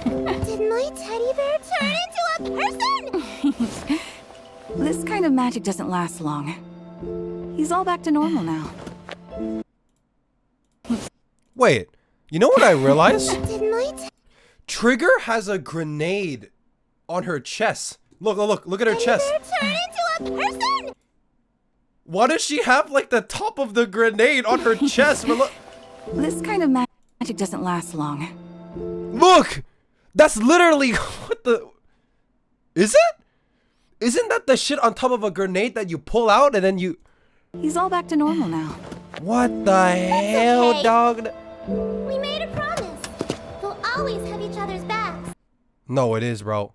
Did my teddy bear turn into a person? This kind of magic doesn't last long. He's all back to normal now. Wait, you know what I realized? Did my Trigger has a grenade on her chest. Look at her teddy chest. bear turn into a person? Why does she have like the top of the grenade on her chest? But look, This kind of magic doesn't last long. look! That's literally what the... Is it? Isn't that the shit on top of a grenade that you pull out and then you... He's all back to normal now. What the hell, okay. dog? We made a promise. We'll always have each other's backs. No, it is, bro.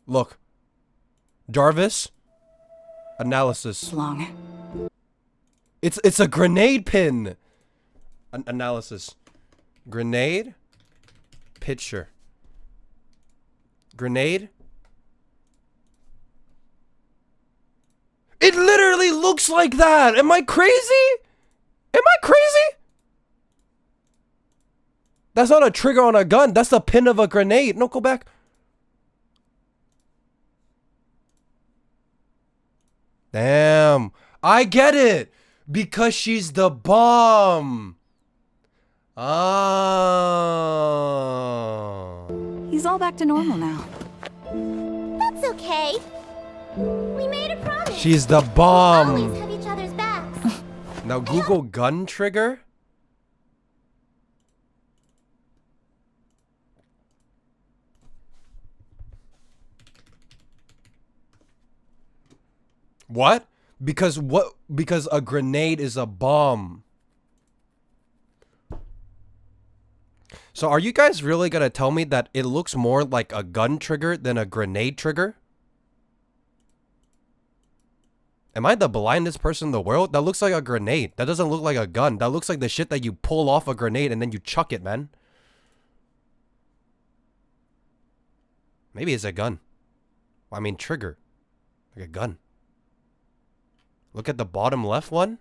Look. Jarvis. Analysis. Long. It's a grenade pin. Analysis. Grenade. Picture. Grenade. It literally looks like that. Am I crazy? Am I crazy? That's not a trigger on a gun. That's the pin of a grenade. No, go back. Damn. I get it. Because she's the bomb. Ah. He's all back to normal now. That's okay. We made a promise. She's the We'll bomb. always have each other's backs. Now Google gun trigger. What? Because a grenade is a bomb. So are you guys really gonna tell me that it looks more like a gun trigger than a grenade trigger? Am I the blindest person in the world? That looks like a grenade. That doesn't look like a gun. That looks like the shit that you pull off a grenade and then you chuck it, man. Maybe it's a gun. I mean, trigger. Like a gun. Look at the bottom left one.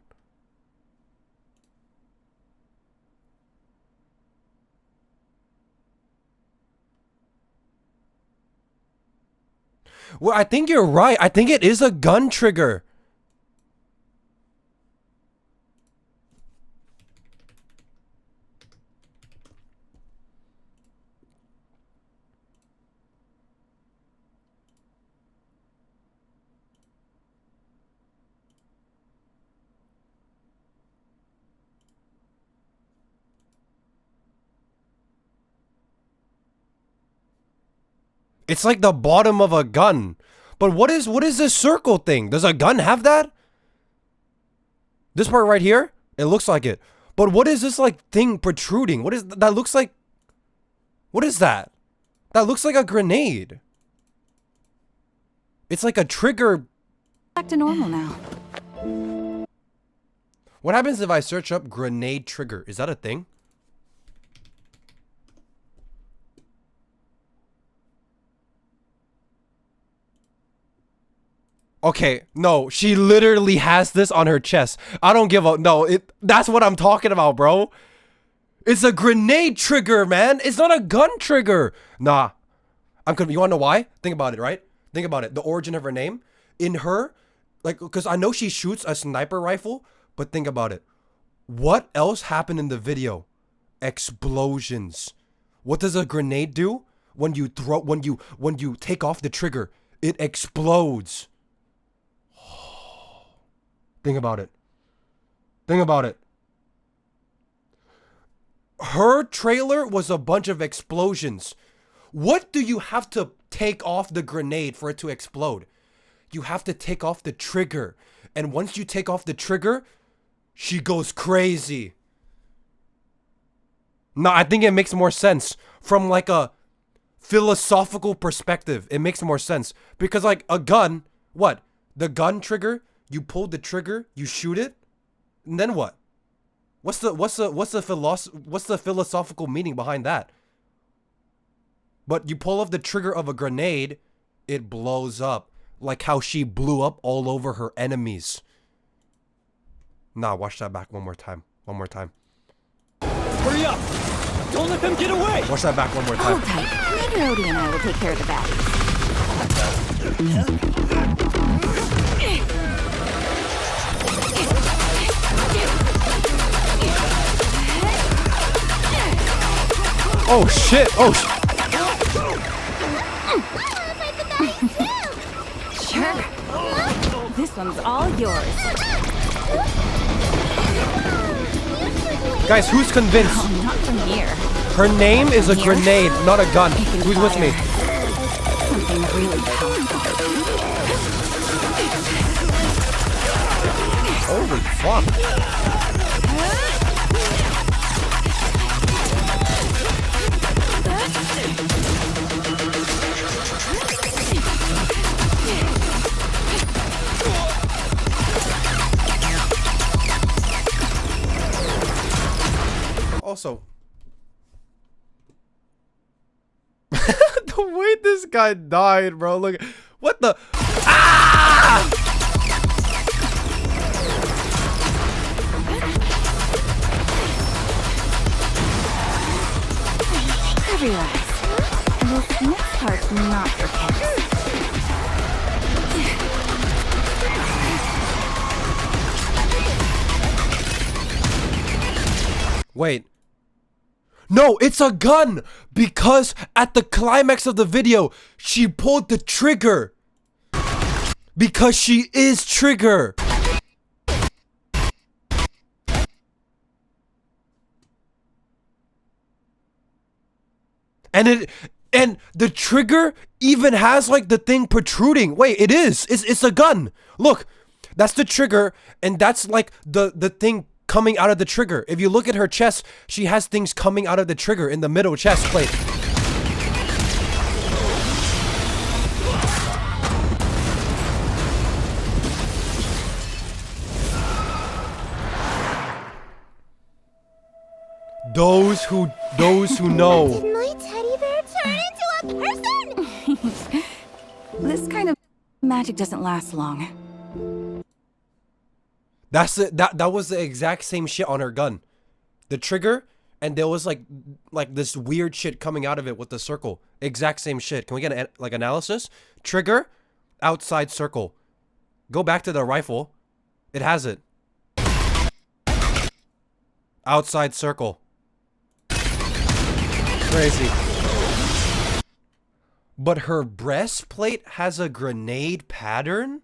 Well, I think you're right. I think it is a gun trigger. It's like the bottom of a gun. But what is this circle thing? Does a gun have that? This part right here? It looks like it. But what is this like thing protruding? What is that looks like? What is that? That looks like a grenade. It's like a trigger. Back to normal now. What happens if I search up grenade trigger? Is that a thing? Okay, no, she literally has this on her chest. I don't give a no. That's what I'm talking about, bro. It's a grenade trigger, man. It's not a gun trigger. Nah, you wanna know why? Think about it, right? Think about it. The origin of her name, in her, like, because I know she shoots a sniper rifle, but think about it. What else happened in the video? Explosions. What does a grenade do? When you take off the trigger, it explodes. Think about it. Think about it. Her trailer was a bunch of explosions. What do you have to take off the grenade for it to explode? You have to take off the trigger. And once you take off the trigger, she goes crazy. No, I think it makes more sense from like a philosophical perspective. It makes more sense because like a gun, what? The gun trigger, you pull the trigger, you shoot it, and then what? What's the philosophical meaning behind that? But you pull off the trigger of a grenade, it blows up. Like how she blew up all over her enemies. Nah, watch that back one more time. One more time. Hurry up! Don't let them get away! Watch that back one more time. Hold tight. Maybe Odie and I will take care of the baddies. Oh shit! Oh sh Sure. This one's all yours. Guys, who's convinced? Oh, not from here. Her name is a Here? grenade, not a gun. Taking Who's with me? fire. Something really powerful. Holy fuck. Also, the way this guy died, bro. Look, what the? Ah! Relax. This next part's not for kids. Wait. No, it's a gun! Because at the climax of the video, she pulled the trigger. Because she is Trigger. And the trigger even has like the thing protruding. Wait, it is. It's a gun. Look, that's the trigger, and that's like the thing coming out of the trigger. If you look at her chest, she has things coming out of the trigger in the middle chest plate. Those who know. Did my teddy bear turn into a person? This kind of magic doesn't last long. That's it. That was the exact same shit on her gun. The trigger, and there was like this weird shit coming out of it with the circle. Exact same shit. Can we get an analysis? Trigger, outside circle. Go back to the rifle. It has it. Outside circle. Crazy. But her breastplate has a grenade pattern?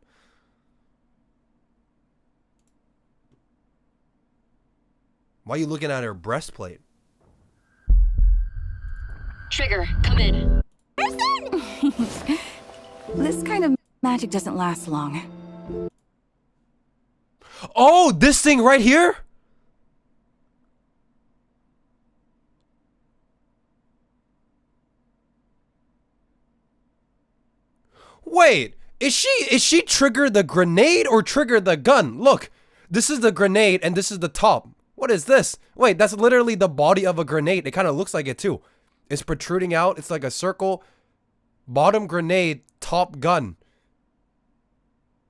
Why are you looking at her breastplate? Trigger, come in. This kind of magic doesn't last long. Oh, this thing right here? Wait, is she Trigger the grenade or Trigger the gun? Look, this is the grenade and this is the top. What is this? Wait, that's literally the body of a grenade. It kind of looks like it too. It's protruding out. It's like a circle. Bottom grenade, top gun.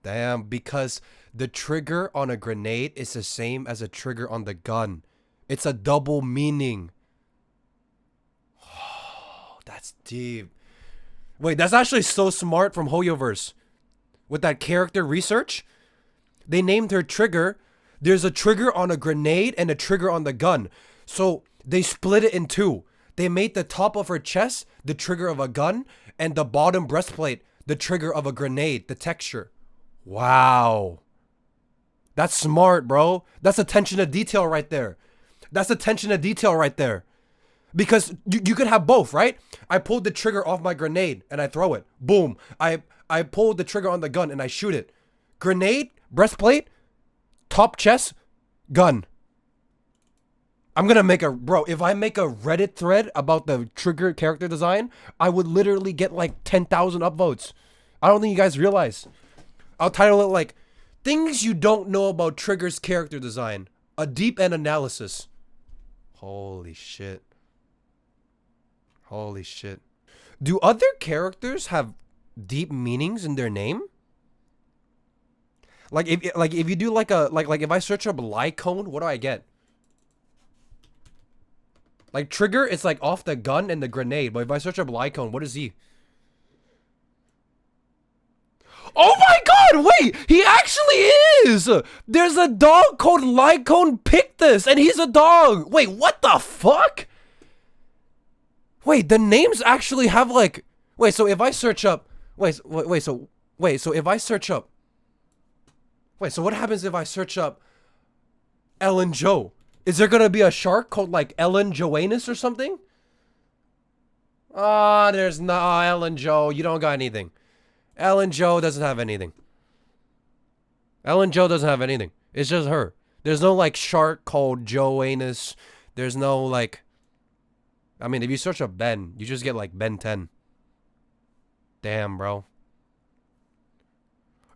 Damn, because the trigger on a grenade is the same as a trigger on the gun. It's a double meaning. Oh, that's deep. Wait, that's actually so smart from Hoyoverse. With that character research, they named her Trigger. There's a trigger on a grenade and a trigger on the gun. So they split it in two. They made the top of her chest the trigger of a gun and the bottom breastplate the trigger of a grenade, the texture. Wow. That's smart, bro. That's attention to detail right there. That's attention to detail right there. Because you could have both, right? I pulled the trigger off my grenade and I throw it. Boom. I pulled the trigger on the gun and I shoot it. Grenade, breastplate, top chest, gun. I'm gonna make a... Bro, if I make a Reddit thread about the Trigger character design, I would literally get like 10,000 upvotes. I don't think you guys realize. I'll title it like, Things You Don't Know About Trigger's Character Design. A Deep End Analysis. Holy shit. Holy shit. Do other characters have deep meanings in their name? Like if you do like a like if I search up Lycone, what do I get? Like trigger, it's like off the gun and the grenade. But if I search up Lycone, what is he? Oh my god, wait! He actually is! There's a dog called Lycone Pictus, and he's a dog! Wait, what the fuck? Wait, the names actually have like... Wait, so if I search up... so if I search up... Wait, so what happens if I search up Ellen Joe? Is there gonna be a shark called like Ellen Joanus or something? Ah, there's no Ellen Joe. You don't got anything. Ellen Joe doesn't have anything. Ellen Joe doesn't have anything. It's just her. There's no like shark called Joanus. There's no like... I mean, if you search up Ben, you just get like Ben 10. Damn, bro.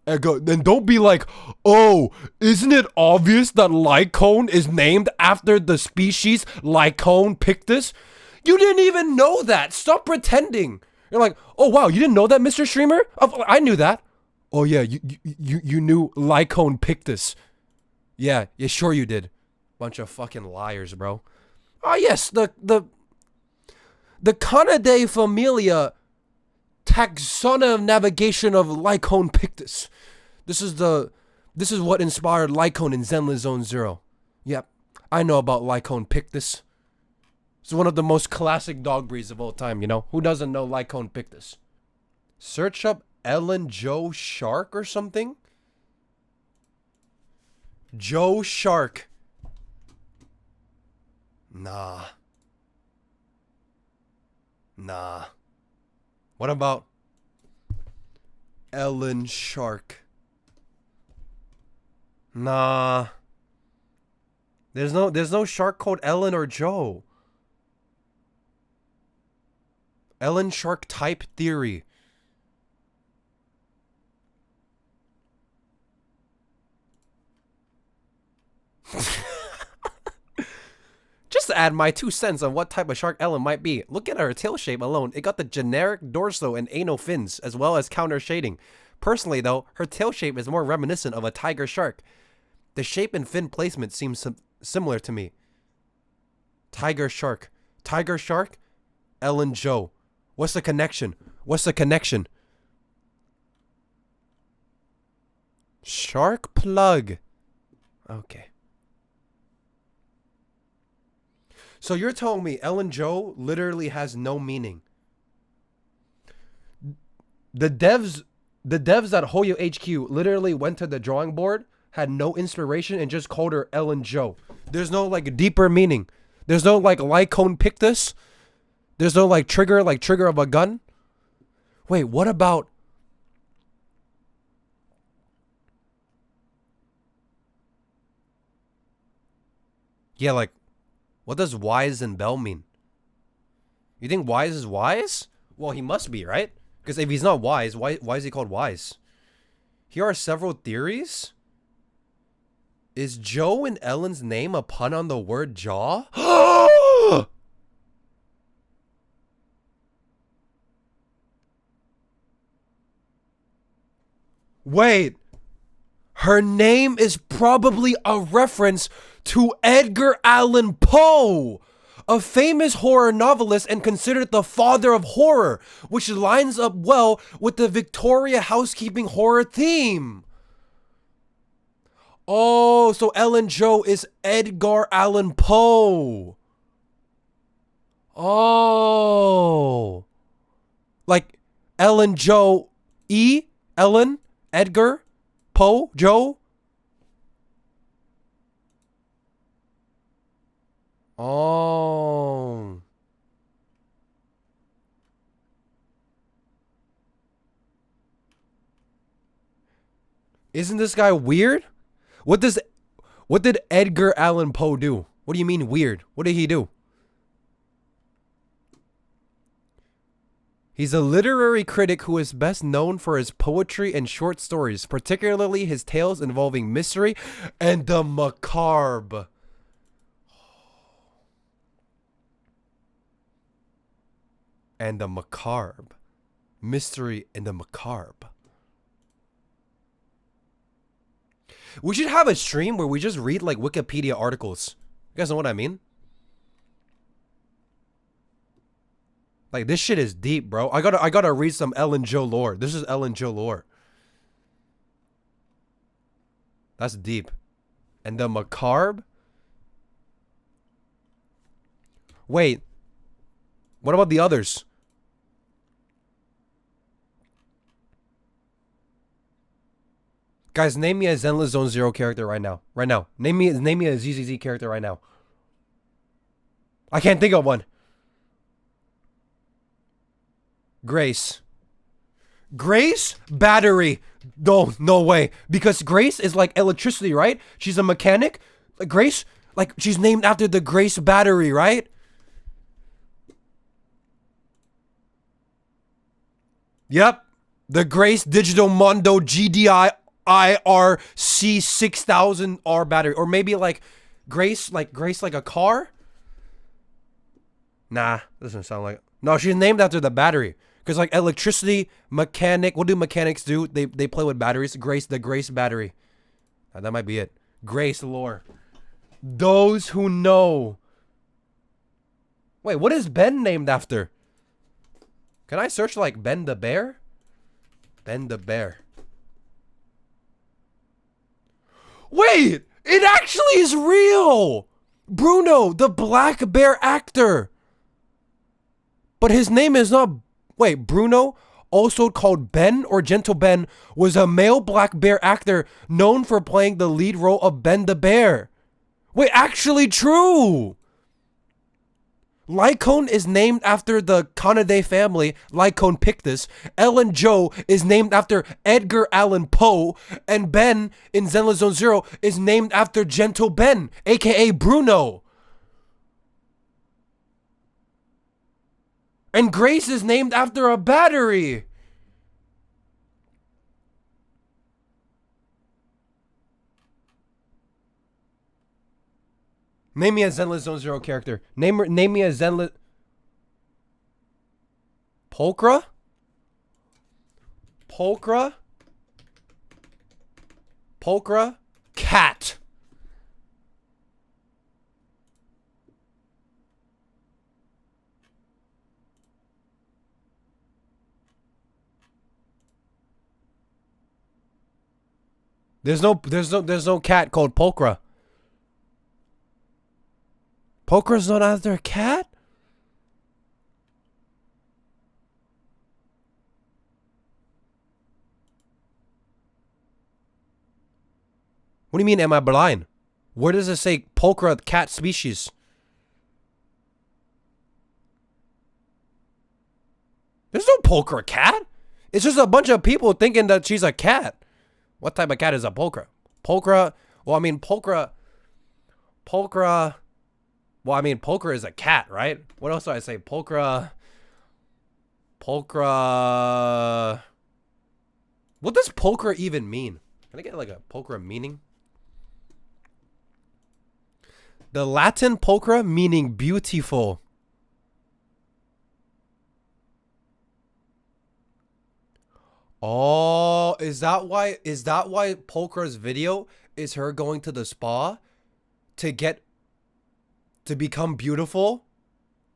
And don't be like, oh, isn't it obvious that Lycone is named after the species Lycone Pictus? You didn't even know that. Stop pretending. You're like, oh wow, you didn't know that, Mr. Streamer? Oh, I knew that. Oh yeah, you knew Lycone Pictus. Yeah, sure you did. Bunch of fucking liars, bro. Ah yes, the Canidae Familia Taxona Navigation of Lycone Pictus. This is what inspired Lycone in Zenless Zone Zero. Yep, I know about Lycone Pictus. It's one of the most classic dog breeds of all time, you know? Who doesn't know Lycone Pictus? Search up Ellen Joe Shark or something? Joe Shark. Nah. What about Ellen Shark? Nah. There's no shark called Ellen or Joe. Ellen Shark type theory. Just to add my 2 cents on what type of shark Ellen might be, look at her tail shape alone. It got the generic dorso and anal fins, as well as counter shading. Personally though, her tail shape is more reminiscent of a tiger shark. The shape and fin placement seems similar to me. Tiger shark. Ellen Joe. What's the connection? Shark plug. Okay. So you're telling me Ellen Joe literally has no meaning. The devs at Hoyo HQ literally went to the drawing board, had no inspiration, and just called her Ellen Joe. There's no like deeper meaning. There's no like Lycone Pictus. There's no like trigger of a gun. Wait, what about... Yeah, like, what does wise and bell mean? You think wise is wise? Well, he must be, right? Because if he's not wise, why is he called wise? Here are several theories. Is Joe and Ellen's name a pun on the word jaw? Wait. Her name is probably a reference to Edgar Allan Poe, a famous horror novelist and considered the father of horror, which lines up well with the Victoria housekeeping horror theme. Oh, so Ellen Joe is Edgar Allan Poe. Oh. Like Ellen Joe E? Ellen? Edgar? Poe? Joe? Oh. Isn't this guy weird? What did Edgar Allan Poe do? What do you mean weird? What did he do? He's a literary critic who is best known for his poetry and short stories, particularly his tales involving mystery and the macabre. And the macabre. Mystery and the macabre. We should have a stream where we just read like Wikipedia articles. You guys know what I mean? Like, this shit is deep, bro. I gotta read some Ellen Joe lore. This is Ellen Joe lore. That's deep. And the macabre? Wait. What about the others? Guys, name me a Zenless Zone Zero character right now. Right now. Name me a ZZZ character right now. I can't think of one. Grace. Grace? Battery. No way. Because Grace is like electricity, right? She's a mechanic. Like Grace, like she's named after the Grace battery, right? Yep. The Grace Digital Mondo GDI IRC 6000R battery. Or maybe like Grace like a car? Nah, doesn't sound like it. No, she's named after the battery. Because like electricity, mechanic, what do mechanics do? They play with batteries. Grace, the Grace battery. That might be it. Grace lore. Those who know. Wait, what is Ben named after? Can I search like Ben the Bear? Ben the Bear. Wait, it actually is real. Bruno, the black bear actor. But his name is not... Wait, Bruno, also called Ben or Gentle Ben, was a male black bear actor known for playing the lead role of Ben the Bear. Wait, actually true. Lycone is named after the Canidae family, Lycone pictus. Ellen Joe is named after Edgar Allan Poe. And Ben in Zenless Zone Zero is named after Gentle Ben, aka Bruno. And Grace is named after a battery. Name me a Zenless Zone Zero character. Name me a Zenless... Pulchra? Pulchra? Pulchra? Cat. There's no cat called Pulchra. Pulchra's not after a cat? What do you mean, am I blind? Where does it say Pulchra cat species? There's no Pulchra cat. It's just a bunch of people thinking that she's a cat. What type of cat is a Pulchra? Pulchra, well, I mean, Pulchra, well, I mean, Pulchra is a cat, right? What else do I say? Pulchra, what does Pulchra even mean? Can I get like a Pulchra meaning? The Latin Pulchra meaning beautiful. Oh, is that why Pulchra's video is her going to the spa to become beautiful?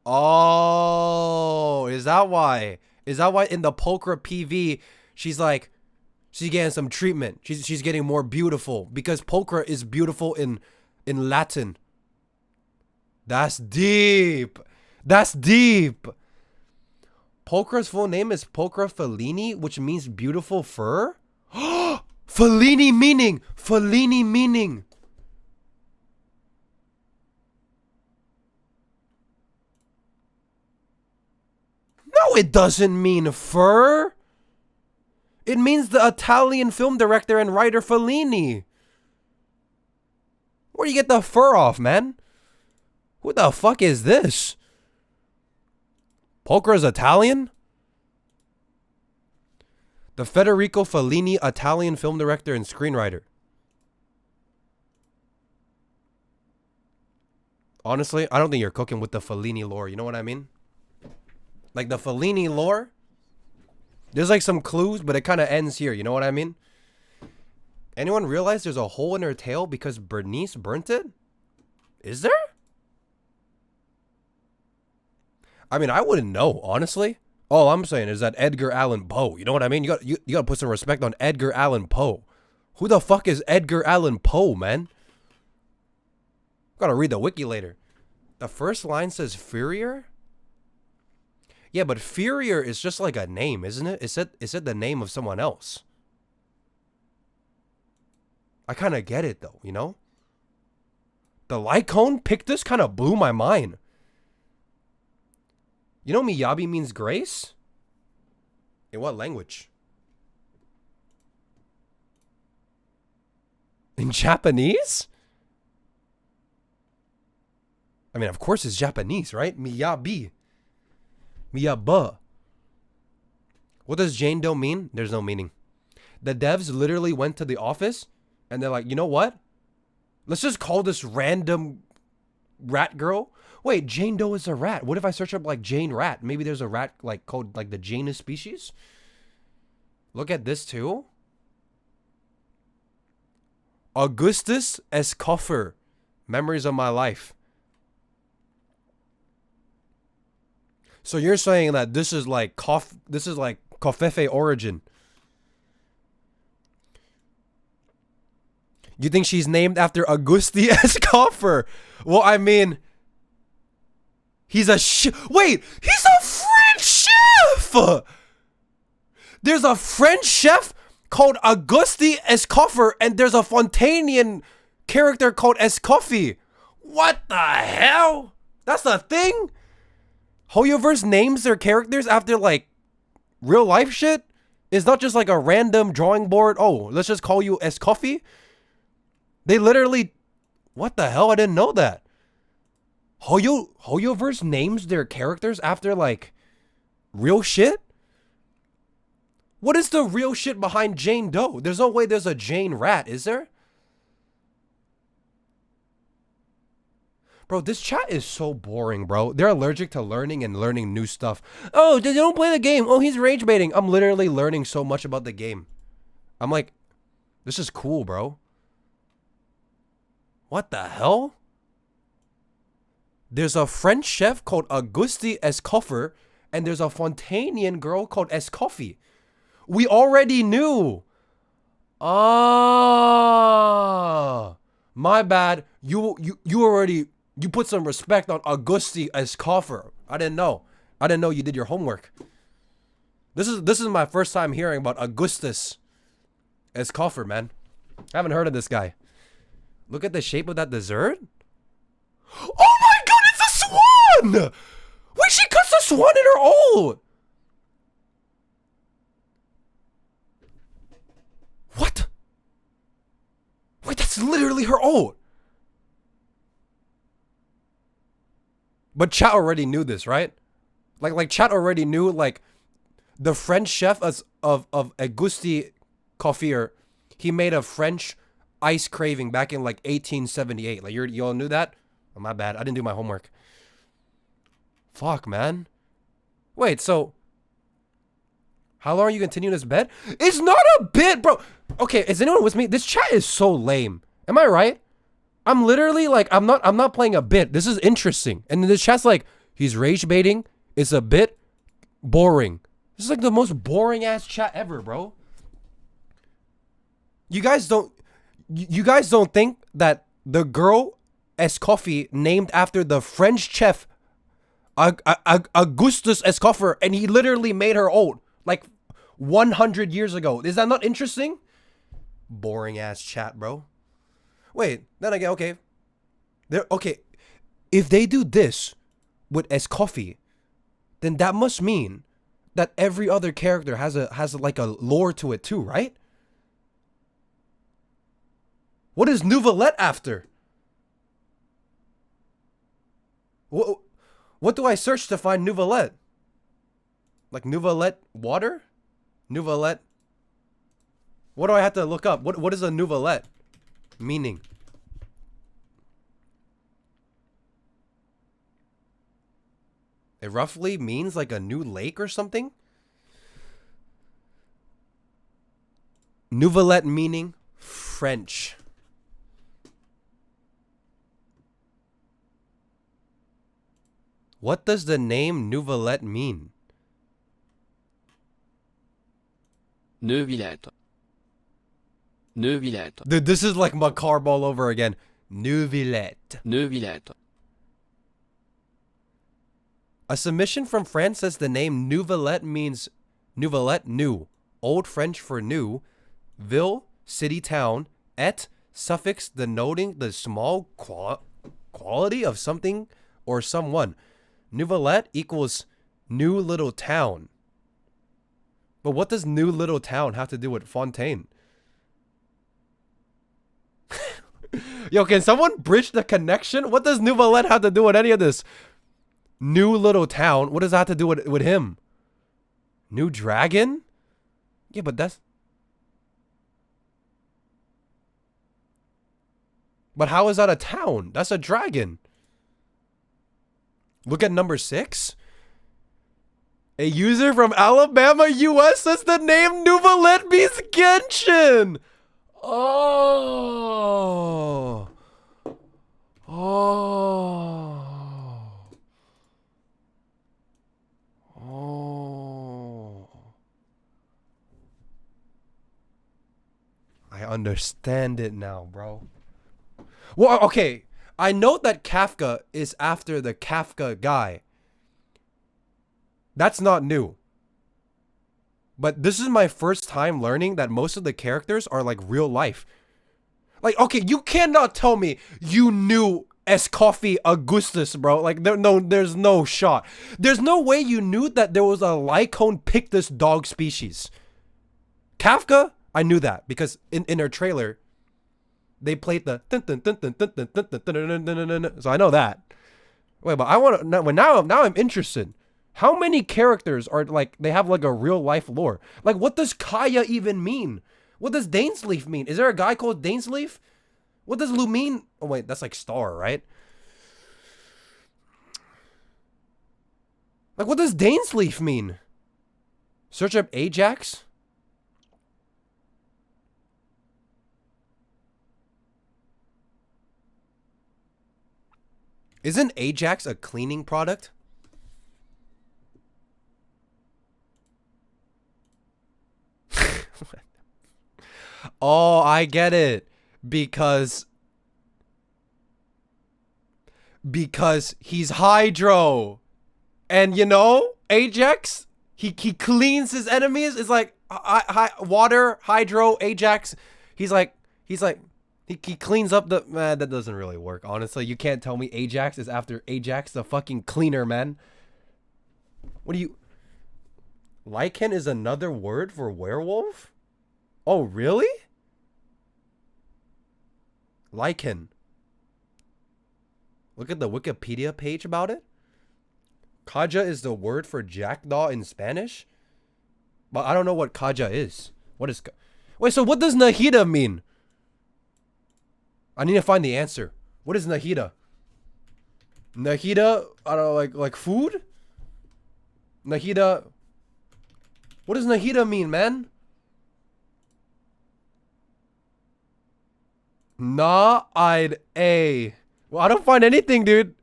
Oh, is that why? Is that why in the Pulchra PV she's getting some treatment? She's getting more beautiful because Pulchra is beautiful in Latin. That's deep. That's deep. Pulchra's full name is Pulchra Fellini, which means beautiful fur. Fellini meaning. No, it doesn't mean fur. It means the Italian film director and writer Fellini. Where do you get the fur off, man? Who the fuck is this? Pulchra's Italian? The Federico Fellini, Italian film director and screenwriter. Honestly, I don't think you're cooking with the Fellini lore. You know what I mean? Like the Fellini lore, there's like some clues, but it kind of ends here. You know what I mean? Anyone realize there's a hole in her tail because Bernice burnt it? Is there? I mean, I wouldn't know, honestly. All I'm saying is that Edgar Allan Poe. You know what I mean? You got to put some respect on Edgar Allan Poe. Who the fuck is Edgar Allan Poe, man? Gotta read the wiki later. The first line says Furrier? Yeah, but Furrier is just like a name, isn't it? Is it the name of someone else? I kind of get it, though, you know? The Lycone Pictus kind of blew my mind. You know Miyabi means grace? In what language? In Japanese? I mean, of course it's Japanese, right? Miyabi. Miyaba. What does Jane Doe mean? There's no meaning. The devs literally went to the office and they're like, you know what? Let's just call this random rat girl. Wait, Jane Doe is a rat. What if I search up like Jane Rat? Maybe there's a rat like called like the Janus species. Look at this too. Augustus Escoffer. Memories of my life. So you're saying that this is like Kofefe origin. You think she's named after Augusti Escoffer? Well, I mean, he's a wait, he's a French chef. There's a French chef called Augusti Escoffer, and there's a Fontanian character called Escoffi. What the hell? That's the thing? Hoyoverse names their characters after like real life shit? It's not just like a random drawing board. Oh, let's just call you Escoffi. They literally, what the hell? I didn't know that. Hoyoverse names their characters after like real shit? What is the real shit behind Jane Doe? There's no way there's a Jane Rat, is there? Bro, this chat is so boring, bro. They're allergic to learning and learning new stuff. Oh, they don't play the game. Oh, he's rage baiting. I'm literally learning so much about the game. I'm like, this is cool, bro. What the hell? There's a French chef called Augusti Escoffer, and there's a Fontanian girl called Escoffi. We already knew. Ah, my bad. You put some respect on Augusti Escoffer. I didn't know. I didn't know you did your homework. This is my first time hearing about Augustus Escoffer, man. I haven't heard of this guy. Look at the shape of that dessert. Oh my god, it's a swan! Wait, she cuts the swan in her old. What? Wait, that's literally her old. But chat already knew this, right? Like chat already knew like the French chef of Augusti Escoffer, he made a French ice craving back in like 1878. Like you all knew that? Oh, my bad. I didn't do my homework. Fuck, man. Wait, so how long are you continuing this bet? It's not a bit, bro. Okay, is anyone with me? This chat is so lame. Am I right? I'm literally like, I'm not playing a bit. This is interesting. And then this chat's like, he's rage baiting. It's a bit boring. This is like the most boring ass chat ever, bro. You guys don't think that the girl Escoffi named after the French chef Augustus Escoffer, and he literally made her old like 100 years ago. Is that not interesting? Boring ass chat, bro. Wait, then again, okay. Okay, if they do this with Escoffi, then that must mean that every other character has like a lore to it too, right? What is Nouvelette after? What do I search to find Nouvelette? Like Nouvelette water? Nouvelette. What do I have to look up? What is a Nouvelette meaning? It roughly means like a new lake or something? Nouvelette meaning French. What does the name Nouvellette mean? Neuvillette. Neuvillette. Dude, this is like macabre all over again. Nouvellette. Neuvillette. A submission from France says the name Nouvellette means Nouvellette, new. Old French for new. Ville, city, town. Et, suffix denoting the small quality of something or someone. Nouvellette equals new little town. But what does new little town have to do with Fontaine? Yo, can someone bridge the connection? What does Nouvellette have to do with any of this? New little town. What does that have to do with him? New dragon? Yeah, but that's... But how is that a town? That's a dragon. Look at number 6. A user from Alabama, US says the name Nouvellette means Genshin. Oh. Oh. Oh. I understand it now, bro. Well, okay. I know that Kafka is after the Kafka guy. That's not new. But this is my first time learning that most of the characters are like real life. Like, okay, you cannot tell me you knew Escoffi Augustus, bro. Like, there's no shot. There's no way you knew that there was a Lycone Pictus dog species. Kafka, I knew that because in her trailer, they played the so I know that. Wait, but I want to now I'm interested. How many characters are like they have like a real life lore? Like, what does Kaya even mean? What does Dainsleif mean? Is there a guy called Dainsleif? What does Lumine? Oh wait, that's like Star, right? Like, what does Dainsleif mean? Search up Ajax. Isn't Ajax a cleaning product? Oh, I get it. Because he's Hydro. And you know, Ajax, he cleans his enemies. It's like water, Hydro, Ajax. He cleans up the... Man, that doesn't really work, honestly. You can't tell me Ajax is after Ajax, the fucking cleaner, man. What do you... Lycan is another word for werewolf? Oh, really? Lycan. Look at the Wikipedia page about it. Kaja is the word for jackdaw in Spanish. But I don't know what Kaja is. What is... Wait, so what does Nahida mean? I need to find the answer. What is Nahida? Nahida, I don't know, like food? Nahida. What does Nahida mean, man? I'd a. Well, I don't find anything, dude.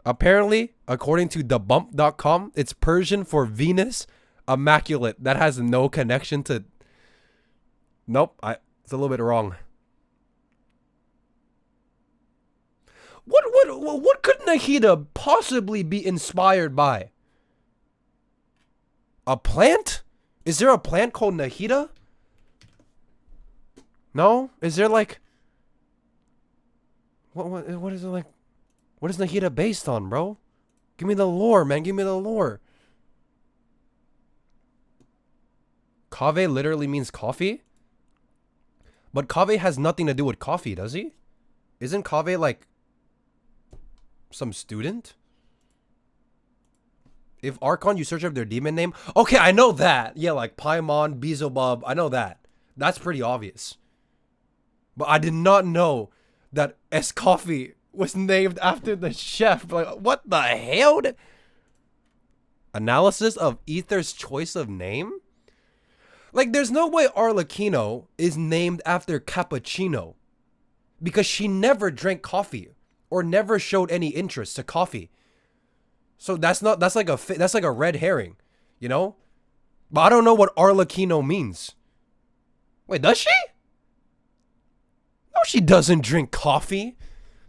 Apparently, according to thebump.com, it's Persian for Venus Immaculate. That has no connection to... Nope, it's a little bit wrong. What could Nahida possibly be inspired by? A plant? Is there a plant called Nahida? No? Is there like... What is it like? What is Nahida based on, bro? Give me the lore, man. Give me the lore. Kave literally means coffee? But Kave has nothing to do with coffee, does he? Isn't Kave like... some student? If Archon, you search up their demon name. Okay, I know that. Yeah, like Paimon, Beelzebub. I know that. That's pretty obvious. But I did not know that Escoffi was named after the chef. Like, what the hell? Analysis of Ether's choice of name? Like, there's no way Arlecchino is named after cappuccino. Because she never drank coffee. or never showed any interest to coffee. So that's like a red herring, you know? But I don't know what Arlecchino means. Wait, does she? No, she doesn't drink coffee.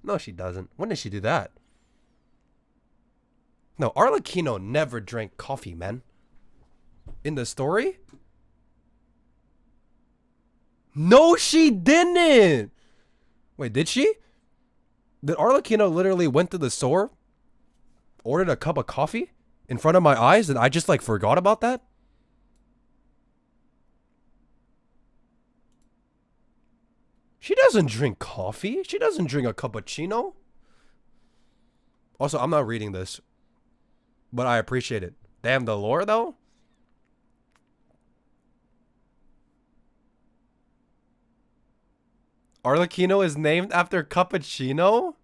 No, she doesn't. When did she do that? No, Arlecchino never drank coffee, man. In the story? No, she didn't. Wait, did she? Did Arlecchino literally went to the store, ordered a cup of coffee in front of my eyes, and I just like forgot about that? She doesn't drink coffee. She doesn't drink a cappuccino. Also, I'm not reading this, but I appreciate it. Damn, the lore though. Arlecchino is named after cappuccino?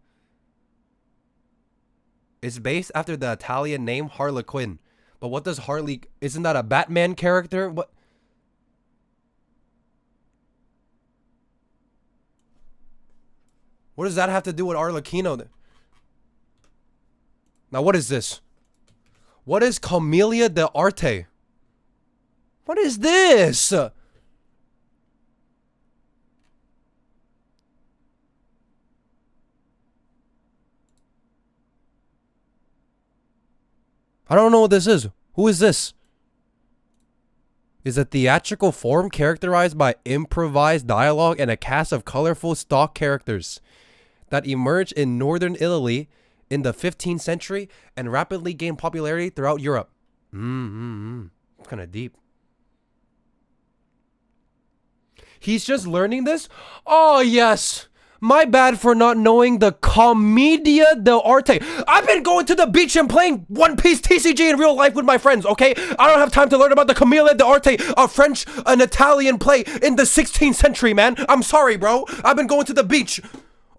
It's based after the Italian name Harlequin. But what does Harley... Isn't that a Batman character? What? What does that have to do with Arlecchino? Now, what is this? What is commedia dell'arte? What is this? I don't know what this is. Who is this? Is a theatrical form characterized by improvised dialogue and a cast of colorful stock characters that emerged in northern Italy in the 15th century and rapidly gained popularity throughout Europe. It's kind of deep. He's just learning this? Oh, yes. My bad for not knowing the commedia dell'arte. I've been going to the beach and playing One Piece TCG in real life with my friends, okay? I don't have time to learn about the commedia dell'arte, a French, an Italian play in the 16th century, man. I'm sorry, bro. I've been going to the beach.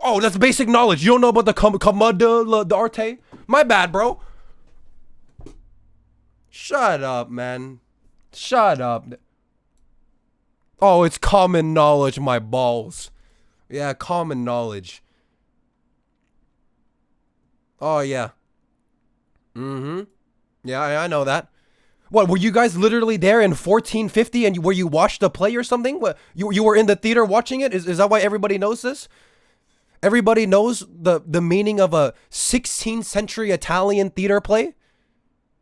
Oh, that's basic knowledge. You don't know about the commedia dell'arte? My bad, bro. Shut up, man. Shut up. Oh, it's common knowledge, my balls. Yeah, common knowledge. Oh, yeah. Yeah, I know that. What, were you guys literally there in 1450 and where you watched the play or something? What, you were in the theater watching it? Is that why everybody knows this? Everybody knows the meaning of a 16th century Italian theater play?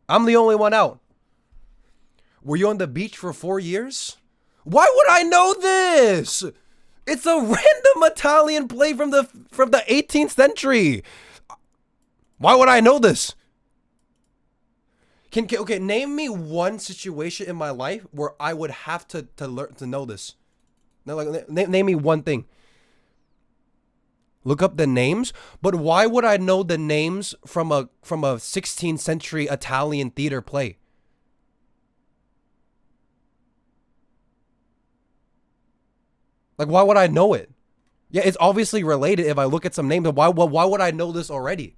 I'm the only one out. Were you on the beach for 4 years? Why would I know this? It's a random Italian play from the 18th century. Why would I know this? Okay, name me one situation in my life where I would have to learn to know this. No, like name me one thing. Look up the names, but why would I know the names from a 16th century Italian theater play? Like, why would I know it? Yeah, it's obviously related if I look at some names, but why would I know this already?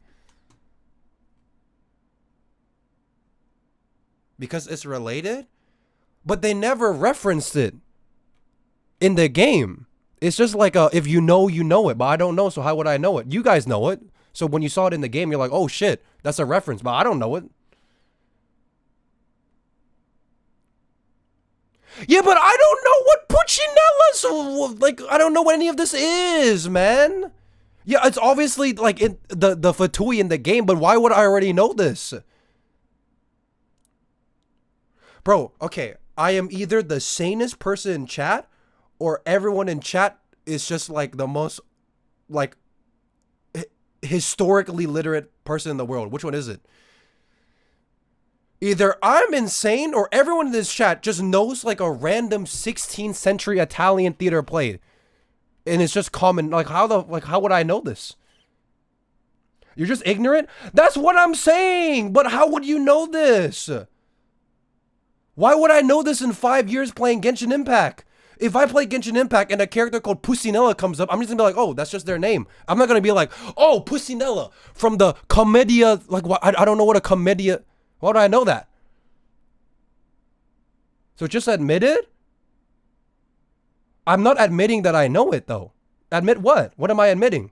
Because it's related? But they never referenced it in the game. It's just like, if you know it, but I don't know, so how would I know it? You guys know it. So when you saw it in the game, you're like, oh shit, that's a reference, but I don't know it. Yeah, but I don't know what Puccinella's, like, I don't know what any of this is, man. Yeah, it's obviously, like, in the Fatui in the game, but why would I already know this? Bro, okay, I am either the sanest person in chat, or everyone in chat is just, like, the most, like, historically literate person in the world. Which one is it? Either I'm insane or everyone in this chat just knows like a random 16th century Italian theater play. And it's just common. Like how would I know this? You're just ignorant? That's what I'm saying. But how would you know this? Why would I know this in 5 years playing Genshin Impact? If I play Genshin Impact and a character called Puccinella comes up, I'm just gonna be like, oh, that's just their name. I'm not gonna be like, oh, Puccinella from the commedia. Like, I don't know what a commedia. Why would I know that? So just admit it? I'm not admitting that I know it, though. Admit what? What am I admitting?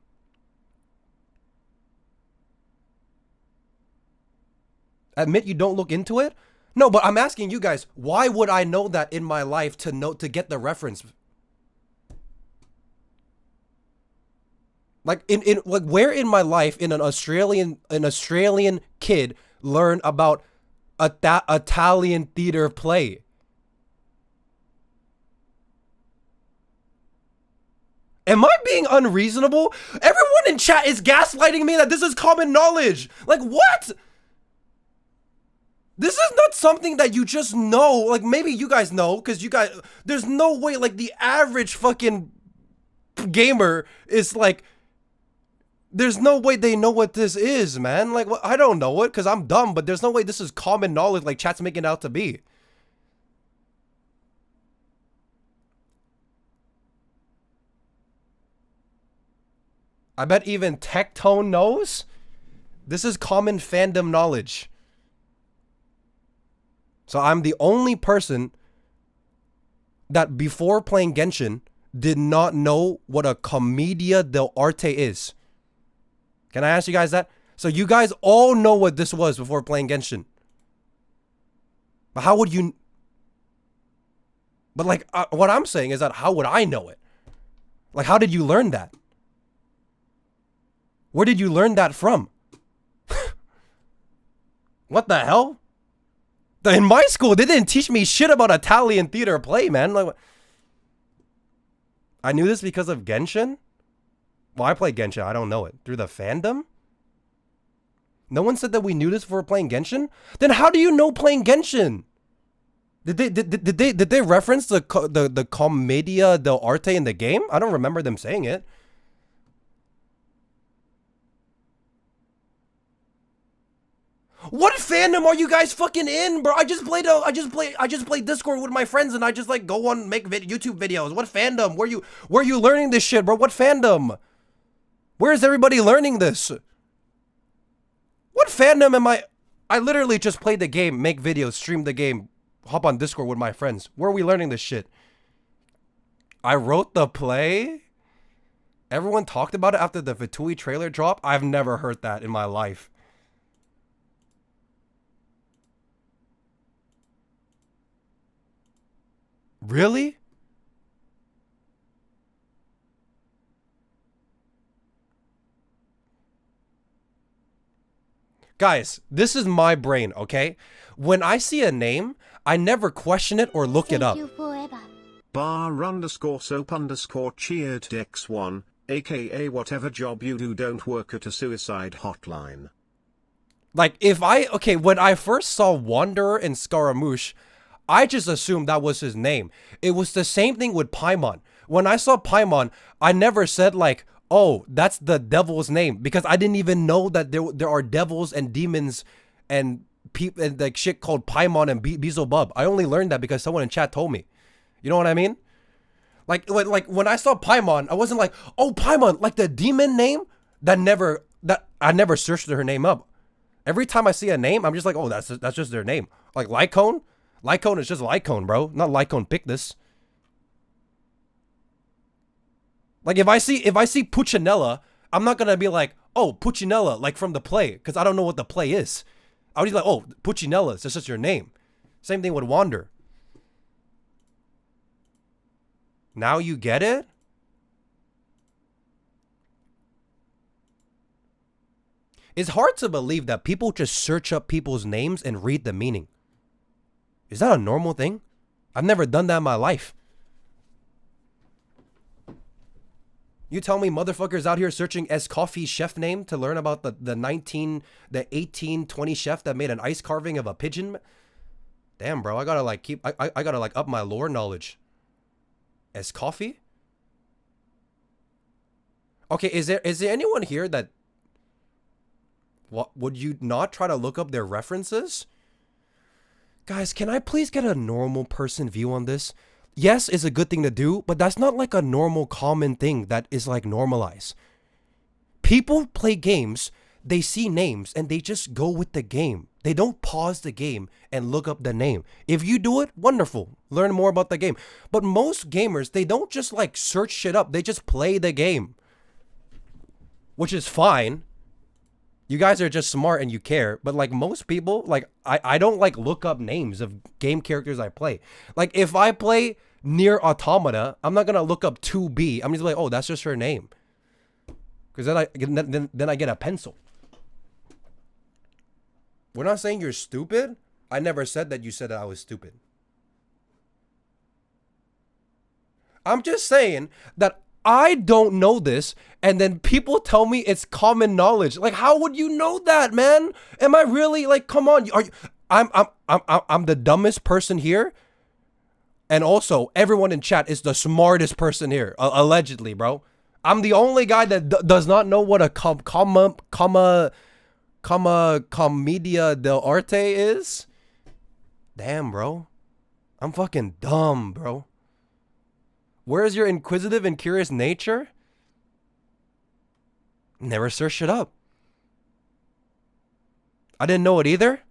Admit you don't look into it? No, but I'm asking you guys, why would I know that in my life to get the reference? Like like where in my life in an Australian kid learn about Italian theater play? Am I being unreasonable? Everyone in chat is gaslighting me that this is common knowledge. Like what? This is not something that you just know. Like maybe you guys know because you guys, there's no way like the average fucking gamer is like, there's no way they know what this is, man. Like I don't know it because I'm dumb, but there's no way this is common knowledge like chat's making it out to be. I bet even Tectone knows. This is common fandom knowledge. So I'm the only person that before playing Genshin did not know what a commedia dell'arte is. Can I ask you guys that? So you guys all know what this was before playing Genshin. But how would you... But like, what I'm saying is that how would I know it? Like, how did you learn that? Where did you learn that from? What the hell? In my school, they didn't teach me shit about Italian theater play, man. Like, I knew this because of Genshin. Well, I played Genshin. I don't know it. Through the fandom? No one said that we knew this before playing Genshin? Then how do you know playing Genshin? Did they reference the commedia dell'arte in the game? I don't remember them saying it. What fandom are you guys fucking in, bro? I just played Discord with my friends and I just like go on make YouTube videos. What fandom? Where you learning this shit, bro? What fandom? Where is everybody learning this? What fandom am I? I literally just played the game, make videos, stream the game, hop on Discord with my friends. Where are we learning this shit? I wrote the play? Everyone talked about it after the Vitui trailer drop? I've never heard that in my life. Really? Guys, this is my brain, okay? When I see a name, I never question it or look it up. Thank you forever. bar_soap_cheered x1, aka whatever job you do, don't work at a suicide hotline. Like, when I first saw Wanderer and Scaramouche, I just assumed that was his name. It was the same thing with Paimon. When I saw Paimon, I never said like, oh, that's the devil's name, because I didn't even know that there are devils and demons and people and like shit called Paimon and Beelzebub. I only learned that because someone in chat told me. You know what I mean? Like when I saw Paimon, I wasn't like, oh, Paimon, like the demon name. That I never searched her name up. Every time I see a name, I'm just like, oh, that's just their name. Like Lycone. Lycone is just Lycone, bro. Not Lycone Pictus. Like if I see Puccinella, I'm not gonna be like, oh, Puccinella, like from the play, because I don't know what the play is. I would be like, oh, Puccinella, it's just your name. Same thing with Wander. Now you get it? It's hard to believe that people just search up people's names and read the meaning. Is that a normal thing? I've never done that in my life. You tell me motherfuckers out here searching Escoffi's chef name to learn about the 1820 chef that made an ice carving of a pigeon? Damn, bro, I gotta like I gotta like up my lore knowledge. Escoffi? Okay, is there anyone here that... What, would you not try to look up their references? Guys, can I please get a normal person view on this? Yes, it's a good thing to do, but that's not like a normal common thing that is like normalized. People play games, they see names, and they just go with the game. They don't pause the game and look up the name. If you do it, wonderful. Learn more about the game. But most gamers, they don't just like search shit up. They just play the game. Which is fine. You guys are just smart and you care. But like most people, like I don't like look up names of game characters I play. Like if I play Near Automata, I'm not gonna look up 2B. I'm just like, oh, that's just her name. Because then I get a pencil. We're not saying you're stupid. I never said that you said that I was stupid. I'm just saying that I don't know this, and then people tell me it's common knowledge. Like, how would you know that, man? Am I really like? Come on, are you? I'm the dumbest person here, and also everyone in chat is the smartest person here, allegedly, bro. I'm the only guy that does not know what a commedia dell'arte is. Damn, bro. I'm fucking dumb, bro. Where's your inquisitive and curious nature? Never searched it up. I didn't know it either.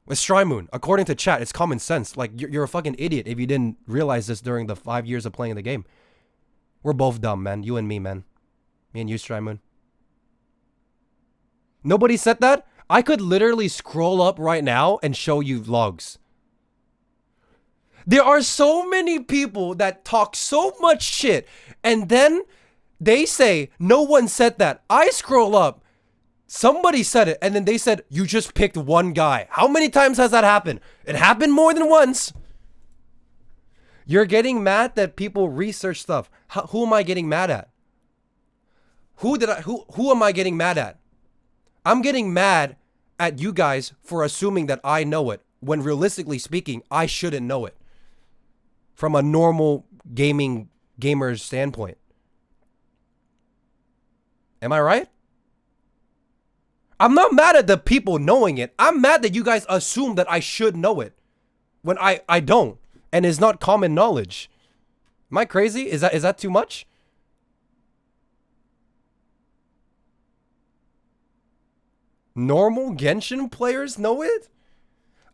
With Strymoon, according to chat, it's common sense. Like, you're a fucking idiot if you didn't realize this during the 5 years of playing the game. We're both dumb, man. You and me, man. Me and you, Strymoon. Nobody said that? I could literally scroll up right now and show you vlogs. There are so many people that talk so much shit, and then they say, no one said that. I scroll up, somebody said it, and then they said, you just picked one guy. How many times has that happened? It happened more than once. You're getting mad that people research stuff. Who am I getting mad at? Who am I getting mad at? I'm getting mad at you guys for assuming that I know it, when realistically speaking, I shouldn't know it. From a normal gamer's standpoint. Am I right? I'm not mad at the people knowing it. I'm mad that you guys assume that I should know it when I don't, and it's not common knowledge. Am I crazy? Is that too much? Normal Genshin players know it?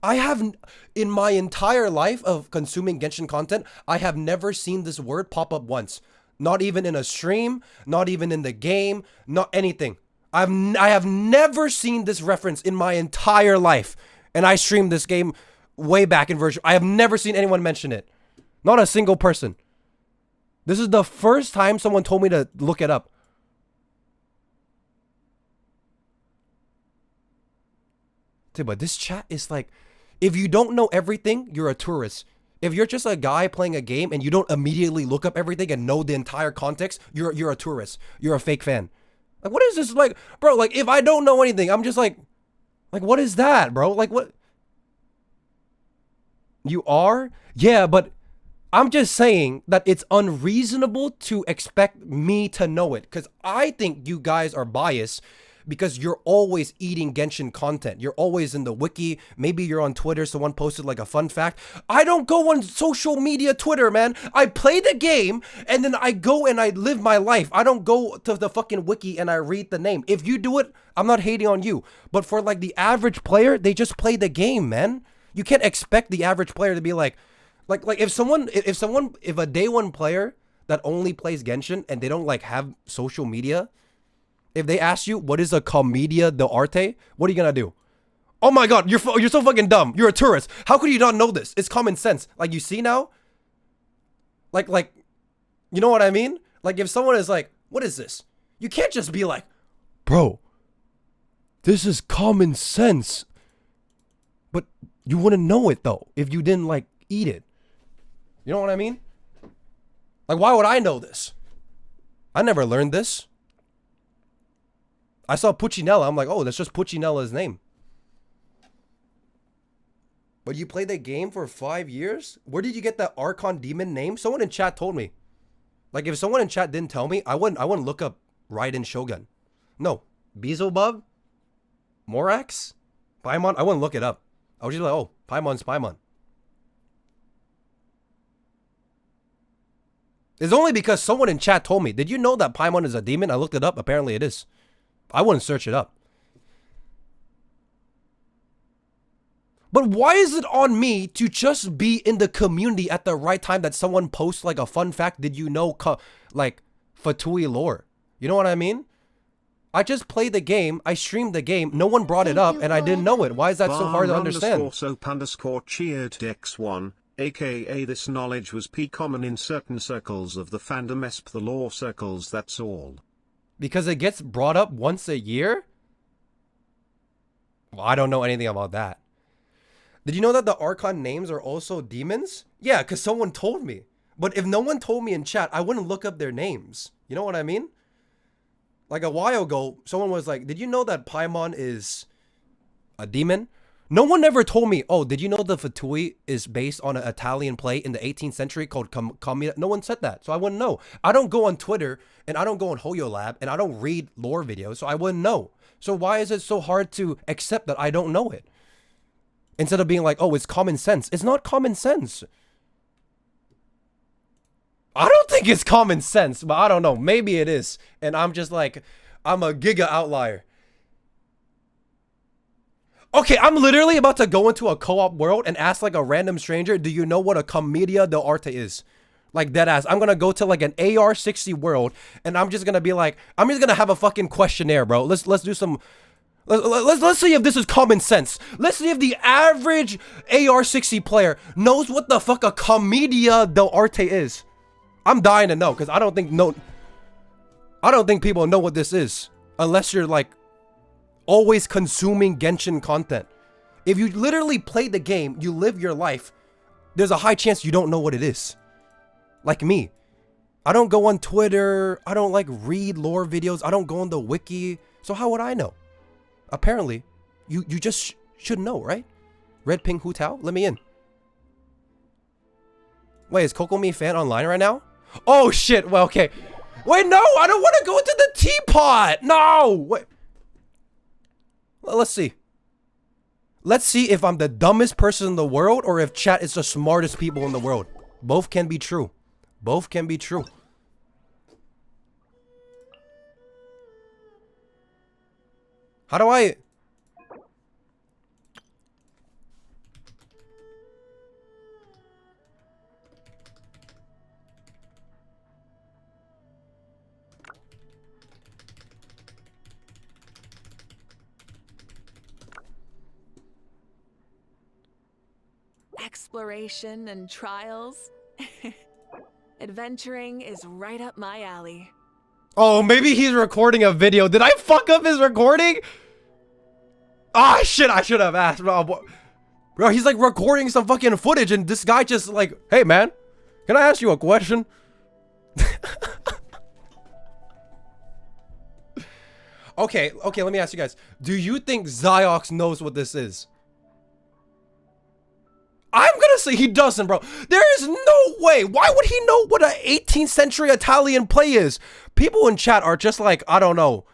I have, in my entire life of consuming Genshin content, I have never seen this word pop up once. Not even in a stream, not even in the game, not anything. I have never seen this reference in my entire life. And I streamed this game way back in version. I have never seen anyone mention it. Not a single person. This is the first time someone told me to look it up. Dude, but this chat is like, if you don't know everything, you're a tourist. If you're just a guy playing a game and you don't immediately look up everything and know the entire context, you're a tourist. You're a fake fan. Like, what is this? Like, bro, like, if I don't know anything, I'm just like, what is that, bro? Like, what? You are? Yeah, but I'm just saying that it's unreasonable to expect me to know it, because I think you guys are biased because you're always eating Genshin content. You're always in the wiki. Maybe you're on Twitter. Someone posted like a fun fact. I don't go on social media Twitter, man. I play the game and then I go and I live my life. I don't go to the fucking wiki and I read the name. If you do it, I'm not hating on you. But for like the average player, they just play the game, man. You can't expect the average player to be like if a day one player that only plays Genshin and they don't like have social media, if they ask you what is a commedia dell'arte, what are you gonna do? Oh my god, you're so fucking dumb. You're a tourist. How could you not know this? It's common sense. Like, you see now? Like, you know what I mean? Like, if someone is like, what is this? You can't just be like, bro, this is common sense. But you wouldn't know it though if you didn't like eat it. You know what I mean? Like, why would I know this? I never learned this. I saw Puccinella. I'm like, oh, that's just Puccinella's name. But you played that game for 5 years? Where did you get that Archon Demon name? Someone in chat told me. Like, if someone in chat didn't tell me, I wouldn't look up Raiden Shogun. No. Beelzebub? Morax? Paimon? I wouldn't look it up. I was just like, oh, Paimon's Paimon. It's only because someone in chat told me. Did you know that Paimon is a demon? I looked it up. Apparently it is. I wouldn't search it up. But why is it on me to just be in the community at the right time that someone posts like a fun fact? Did you know like Fatui lore? You know what I mean? I just played the game. I streamed the game. No one brought it up, and I didn't know it. Why is that so hard to understand? _soap_ cheered Dex1, aka this knowledge was common in certain circles of the fandom esp the lore circles, that's all. Because it gets brought up once a year? Well, I don't know anything about that. Did you know that the Archon names are also demons? Yeah, because someone told me. But if no one told me in chat, I wouldn't look up their names. You know what I mean? Like a while ago, someone was like, did you know that Paimon is a demon? No one ever told me, oh, did you know the Fatui is based on an Italian play in the 18th century called commedia? No one said that, so I wouldn't know. I don't go on Twitter, and I don't go on Hoyo Lab, and I don't read lore videos, so I wouldn't know. So why is it so hard to accept that I don't know it? Instead of being like, oh, it's common sense. It's not common sense. I don't think it's common sense, but I don't know. Maybe it is. And I'm just like, I'm a giga outlier. Okay, I'm literally about to go into a co-op world and ask like a random stranger, do you know what a commedia dell'arte is? Like dead ass. I'm gonna go to like an AR-60 world and I'm just gonna be like, I'm just gonna have a fucking questionnaire, bro. Let's do some. Let's see if this is common sense. Let's see if the average AR-60 player knows what the fuck a commedia dell'arte is. I'm dying to know because I don't think people know what this is unless you're like always consuming Genshin content. If you literally play the game, you live your life, there's a high chance you don't know what it is. Like me. I don't go on Twitter. I don't like read lore videos. I don't go on the wiki. So how would I know? Apparently, you just should know, right? Red Ping Hu Tao? Let me in. Wait, is Kokomi fan online right now? Oh shit, well, okay. Wait, no, I don't want to go into the teapot. No, wait. Let's see. Let's see if I'm the dumbest person in the world or if chat is the smartest people in the world. Both can be true. Both can be true. How do I... Exploration and trials. Adventuring is right up my alley. Oh, maybe he's recording a video. Did I fuck up his recording? Ah, shit, I should have asked. Bro, he's like recording some fucking footage and this guy just like, hey man, can I ask you a question? Okay, let me ask you guys. Do you think Ziox knows what this is? I'm gonna say he doesn't, bro. There is no way. Why would he know what an 18th century Italian play is? People in chat are just like, I don't know.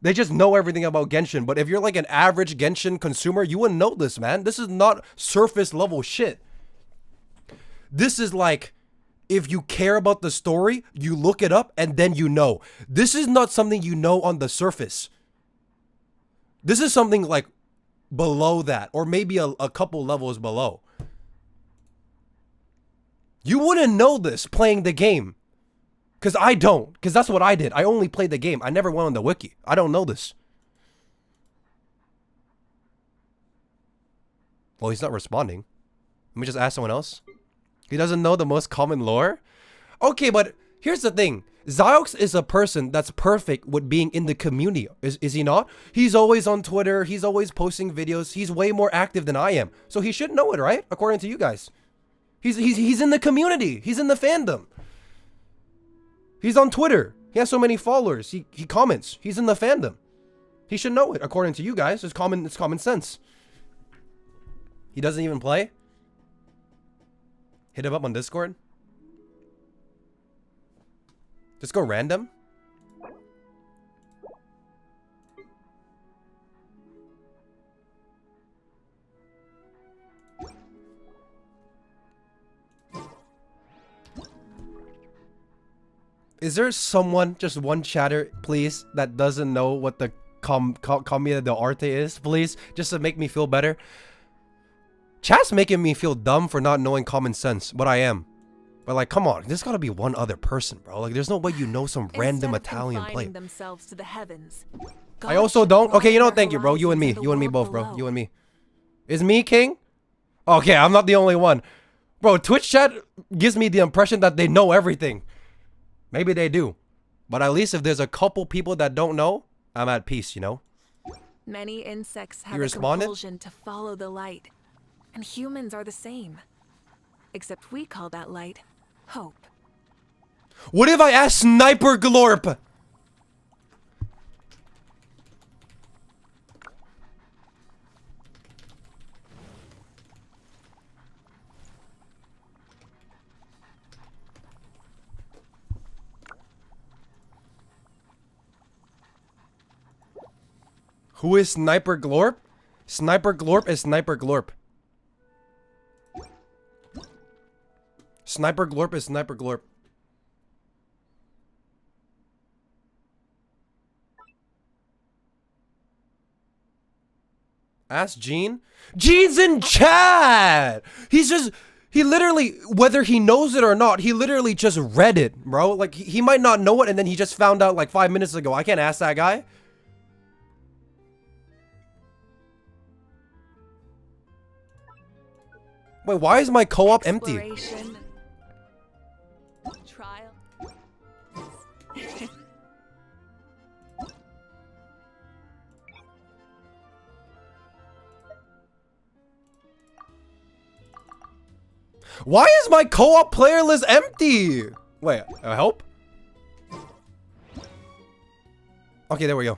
They just know everything about Genshin. But if you're like an average Genshin consumer, you wouldn't know this, man. This is not surface level shit. This is like, if you care about the story, you look it up and then you know. This is not something you know on the surface. This is something like below that, or maybe a couple levels below. You wouldn't know this playing the game. Because I don't. Because that's what I did. I only played the game. I never went on the wiki. I don't know this. Well, he's not responding. Let me just ask someone else. He doesn't know the most common lore? Okay, but here's the thing. Ziox is a person that's perfect with being in the community. Is he not? He's always on Twitter. He's always posting videos. He's way more active than I am. So he should know it, right? According to you guys. He's in the community. He's in the fandom. He's on Twitter. He has so many followers. He comments. He's in the fandom. He should know it, according to you guys. It's common sense. He doesn't even play? Hit him up on Discord? Just go random? Is there someone, just one chatter, please, that doesn't know what the commedia dell'arte is? Please, just to make me feel better. Chat's making me feel dumb for not knowing common sense, but I am. But like, come on, there's gotta be one other person, bro. Like, there's no way you know some random Italian play. Themselves to the heavens, I also don't. Okay, you know, thank you, bro. You and me. You and me both, bro. You and me. Is me king? Okay, I'm not the only one. Bro, Twitch chat gives me the impression that they know everything. Maybe they do. But at least if there's a couple people that don't know, I'm at peace, you know? Many insects have You a responded? compulsion to follow the light. And humans are the same. Except we call that light hope. What if I ask Sniper Glorp? Who is Sniper Glorp? Sniper Glorp is Sniper Glorp. Sniper Glorp is Sniper Glorp. Ask Gene. Gene's in chat! He literally, whether he knows it or not, he literally just read it, bro. Like, he might not know it and then he just found out like 5 minutes ago. I can't ask that guy. Wait, why is my co-op empty? Exploration. Trial. Why is my co-op player list empty? Wait, help? Okay, there we go.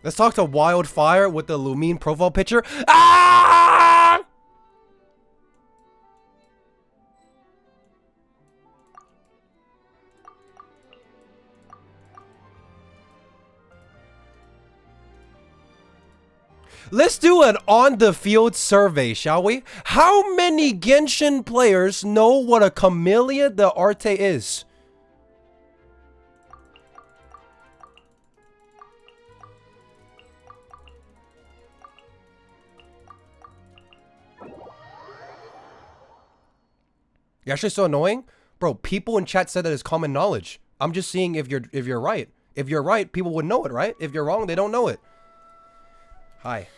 Let's talk to Wildfire with the Lumine profile picture. Ah! Let's do an on-the-field survey, shall we? How many Genshin players know what a commedia dell'arte is? You're actually so annoying? Bro, people in chat said that it's common knowledge. I'm just seeing if you're right. If you're right, people would know it, right? If you're wrong, they don't know it. Hi.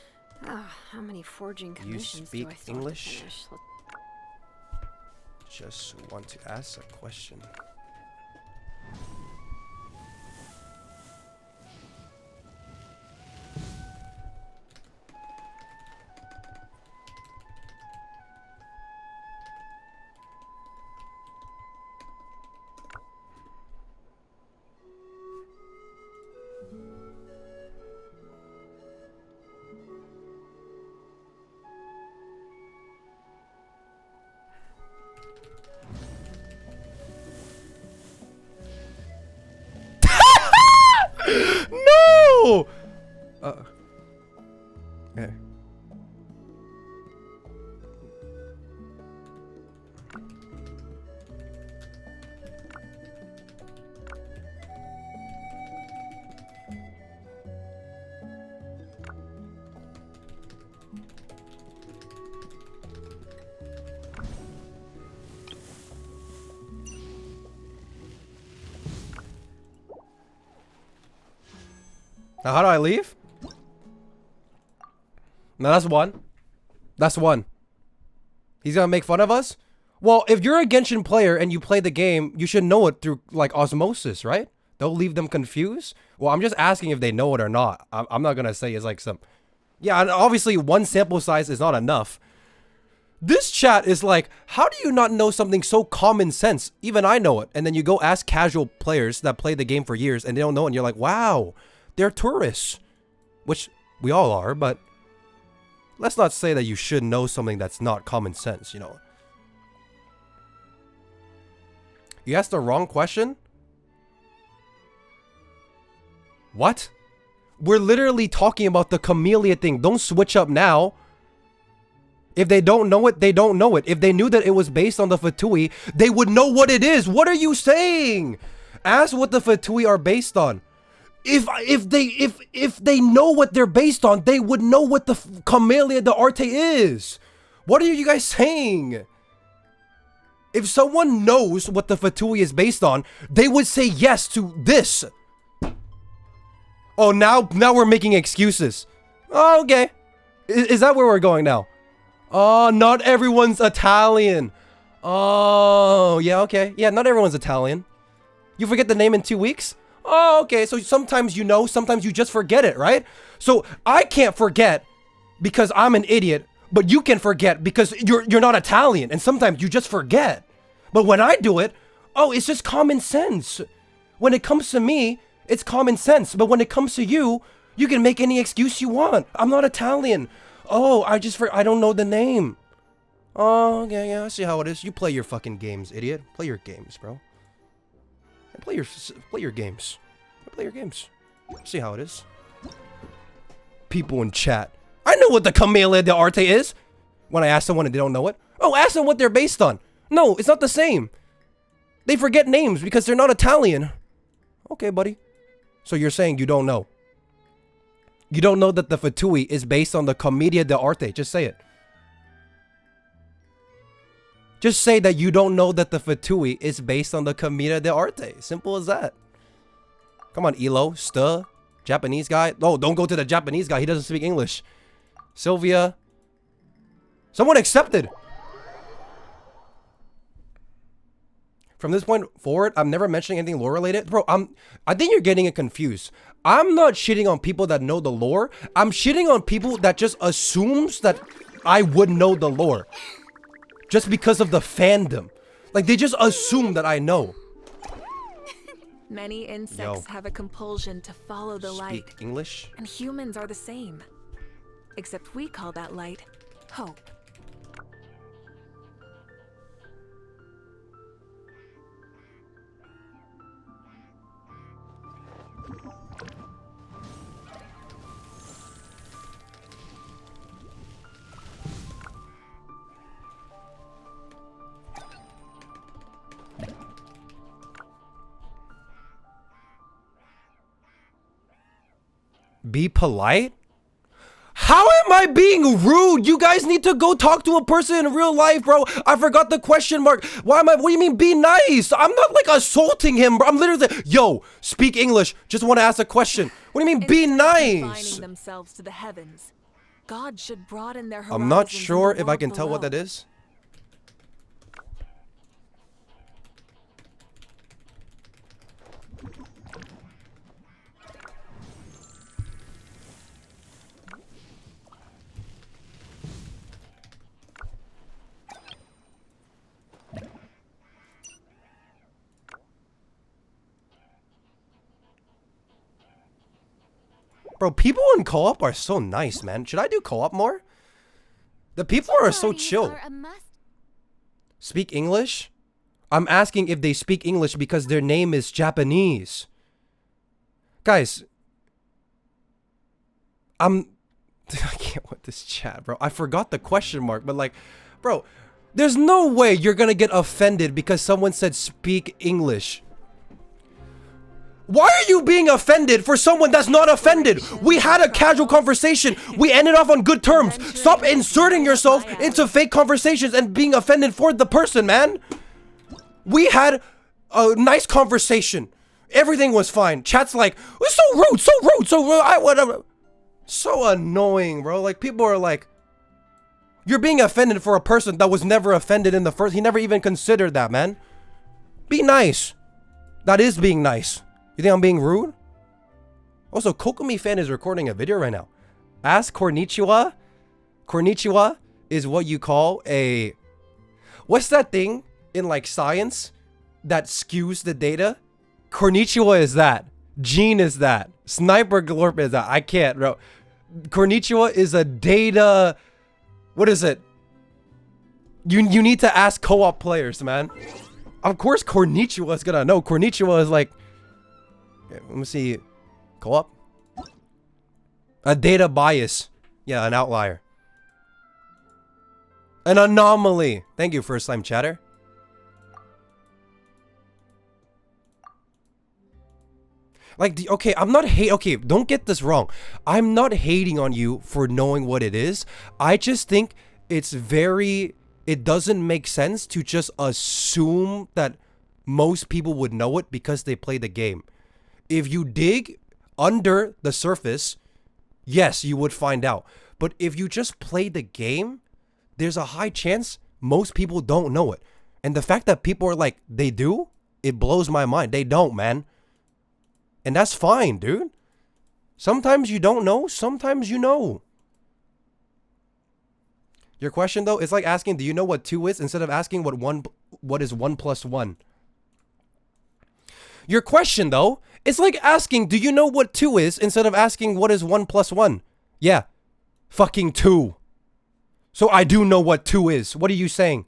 How many forging You commissions speak do I still have to English? finish? Just want to ask a question. No! Okay. Now, how do I leave? No, that's one. That's one. He's gonna make fun of us? Well, if you're a Genshin player and you play the game, you should know it through, like, osmosis, right? They'll leave them confused. Well, I'm just asking if they know it or not. I'm not gonna say it's like some... Yeah, and obviously one sample size is not enough. This chat is like, how do you not know something so common sense? Even I know it. And then you go ask casual players that play the game for years and they don't know it, and you're like, wow. They're tourists, which we all are, but let's not say that you should know something that's not common sense, you know. You asked the wrong question? What? We're literally talking about the camellia thing. Don't switch up now. If they don't know it, they don't know it. If they knew that it was based on the Fatui, they would know what it is. What are you saying? Ask what the Fatui are based on. if they know what they're based on, they would know what the commedia dell'arte is. What are you guys saying? If someone knows what the fatui is based on, they would say yes to this. Oh, now we're making excuses. Oh, okay. Is that where we're going now? Oh, not everyone's Italian. Oh, yeah, okay. Yeah, not everyone's Italian. You forget the name in 2 weeks? Oh, okay. So sometimes you know, sometimes you just forget it, right? So I can't forget because I'm an idiot, but you can forget because you're not Italian, and sometimes you just forget. But when I do it, oh, it's just common sense. When it comes to me, it's common sense. But when it comes to you, you can make any excuse you want. I'm not Italian. Oh, I don't know the name. Oh, okay, yeah, I see how it is. You play your fucking games, idiot. Play your games, bro. Play your games. Play your games. See how it is. People in chat. I know what the commedia dell'arte is. When I ask someone and they don't know it. Oh, ask them what they're based on. No, it's not the same. They forget names because they're not Italian. Okay, buddy. So you're saying you don't know. You don't know that the fatui is based on the commedia dell'arte. Just say it. Just say that you don't know that the fatui is based on the commedia dell'arte. Simple as that. Come on, Elo, Japanese guy. Oh, don't go to the Japanese guy. He doesn't speak English. Sylvia. Someone accepted. From this point forward, I'm never mentioning anything lore related. Bro, I think you're getting it confused. I'm not shitting on people that know the lore. I'm shitting on people that just assumes that I would know the lore. Just because of the fandom. Like, they just assume that I know. Many insects have a compulsion to follow the light. Speak English? And humans are the same. Except we call that light hope. Be polite? How am I being rude? You guys need to go talk to a person in real life, bro. I forgot the question mark. What do you mean be nice? I'm not like assaulting him, bro. I'm literally like, yo, speak English. Just want to ask a question. What do you mean be nice? Confining themselves to the heavens, God should broaden their I'm not horizons in sure the if I world can tell what below. that is. Bro, people in co-op are so nice, man. Should I do co-op more? The people are so chill. Speak English? I'm asking if they speak English because their name is Japanese. Guys, I can't with this chat, bro. I forgot the question mark, but like, bro, there's no way you're gonna get offended because someone said speak English. Why are you being offended for someone that's not offended? We had a casual conversation. We ended off on good terms. Stop inserting yourself into fake conversations and being offended for the person, man. We had a nice conversation. Everything was fine. Chat's like, it's so rude, so rude, so rude. Whatever. So annoying, bro. Like, people are like, you're being offended for a person that was never offended in the first. He never even considered that, man. Be nice. That is being nice. You think I'm being rude? Also, Kokomi fan is recording a video right now. Ask Konnichiwa. Konnichiwa is what you call a... What's that thing in like science that skews the data? Konnichiwa is that. Gene is that. Sniper Glorp is that. I can't, bro. Konnichiwa is a data... What is it? You need to ask co-op players, man. Of course Konnichiwa is gonna know. Konnichiwa is like... Okay, let me see. Co-op? A data bias. Yeah, an outlier. An anomaly. Thank you, first time chatter. Like, okay, I'm not okay, don't get this wrong. I'm not hating on you for knowing what it is. I just think it doesn't make sense to just assume that most people would know it because they play the game. If you dig under the surface, yes, you would find out. But if you just play the game, there's a high chance most people don't know it. And the fact that people are like, they do, it blows my mind. They don't, man. And that's fine, dude. Sometimes you don't know, sometimes you know. Your question, though, is like asking, do you know what 2 is, instead of asking what is 1 plus 1. Your question, though, is like asking, do you know what 2 is, instead of asking what is 1 plus 1. Yeah, fucking 2. So I do know what 2 is. What are you saying?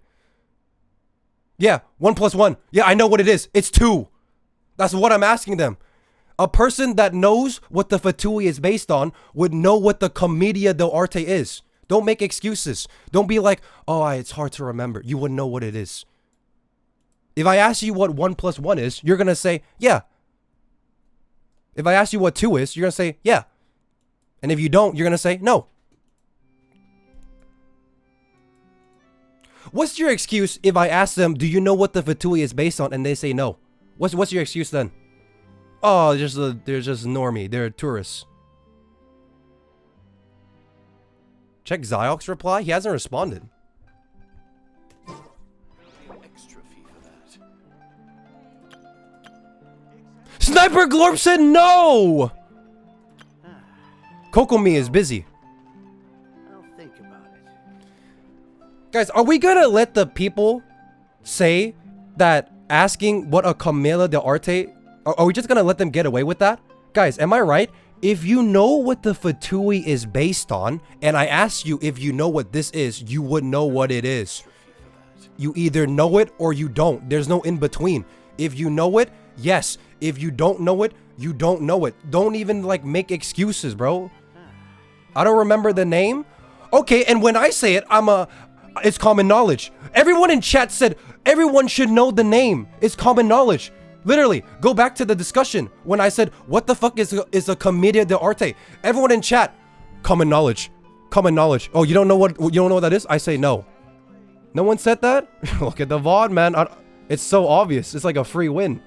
Yeah, 1 plus 1. Yeah, I know what it is. It's 2. That's what I'm asking them. A person that knows what the fatui is based on would know what the commedia dell'arte is. Don't make excuses. Don't be like, oh, it's hard to remember. You wouldn't know what it is. If I ask you what 1 plus 1 is, you're going to say, yeah. If I ask you what 2 is, you're going to say, yeah. And if you don't, you're going to say, no. What's your excuse if I ask them, do you know what the fatui is based on? And they say no. What's your excuse then? Oh, they're just normie. They're tourists. Check Zyok's reply. He hasn't responded. Sniper Glorp said no! Kokomi is busy. I'll think about it. Guys, are we gonna let the people say that asking what a commedia dell'arte, are we just gonna let them get away with that? Guys, am I right? If you know what the fatui is based on, and I ask you if you know what this is, you would know what it is. You either know it or you don't. There's no in between. If you know it, yes. If you don't know it, you don't know it. Don't even like make excuses, bro. I don't remember the name. Okay, and when I say it, it's common knowledge. Everyone in chat said everyone should know the name. It's common knowledge. Literally, go back to the discussion when I said, what the fuck is a commedia dell'arte? Everyone in chat, common knowledge. Common knowledge. Oh, you don't know what that is? I say no. No one said that? Look at the VOD, man. It's so obvious. It's like a free win.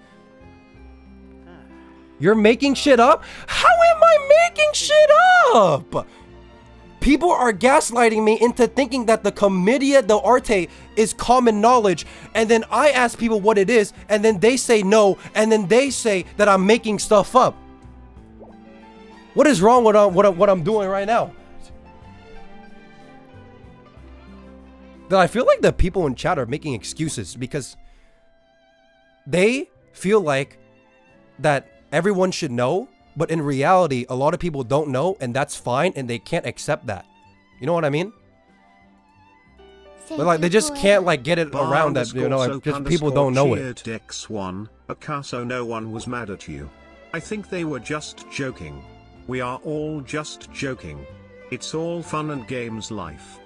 You're making shit up? How am I making shit up? People are gaslighting me into thinking that the commedia dell'arte is common knowledge, and then I ask people what it is, and then they say no, and then they say that I'm making stuff up. What is wrong with what I'm doing right now? That I feel like the people in chat are making excuses because they feel like that everyone should know, but in reality, a lot of people don't know, and that's fine, and they can't accept that. You know what I mean? But like, they just can't like get it around that, you know, like, just people don't know it. X1, Akaso, no one was mad at you. I think they were just joking. We are all just joking. It's all fun and games life.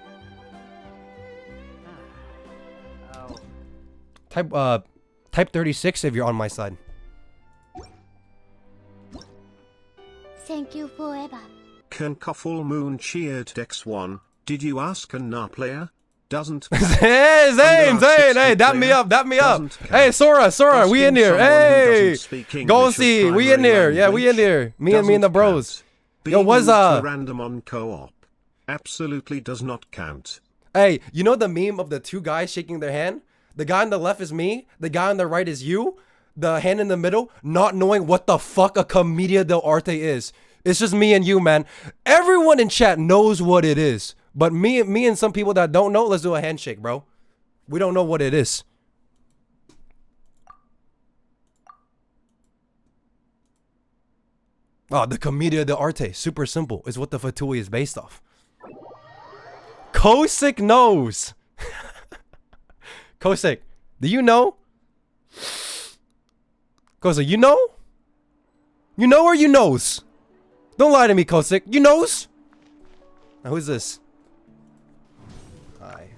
Type 36 if you're on my side. Thank you forever. Kenka Moon cheered X1. Did you ask a Na player? Doesn't Hey, Zane, hey, dap me up. Hey, Sora, we in here. Hey, Ghosty, we in here. Yeah, we in here. Me and the bros. Yo, what's up? Random on co-op. Absolutely does not count. Hey, you know the meme of the two guys shaking their hand? The guy on the left is me. The guy on the right is you. The hand in the middle, not knowing what the fuck a commedia dell'arte is. It's just me and you, man. Everyone in chat knows what it is. But me and some people that don't know, let's do a handshake, bro. We don't know what it is. Oh, the commedia dell'arte, super simple. It's what the fatui is based off. Kosik knows. Kosik, do you know? Kosik, you know? You know or you knows? Don't lie to me, Kosik. You knows? Now, who's this? Hi.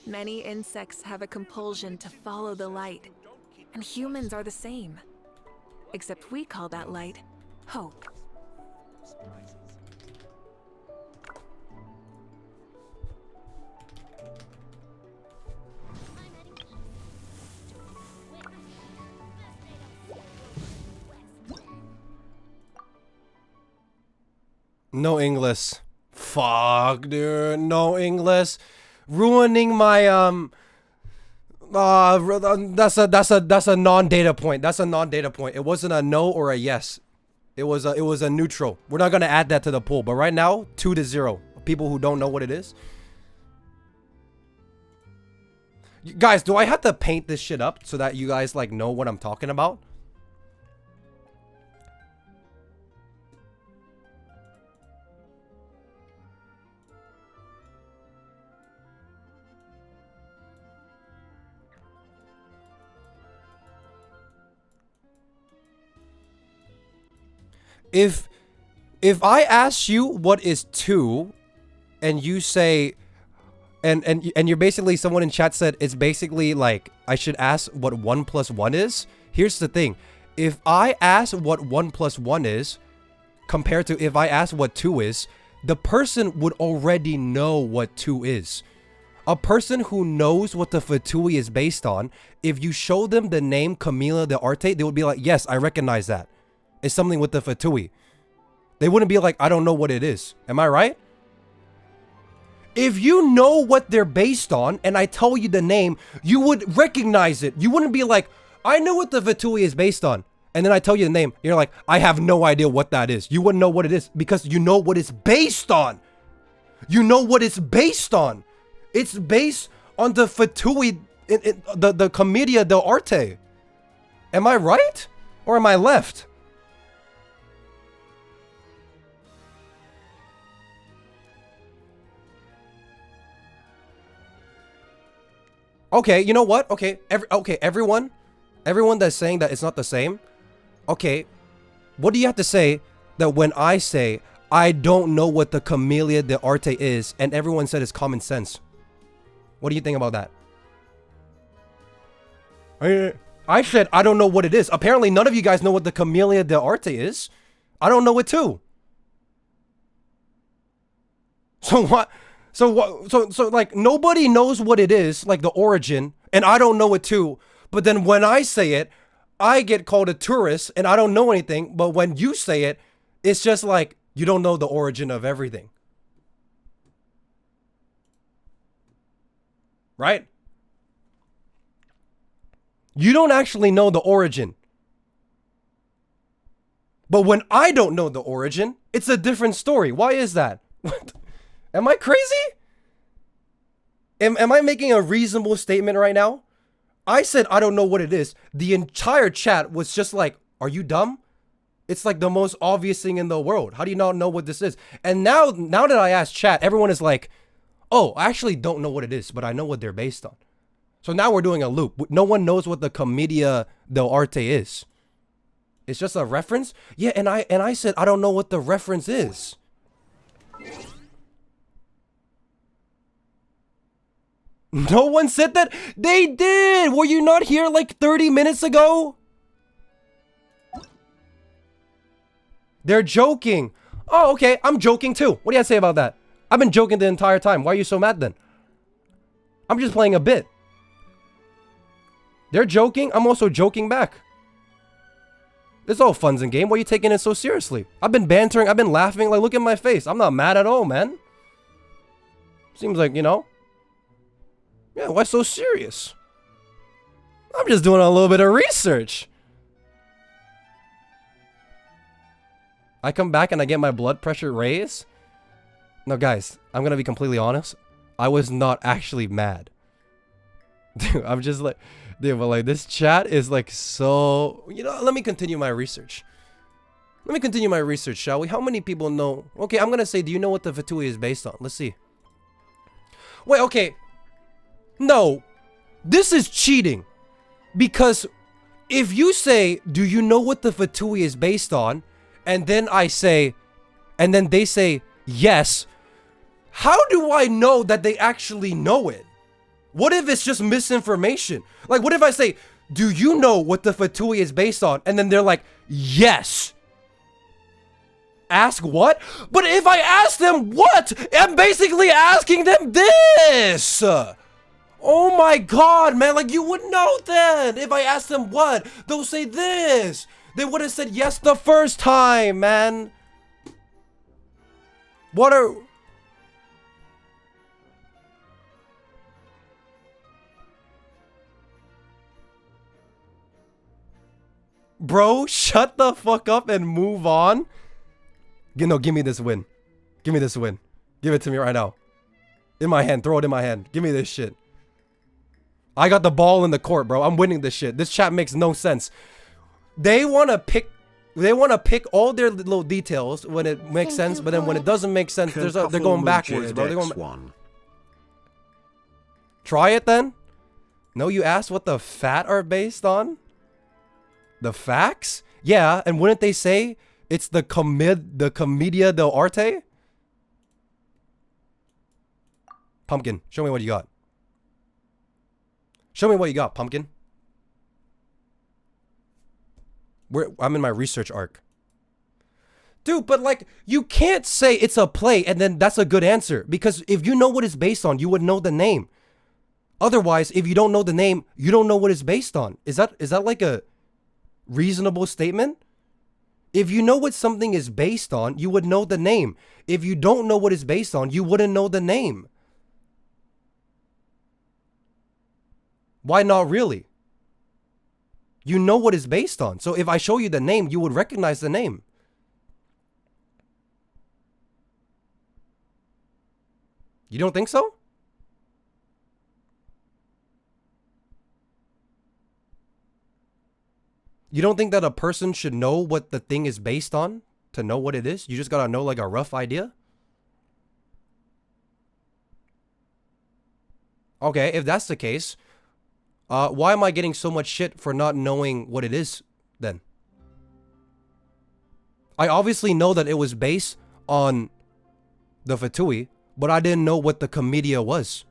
Many insects have a compulsion to follow the light, and humans are the same. Except we call that light hope. No English. Fuck, dude. No English. Ruining my that's a non-data point. That's a non-data point. It wasn't a no or a yes. It was a neutral. We're not gonna add that to the pool. But right now, 2-0. People who don't know what it is. Guys, do I have to paint this shit up so that you guys like know what I'm talking about? If I ask you what is 2 and you say and you're basically, someone in chat said it's basically like I should ask what 1 + 1 is. Here's the thing. If I ask what 1 + 1 is compared to if I ask what 2 is, the person would already know what 2 is. A person who knows what the fatui is based on, if you show them the name Commedia dell'arte, they would be like, yes, I recognize that. It's something with the fatui. They wouldn't be like, I don't know what it is. Am I right? If you know what they're based on and I tell you the name, you would recognize it. You wouldn't be like, I know what the fatui is based on. And then I tell you the name. You're like, I have no idea what that is. You wouldn't know what it is because you know what it's based on. You know what it's based on. It's based on the fatui, the commedia dell'arte. Am I right? Or am I left? Okay, you know what? Okay, everyone that's saying that it's not the same. Okay, what do you have to say that when I say I don't know what the commedia dell'arte is, and everyone said it's common sense? What do you think about that? I said I don't know what it is. Apparently, none of you guys know what the commedia dell'arte is. I don't know it too. So what? So like nobody knows what it is, like the origin, and I don't know it too. But then when I say it, I get called a tourist and I don't know anything. But when you say it, it's just like you don't know the origin of everything. Right? You don't actually know the origin. But when I don't know the origin, it's a different story. Why is that? What? Am I crazy? Am I making a reasonable statement right now? I said I don't know what it is. The entire chat was just like, are you dumb? It's like the most obvious thing in the world. How do you not know what this is? And now that I asked chat, everyone is like, oh, I actually don't know what it is, but I know what they're based on. So now we're doing a loop. No one knows what the commedia dell'arte is. It's just a reference? Yeah, and I said I don't know what the reference is. No one said that? They did! Were you not here like 30 minutes ago? They're joking. Oh, okay. I'm joking too. What do you have to say about that? I've been joking the entire time. Why are you so mad then? I'm just playing a bit. They're joking. I'm also joking back. It's all funs and game. Why are you taking it so seriously? I've been bantering. I've been laughing. Like, look at my face. I'm not mad at all, man. Seems like, you know. Yeah, why so serious? I'm just doing a little bit of research. I come back and I get my blood pressure raised. No, guys, I'm gonna be completely honest. I was not actually mad. Dude, I'm just like, dude, but like this chat is like so, you know, let me continue my research. Let me continue my research, shall we? How many people know? Okay, I'm gonna say, do you know what the fatui is based on? Let's see. Wait, okay. No, this is cheating. Because if you say, do you know what the fatui is based on? And then I say, and then they say, yes. How do I know that they actually know it? What if it's just misinformation? Like, what if I say, do you know what the Fatui is based on? And then they're like, yes. Ask what? But if I ask them what, I'm basically asking them this. Oh my god, man. Like, you would know then. If I asked them what, they'll say this. They would have said yes the first time, man. What are... Bro, shut the fuck up and move on. No, give me this win. Give me this win. Give it to me right now. In my hand. Throw it in my hand. Give me this shit. I got the ball in the court, bro. I'm winning this shit. This chat makes no sense. They want to pick all their little details when it makes sense, but then when it doesn't make sense, they're going backwards, bro. They're going... Try it then. No, you asked what the fat are based on? The facts? Yeah, and wouldn't they say it's the commedia dell'arte? Pumpkin, show me what you got. Show me what you got, Pumpkin. I'm in my research arc. Dude, but like, you can't say it's a play and then that's a good answer. Because if you know what it's based on, you would know the name. Otherwise, if you don't know the name, you don't know what it's based on. Is that like a reasonable statement? If you know what something is based on, you would know the name. If you don't know what it's based on, you wouldn't know the name. Why not really? You know what it's based on. So if I show you the name, you would recognize the name. You don't think so? You don't think that a person should know what the thing is based on to know what it is? You just gotta know like a rough idea? Okay, if that's the case, why am I getting so much shit for not knowing what it is then? I obviously know that it was based on the Fatui, but I didn't know what the commedia was.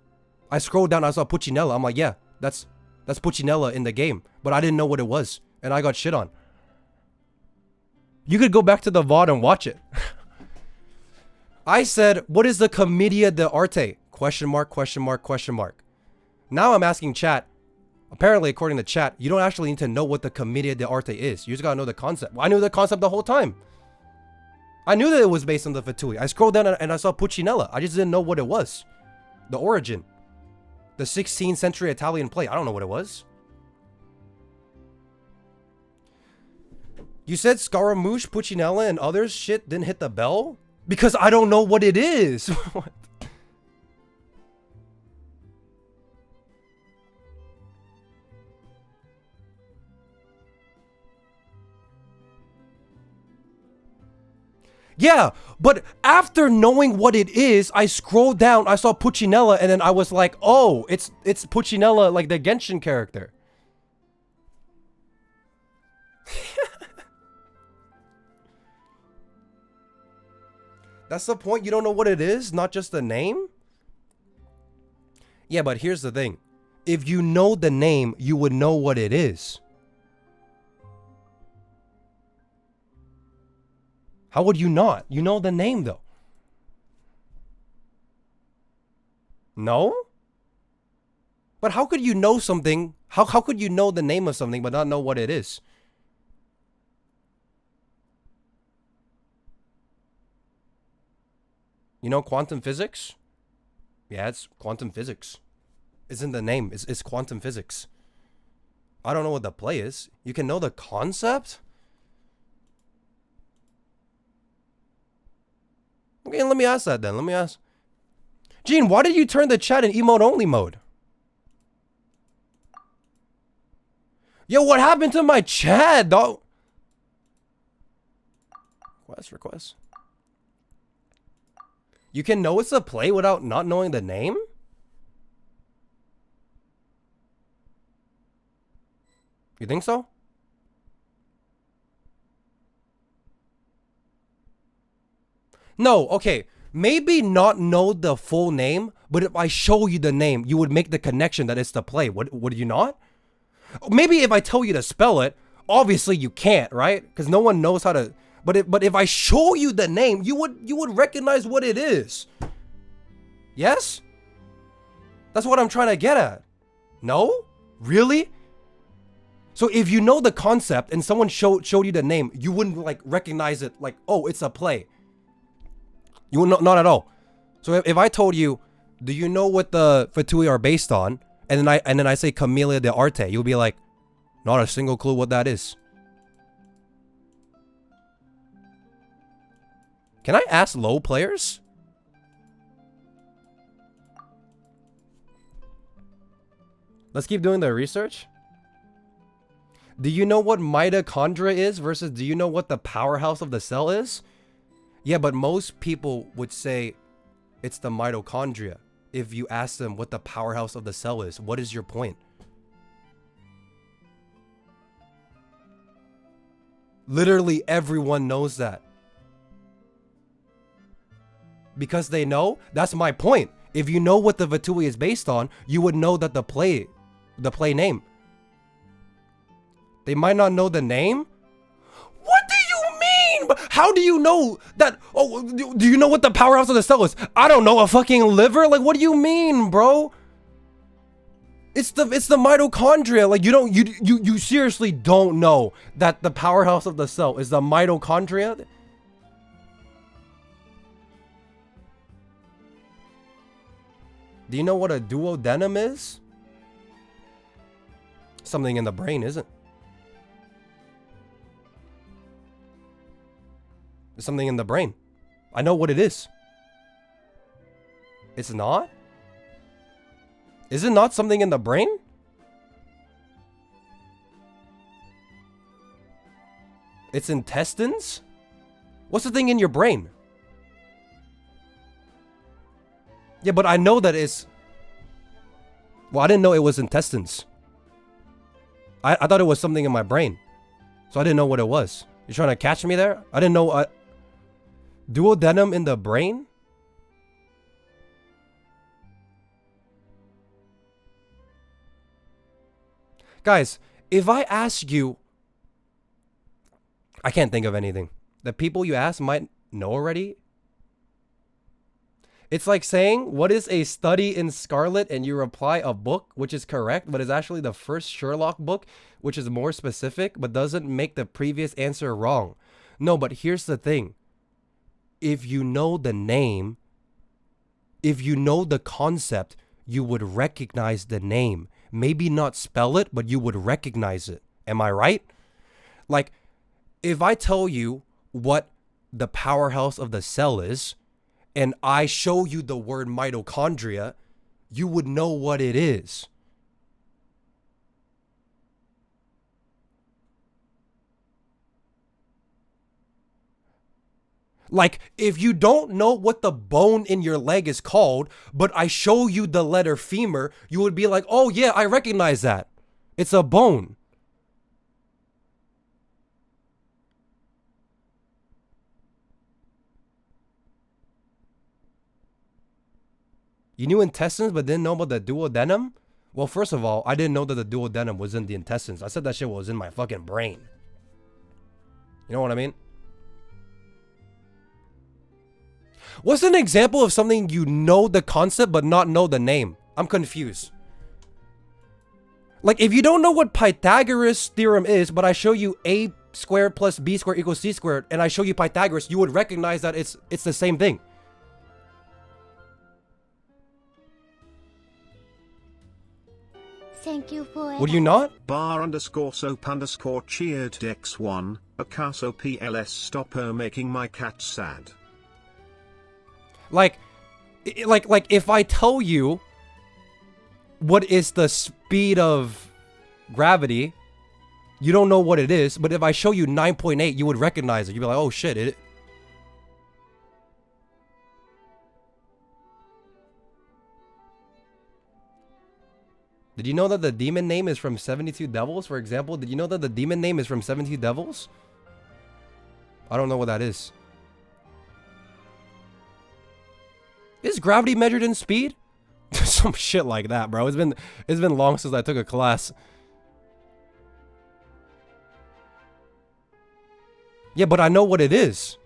I scrolled down, I saw Puccinella. I'm like, yeah, that's Puccinella in the game, but I didn't know what it was. And I got shit on. You could go back to the VOD and watch it. I said, what is the commedia dell'arte? Question mark, question mark, question mark. Now I'm asking chat. Apparently, according to chat, you don't actually need to know what the commedia dell'arte is. You just gotta know the concept. Well, I knew the concept the whole time. I knew that it was based on the Fatui. I scrolled down and I saw Puccinella. I just didn't know what it was. The origin. The 16th century Italian play. I don't know what it was. You said Scaramouche, Puccinella, and others shit didn't hit the bell? Because I don't know what it is. What? Yeah, but after knowing what it is, I scrolled down, I saw Puccinella, and then I was like, oh, it's Puccinella, like the Genshin character. That's the point? You don't know what it is? Not just the name? Yeah, but here's the thing. If you know the name, you would know what it is. How would you not? You know the name, though. No? But how could you know something? How could you know the name of something but not know what it is? You know quantum physics? Yeah, it's quantum physics. It's in the name. It's quantum physics. I don't know what the play is. You can know the concept? Okay, let me ask that then. Let me ask. Gene, why did you turn the chat in emote only mode? Yo, what happened to my chat, dog? Request. You can know it's a play without not knowing the name? You think so? No, okay. maybe not know the full name, but if I show you the name, you would make the connection that it's the play. Would you not? Maybe if I tell you to spell it, obviously you can't, right? Because no one knows how to. But if I show you the name, you would recognize what it is. Yes? That's what I'm trying to get at. No? Really? So if you know the concept and someone showed you the name, you wouldn't like recognize it like, oh, it's a play. You would not at all. So if I told you, do you know what the fatui are based on? And then I say commedia dell'arte, you'll be like, not a single clue what that is. Can I ask low players? Let's keep doing the research. Do you know what mitochondria is versus do you know what the powerhouse of the cell is? Yeah, but most people would say it's the mitochondria. If you ask them what the powerhouse of the cell is, what is your point? Literally everyone knows that. Because they know, that's my point. If you know what the fatui is based on, you would know that the play name. They might not know the name. What do you mean? How do you know that? Oh, do you know what the powerhouse of the cell is? I don't know, a fucking liver? Like, what do you mean, bro? It's the mitochondria. Like, you seriously don't know that the powerhouse of the cell is the mitochondria? Do you know what a duodenum is? Something in the brain, isn't? There's something in the brain. I know what it is. It's not? Is it not something in the brain? It's intestines? What's the thing in your brain? Yeah, but I know that it's... Well, I didn't know it was intestines. I thought it was something in my brain. So I didn't know what it was. You trying to catch me there? I didn't know... Duodenum in the brain? Guys, if I ask you... I can't think of anything. The people you ask might know already. It's like saying, what is a study in Scarlet? And you reply a book, which is correct, but is actually the first Sherlock book, which is more specific, but doesn't make the previous answer wrong. No, but here's the thing. If you know the name, if you know the concept, you would recognize the name. Maybe not spell it, but you would recognize it. Am I right? Like, if I tell you what the powerhouse of the cell is, and I show you the word mitochondria, you would know what it is. Like, if you don't know what the bone in your leg is called, but I show you the letter femur, you would be like, oh yeah, I recognize that. It's a bone. You knew intestines but didn't know about the duodenum? Well, first of all, I didn't know that the duodenum was in the intestines. I said that shit was in my fucking brain. You know what I mean? What's an example of something you know the concept but not know the name? I'm confused. Like, if you don't know what Pythagoras theorem is, but I show you a squared plus b squared equals c squared, and I show you Pythagoras, you would recognize that it's the same thing. Thank you for Would you not? bar_soap_ cheered Dex1, Acaso PLS stop her making my cat sad. Like if I tell you what is the speed of gravity, you don't know what it is, but if I show you 9.8, you would recognize it. You'd be like, oh shit, Did you know that the demon name is from 72 Devils, for example? Did you know that the demon name is from 72 Devils? I don't know what that is. Is gravity measured in speed? Some shit like that, bro. It's been long since I took a class. Yeah, but I know what it is.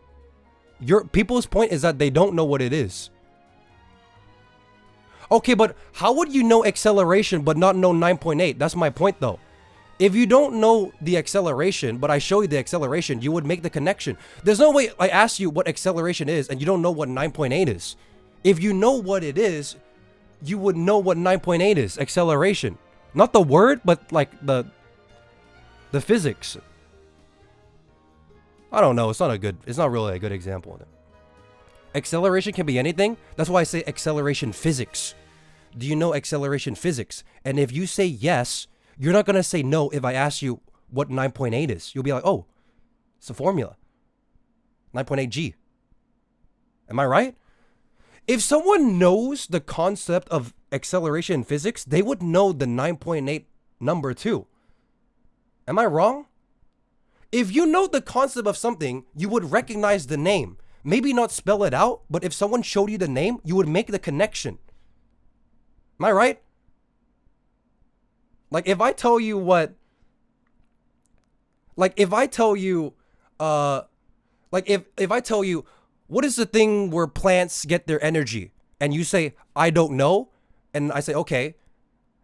Your people's point is that they don't know what it is. Okay, but how would you know acceleration but not know 9.8? That's my point though. If you don't know the acceleration, but I show you the acceleration, you would make the connection. There's no way I ask you what acceleration is and you don't know what 9.8 is. If you know what it is, you would know what 9.8 is, acceleration. Not the word, but like the physics. I don't know, it's not really a good example of it. Acceleration can be anything. That's why I say acceleration physics. Do you know acceleration physics? And if you say yes, you're not gonna say no if I ask you what 9.8 is. You'll be like, oh, it's a formula. 9.8 G. Am I right? If someone knows the concept of acceleration in physics, they would know the 9.8 number too. Am I wrong? If you know the concept of something, you would recognize the name. Maybe not spell it out, but if someone showed you the name, you would make the connection. Am I right? Like if I tell you what, like if I tell you, if I tell you, what is the thing where plants get their energy? And you say, I don't know. And I say, okay.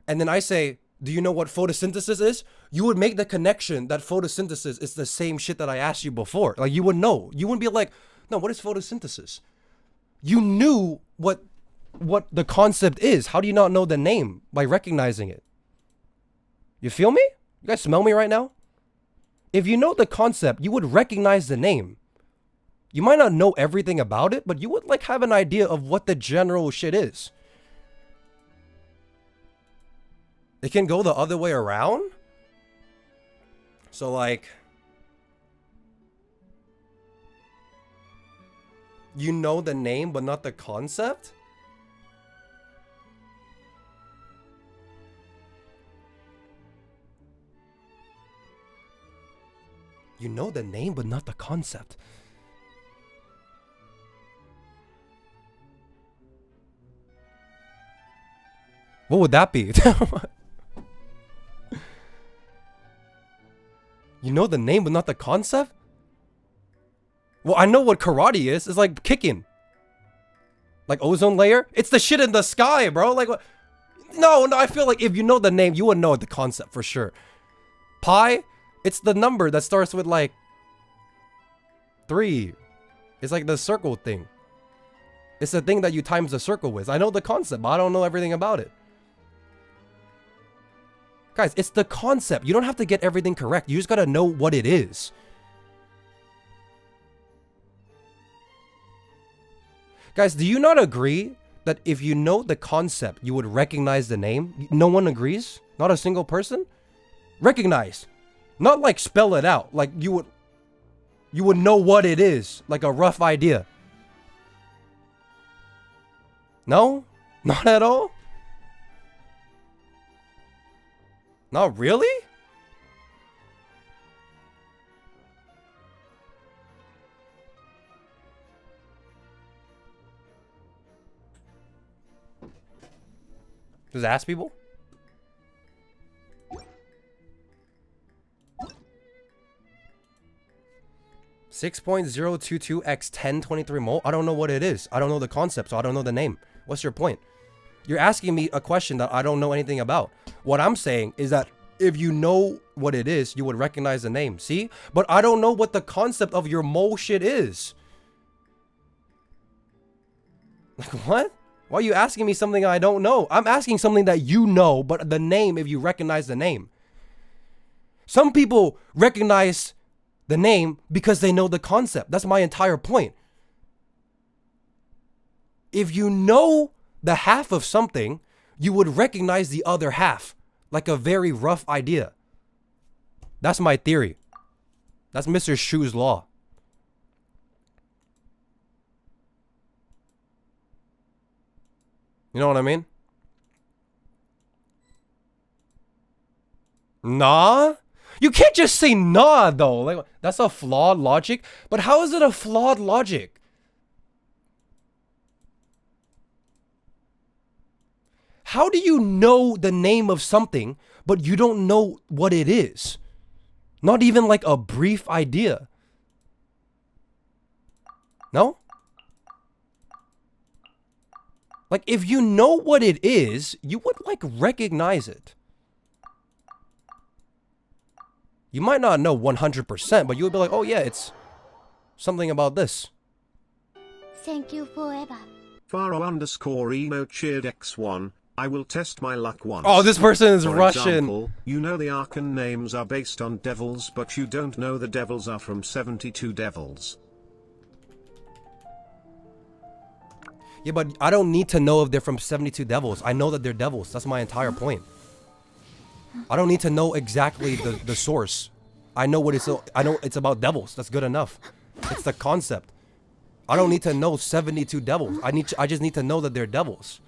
And then I say, do you know what photosynthesis is? You would make the connection that photosynthesis is the same shit that I asked you before. Like you would know. You wouldn't be like, no, what is photosynthesis? You knew what the concept is. How do you not know the name? By recognizing it. You feel me? You guys smell me right now? If you know the concept, you would recognize the name. You might not know everything about it, but you would like have an idea of what the general shit is. It can go the other way around. So like, you know the name but not the concept? You know the name but not the concept. What would that be? You know the name but not the concept? Well, I know what karate is. It's like kicking. Like ozone layer? It's the shit in the sky, bro. Like what? No, I feel like if you know the name, you would know the concept for sure. Pi? It's the number that starts with like 3. It's like the circle thing. It's the thing that you times the circle with. I know the concept, but I don't know everything about it. Guys, it's the concept. You don't have to get everything correct. You just gotta know what it is. Guys, do you not agree that if you know the concept, you would recognize the name? No one agrees? Not a single person? Recognize. Not like spell it out. Like you would know what it is. Like a rough idea. No? Not at all? Not really? Just ask people? .022 x 1023 mole? I don't know what it is. I don't know the concept, so I don't know the name. What's your point? You're asking me a question that I don't know anything about. What I'm saying is that if you know what it is, you would recognize the name. See? But I don't know what the concept of your mole shit is. Like what? Why are you asking me something I don't know? I'm asking something that you know, but the name if you recognize the name. Some people recognize the name because they know the concept. That's my entire point. If you know the half of something, you would recognize the other half. Like a very rough idea. That's my theory. That's Mr. Shu's law. You know what I mean? Nah? You can't just say nah though. Like that's a flawed logic. But how is it a flawed logic? How do you know the name of something, but you don't know what it is? Not even like a brief idea. No? Like, if you know what it is, you would, like, recognize it. You might not know 100%, but you would be like, oh yeah, it's something about this. Thank you forever. Faro_emo cheered X1. I will test my luck once. Oh, this person is For Russian. Example, you know the Archon names are based on devils, but you don't know the devils are from 72 devils. Yeah, but I don't need to know if they're from 72 devils. I know that they're devils. That's my entire point. I don't need to know exactly the source. I know what I know it's about devils. That's good enough. It's the concept. I don't need to know 72 devils. I just need to know that they're devils.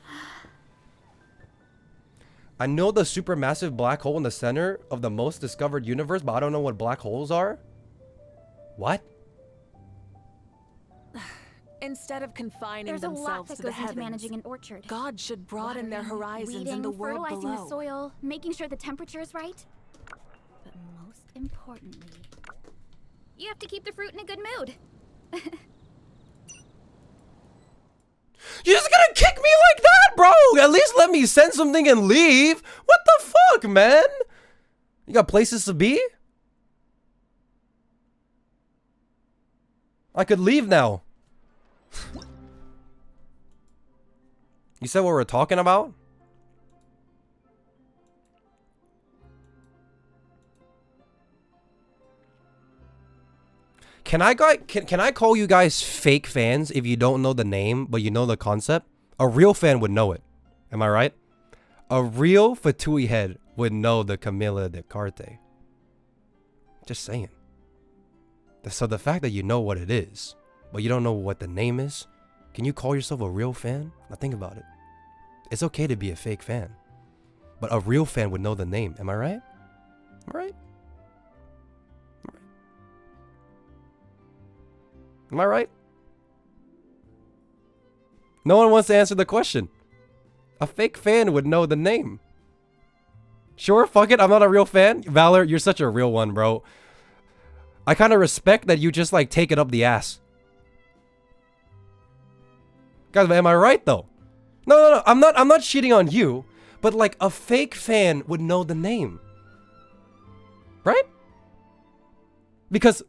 I know the supermassive black hole in the center of the most discovered universe, but I don't know what black holes are. What? Instead of confining There's a lot themselves that to the goes into heavens, managing an orchard. God should broaden their horizons Weeding, in the world fertilizing below. the soil, making sure the temperature is right. But most importantly, you have to keep the fruit in a good mood. You're just gonna kick me like that, bro? At least let me send something and leave. What the fuck, man? You got places to be? I could leave now. You said what we're talking about? Can I call you guys fake fans if you don't know the name but you know the concept? A real fan would know it. Am I right? A real Fatui head would know the Camilla de Carte. Just saying. So the fact that you know what it is, but you don't know what the name is, can you call yourself a real fan? Now think about it. It's okay to be a fake fan, but a real fan would know the name. Am I right? Am I right? Am I right? No one wants to answer the question. A fake fan would know the name. Sure, fuck it, I'm not a real fan. Valor, you're such a real one, bro. I kind of respect that you just like take it up the ass. Guys, am I right though? No, I'm not cheating on you, but like a fake fan would know the name. Right? Because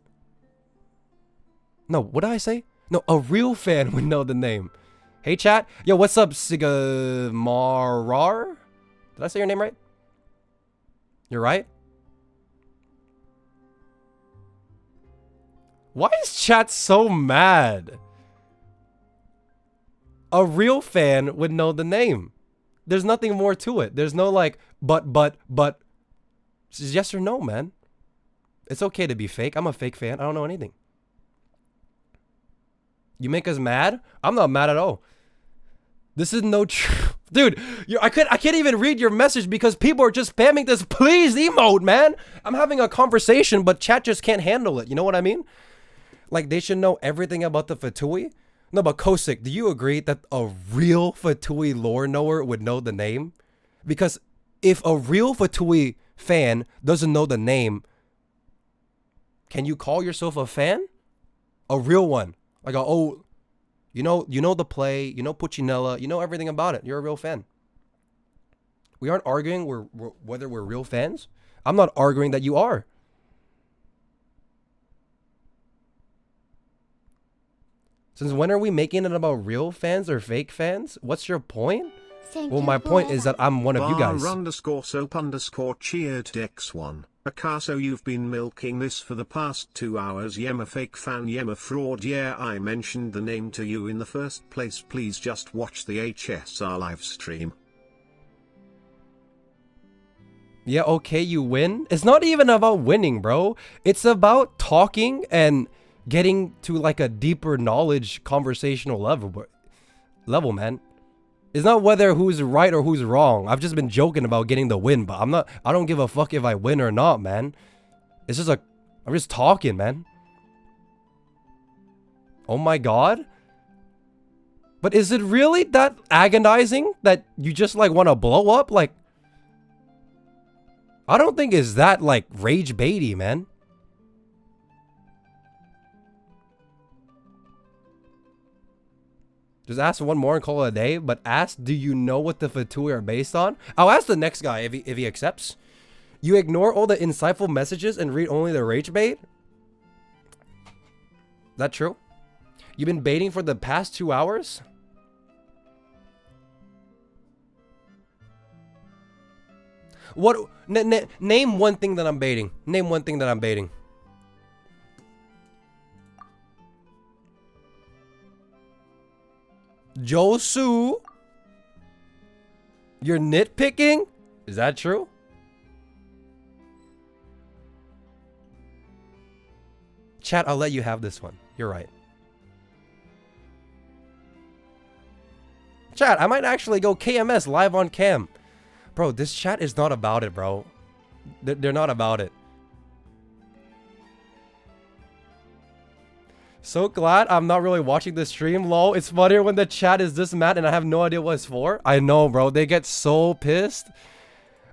no, what did I say? No, a real fan would know the name. Hey chat. Yo, what's up, Sigamarar? Did I say your name right? You're right? Why is chat so mad? A real fan would know the name. There's nothing more to it. There's no like, but. It's just yes or no, man. It's okay to be fake. I'm a fake fan. I don't know anything. You make us mad? I'm not mad at all. This is no truth. Dude, I can't even read your message because people are just spamming this please emote, man. I'm having a conversation, but chat just can't handle it. You know what I mean? Like, they should know everything about the Fatui. No, but Kosik, do you agree that a real Fatui lore knower would know the name? Because if a real Fatui fan doesn't know the name, can you call yourself a fan? A real one. Like, oh, you know the play, you know Puccinella, you know everything about it. You're a real fan. We aren't arguing whether we're real fans. I'm not arguing that you are. Since when are we making it about real fans or fake fans? What's your point? Well, my point is that I'm one of you guys. _soap_cheered X1. Akaso, you've been milking this for the past 2 hours. Yema fake fan, Yema fraud. Yeah, I mentioned the name to you in the first place. Please just watch the HSR live stream. Yeah, okay, you win. It's not even about winning, bro. It's about talking and getting to like a deeper knowledge conversational level, man. It's not whether who's right or who's wrong. I've just been joking about getting the win, but I don't give a fuck if I win or not, man. It's just I'm just talking, man. Oh my god. But is it really that agonizing that you just like want to blow up? Like, I don't think it's that like rage baity, man. Just ask one more and call it a day. But ask, do you know what the Fatui are based on? I'll ask the next guy if he accepts. You ignore all the insightful messages and read only the rage bait? That true? You've been baiting for the past 2 hours? What? Name one thing that I'm baiting. Name one thing that I'm baiting. Josu? You're nitpicking? Is that true? Chat, I'll let you have this one. You're right. Chat, I might actually go KMS live on cam. Bro, this chat is not about it, bro. They're not about it. So glad I'm not really watching the stream, lol. It's funnier when the chat is this mad and I have no idea what it's for. I know, bro. They get so pissed.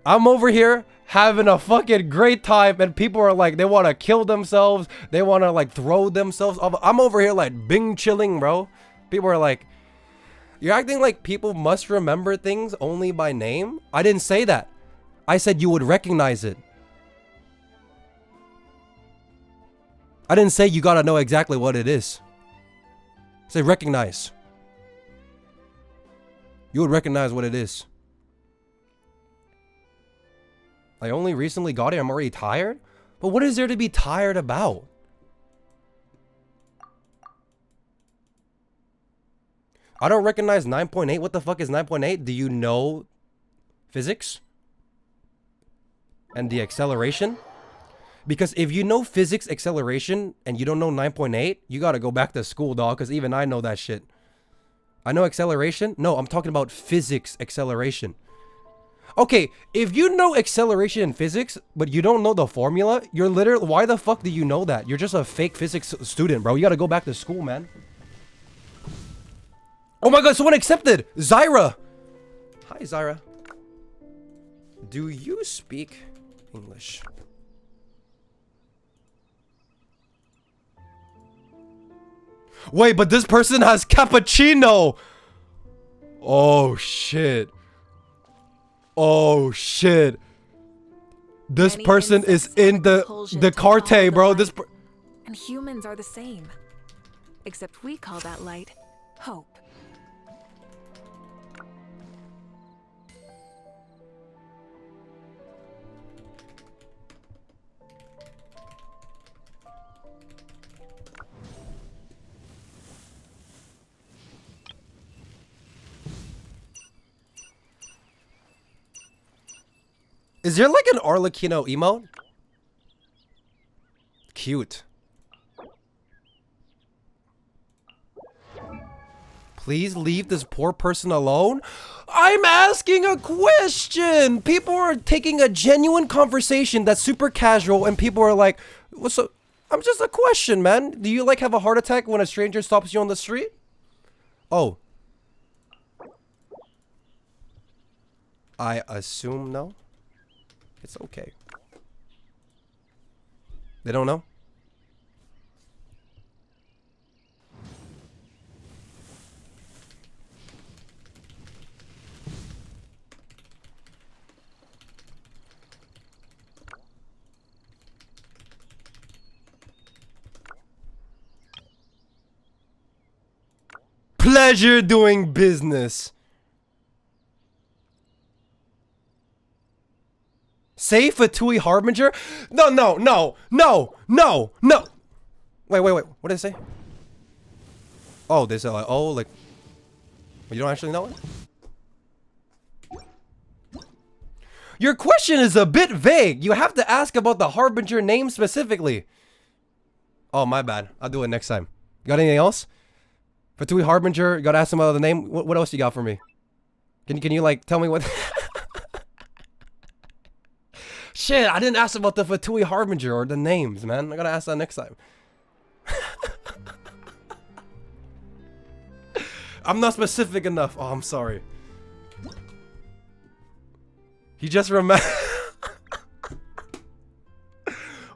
I'm over here having a fucking great time and people are like, they want to kill themselves. They want to like throw themselves off. I'm over here like bing chilling, bro. People are like, you're acting like people must remember things only by name? I didn't say that. I said you would recognize it. I didn't say you gotta know exactly what it is. Say recognize. You would recognize what it is. I only recently got it. I'm already tired? But what is there to be tired about? I don't recognize 9.8. What the fuck is 9.8? Do you know physics? And the acceleration? Because if you know physics acceleration and you don't know 9.8, you gotta go back to school, dog, because even I know that shit. I know acceleration? No, I'm talking about physics acceleration. Okay, if you know acceleration in physics, but you don't know the formula, you're literally... Why the fuck do you know that? You're just a fake physics student, bro. You gotta go back to school, man. Oh my god, someone accepted! Zyra! Hi, Zyra. Do you speak English? Wait, but this person has cappuccino! Oh, shit. Oh, shit. This Many person is insects have in a the compulsion to carte, follow the bro. light. This And humans are the same. Except we call that light hope. Is there like an Arlecchino emote? Cute. Please leave this poor person alone. I'm asking a question. People are taking a genuine conversation that's super casual and people are like, what's up? I'm just a question, man. Do you like have a heart attack when a stranger stops you on the street? Oh. I assume no. It's okay. They don't know? Pleasure doing business. Say Fatui Harbinger? No. Wait. What did it say? Oh, they say like, oh, like, you don't actually know it? Your question is a bit vague. You have to ask about the Harbinger name specifically. Oh, my bad. I'll do it next time. You got anything else? Fatui Harbinger, you gotta ask him about the name. What else you got for me? Can you like tell me what? Shit, I didn't ask about the Fatui Harbinger or the names, man. I gotta ask that next time. I'm not specific enough. Oh, I'm sorry. He just remember.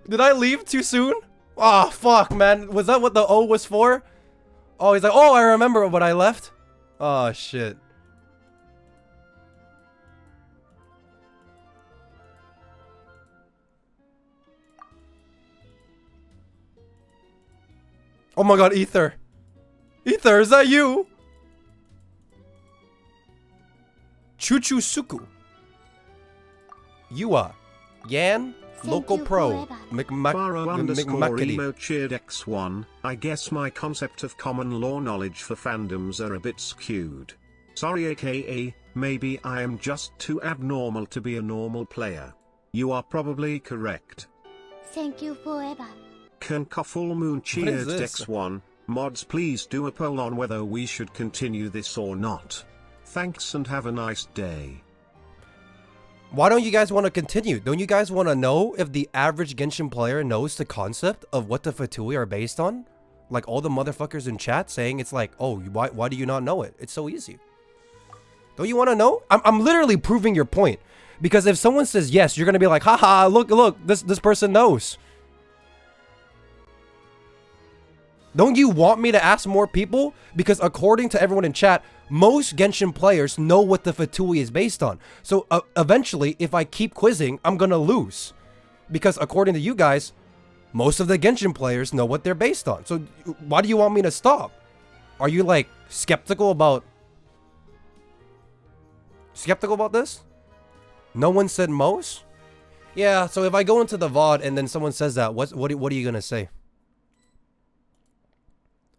Did I leave too soon? Oh, fuck, man. Was that what the O was for? Oh, he's like, oh, I remember what I left. Oh, shit. Oh my god, Ether. Ether, is that you? Chuchu Suku. Yua. Yan. Local you Pro. forever. Faro_emo cheered X1. I guess my concept of common law knowledge for fandoms are a bit skewed. Sorry, aka, maybe I am just too abnormal to be a normal player. You are probably correct. Thank you forever. Kanka Full Moon cheered X1. Mods, please do a poll on whether we should continue this or not. Thanks and have a nice day. Why don't you guys want to continue? Don't you guys want to know if the average Genshin player knows the concept of what the Fatui are based on? Like all the motherfuckers in chat saying it's like, oh, why do you not know it? It's so easy. Don't you want to know? I'm literally proving your point. Because if someone says yes, you're going to be like, haha, look, this person knows. Don't you want me to ask more people? Because according to everyone in chat, most Genshin players know what the Fatui is based on. So eventually, if I keep quizzing, I'm gonna lose. Because according to you guys, most of the Genshin players know what they're based on. So why do you want me to stop? Are you like skeptical about this? No one said most? Yeah, so if I go into the VOD and then someone says that, what are you gonna say?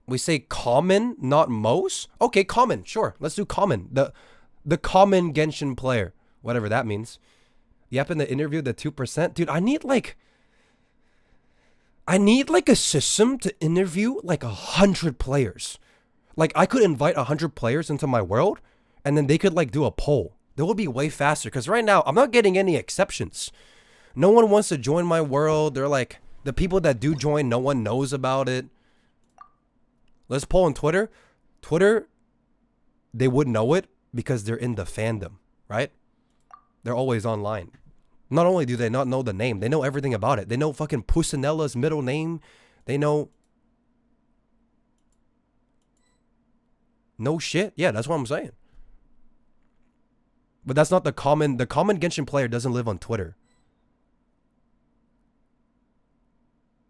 We say common, not most? Okay, common, sure. Let's do common. The common Genshin player. Whatever that means. Yep, in the interview, the 2%. Dude, I need like a system to interview like 100 players. Like I could invite 100 players into my world and then they could like do a poll. That would be way faster because right now I'm not getting any exceptions. No one wants to join my world. They're like, the people that do join, no one knows about it. Let's poll on Twitter. Twitter, they would know it because they're in the fandom, right? They're always online. Not only do they not know the name, they know everything about it. They know fucking Pusinella's middle name. They know... No shit. Yeah, that's what I'm saying. But that's not the common... The common Genshin player doesn't live on Twitter.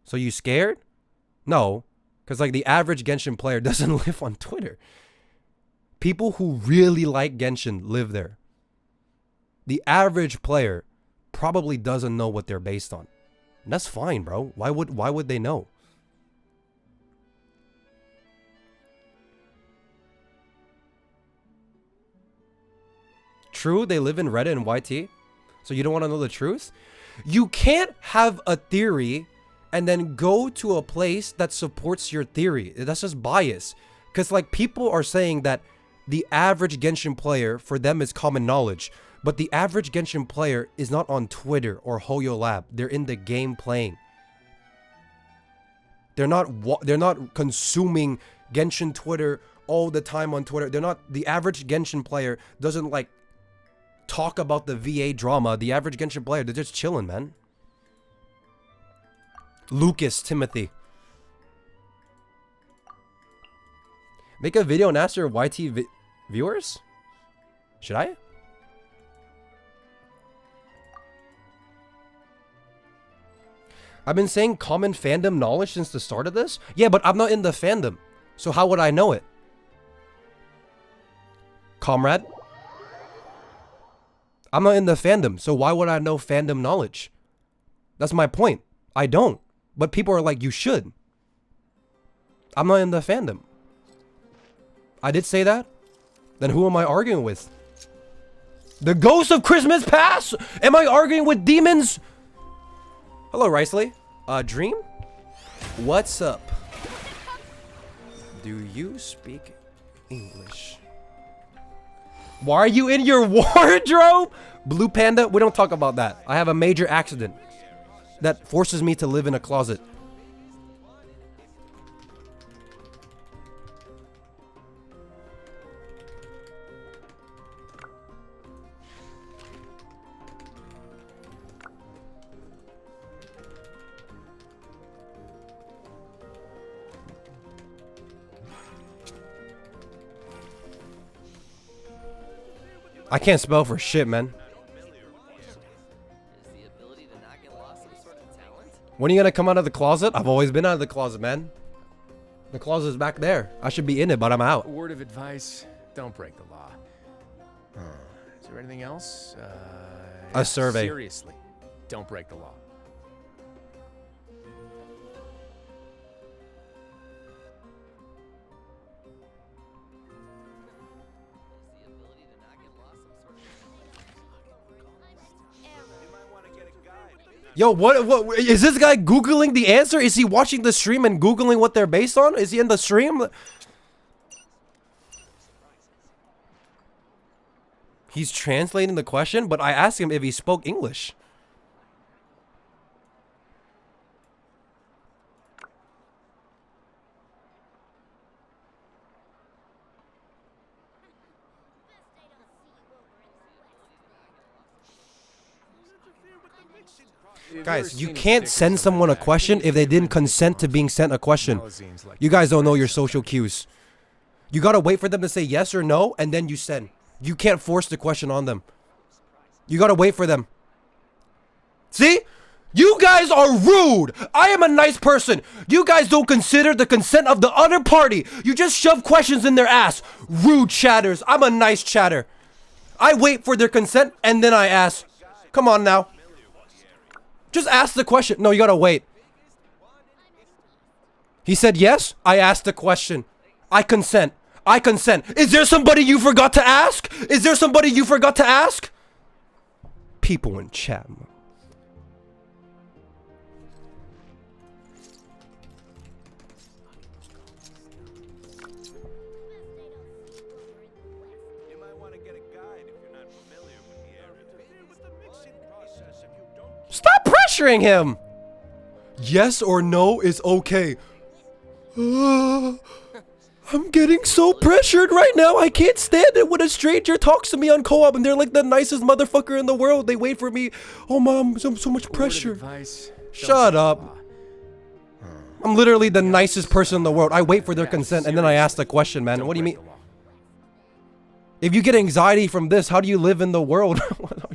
So you scared? No. Because like the average Genshin player doesn't live on Twitter. People who really like Genshin live there. The average player probably doesn't know what they're based on. And that's fine, bro. Why would they know? True, they live in Reddit and YT. So you don't want to know the truth? You can't have a theory and then go to a place that supports your theory. That's just bias. Because like people are saying that the average Genshin player, for them is common knowledge. But the average Genshin player is not on Twitter or Hoyo Lab. They're in the game playing. They're not consuming Genshin Twitter all the time on Twitter. They're not, the average Genshin player doesn't like talk about the VA drama. The average Genshin player, they're just chilling, man. Lucas Timothy. Make a video and ask your YT viewers? Should I? I've been saying common fandom knowledge since the start of this? Yeah, but I'm not in the fandom. So how would I know it? Comrade? I'm not in the fandom, so why would I know fandom knowledge? That's my point. I don't. But people are like, you should. I'm not in the fandom. I did say that? Then who am I arguing with? The ghost of Christmas past? Am I arguing with demons? Hello, Riceley. Dream? What's up? Do you speak English? Why are you in your wardrobe? Blue Panda, we don't talk about that. I have a major accident that forces me to live in a closet. I can't spell for shit, man. When are you gonna come out of the closet? I've always been out of the closet, man. The closet's back there. I should be in it, but I'm out. A word of advice, don't break the law. Is there anything else? A survey. Seriously, don't break the law. Yo, what is this guy Googling the answer? Is he watching the stream and Googling what they're based on? Is he in the stream? He's translating the question, but I asked him if he spoke English. Guys, you can't send someone a question if they didn't consent to being sent a question. You guys don't know your social cues. You gotta wait for them to say yes or no, and then you send. You can't force the question on them. You gotta wait for them. See? You guys are rude. I am a nice person. You guys don't consider the consent of the other party. You just shove questions in their ass. Rude chatters. I'm a nice chatter. I wait for their consent, and then I ask. Come on now. Just ask the question. No, you gotta wait. He said yes. I asked the question. I consent. I consent. Is there somebody you forgot to ask? Is there somebody you forgot to ask? People in chat. Stop pressuring him. Yes or no is okay. I'm getting so pressured right now. I can't stand it when a stranger talks to me on co-op and they're like the nicest motherfucker in the world. They wait for me. Oh, mom, so much pressure. Shut up. I'm literally the nicest person in the world. I wait for their consent and then I ask the question, man. What do you mean? If you get anxiety from this, how do you live in the world?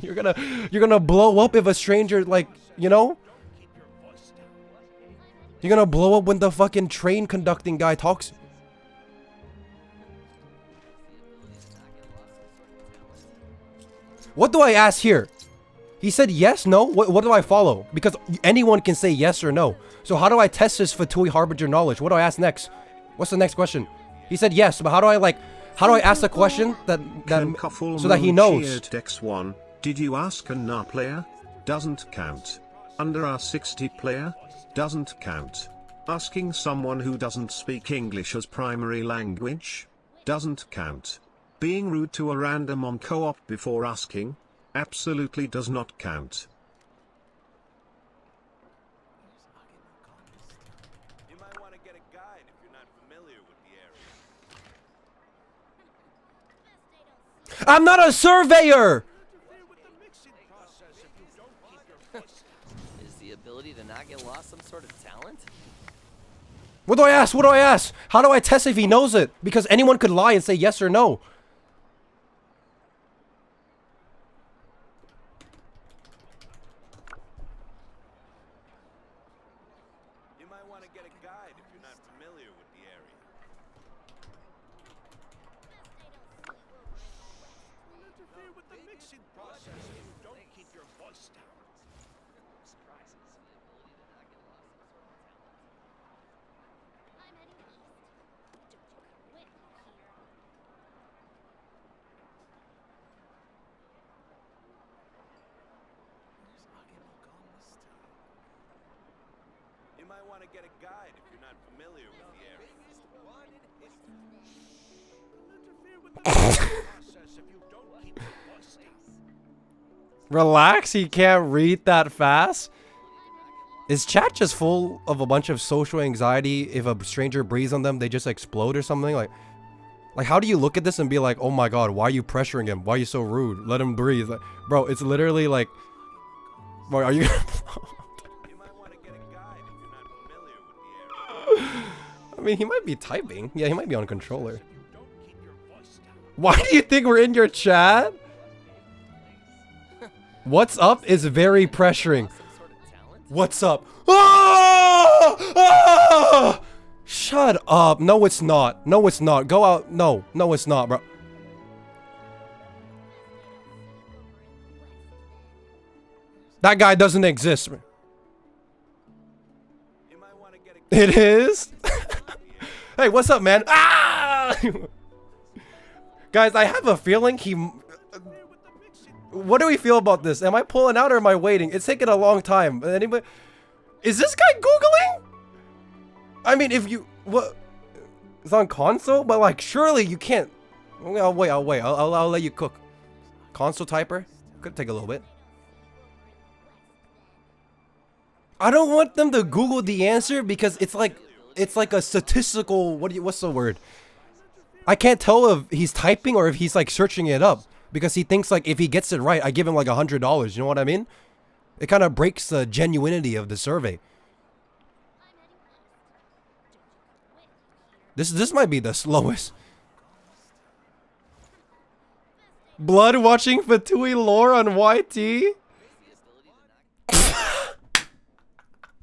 You're gonna blow up if a stranger, like, you know? You're gonna blow up when the fucking train conducting guy talks. What do I ask here? He said yes, no? What do I follow? Because anyone can say yes or no. So how do I test this Fatui Harbinger knowledge? What do I ask next? What's the next question? He said yes, but how do I ask a question that so that he knows? X1, did you ask a NA player? Doesn't count. Under R60 player? Doesn't count. Asking someone who doesn't speak English as primary language? Doesn't count. Being rude to a random on co-op before asking? Absolutely does not count. You might want to get a guide if you're not familiar with the area. I'm not a surveyor! Is the ability to not get lost some sort of talent? What do I ask? What do I ask? How do I test if he knows it? Because anyone could lie and say yes or no. You might want to get a guide if you're not familiar with the area. You'll interfere with the mixing process if you don't keep your voice down. You might want to get a guide if you're not familiar with the area. Interfere with the process if you don't keep your voice down. Relax, he can't read that fast. Is chat just full of a bunch of social anxiety? If a stranger breathes on them, they just explode or something? Like how do you look at this and be like, oh my god, why are you pressuring him? Why are you so rude? Let him breathe. Like, bro, it's literally like, bro, are you gonna I mean, he might be typing. Yeah, he might be on controller. Why do you think we're in your chat? What's up is very pressuring. What's up? Ah! Ah! Shut up. No, it's not. No, it's not. Go out. No, no, it's not, bro. That guy doesn't exist. It is? Hey, what's up, man? Ah! Guys, I have a feeling he... What do we feel about this? Am I pulling out or am I waiting? It's taking a long time. Anybody? Is this guy Googling? I mean, if you... What? It's on console? But like, surely you can't... I'll wait. I'll let you cook. Console typer? Could take a little bit. I don't want them to Google the answer because it's like a statistical... What's the word? I can't tell if he's typing or if he's like searching it up. Because he thinks like if he gets it right, I give him like $100. You know what I mean? It kind of breaks the genuinity of the survey. This might be the slowest. Blood watching Fatui lore on YT?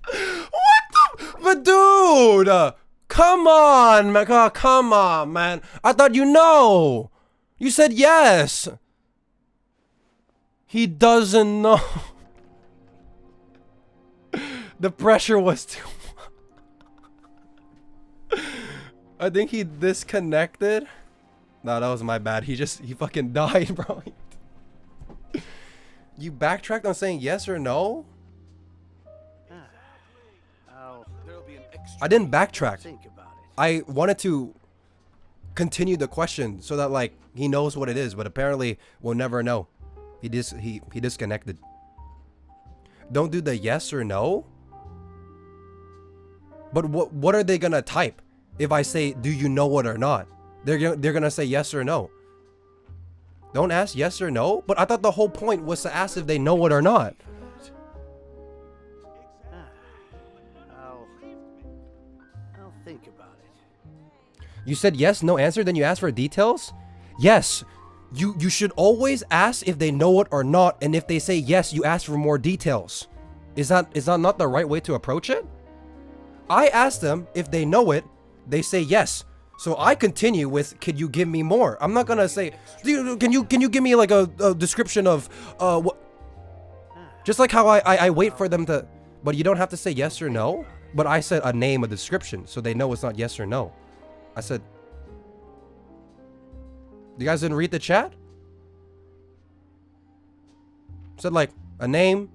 What the? But dude! Come on, man. Oh, come on, man. I thought you know. You said yes. He doesn't know. The pressure was too much. I think he disconnected. No, that was my bad. He fucking died, bro. You backtracked on saying yes or no? I didn't backtrack. I wanted to continue the question so that like he knows what it is, but apparently we'll never know. He disconnected. Don't do the yes or no. But what are they gonna type if I say do you know it or not? They're gonna say yes or no. Don't ask yes or no. But I thought the whole point was to ask if they know it or not. I'll think about it. You said yes, no answer, then you asked for details? Yes. You should always ask if they know it or not, and if they say yes, you ask for more details. Is that not the right way to approach it? I asked them if they know it, they say yes. So I continue with, could you give me more? I'm not gonna say, can you give me like a description of what? Just like how I wait for them to, but you don't have to say yes or no. But I said a name, a description, so they know it's not yes or no. I said, you guys didn't read the chat? Said like a name,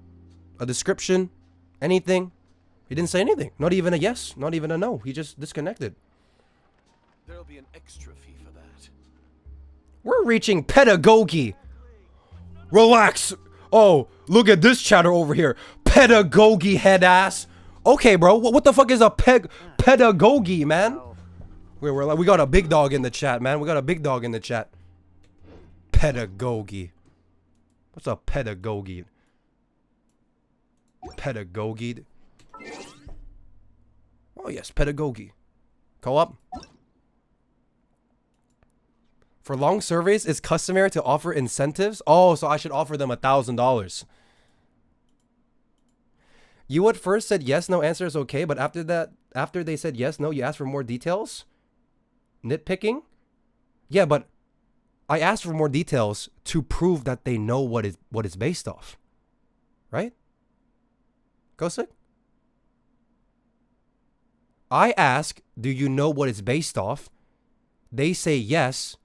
a description, anything. He didn't say anything. Not even a yes, not even a no. He just disconnected. There'll be an extra fee for that. We're reaching pedagogy. Relax. Oh, look at this chatter over here. Pedagogy head ass. Okay, bro. What the fuck is a pedagogy, man? We got a big dog in the chat, man. We got a big dog in the chat. Pedagogy. What's a pedagogy? Pedagogy. Oh yes, pedagogy. Co-op. For long surveys, it's customary to offer incentives. Oh, so I should offer them $1,000. You at first said yes, no answer is okay, but after that, after they said yes, no, you asked for more details? Nitpicking? Yeah, but I asked for more details to prove that they know what it's based off. Right? Cos'è? I ask, do you know what it's based off? They say yes.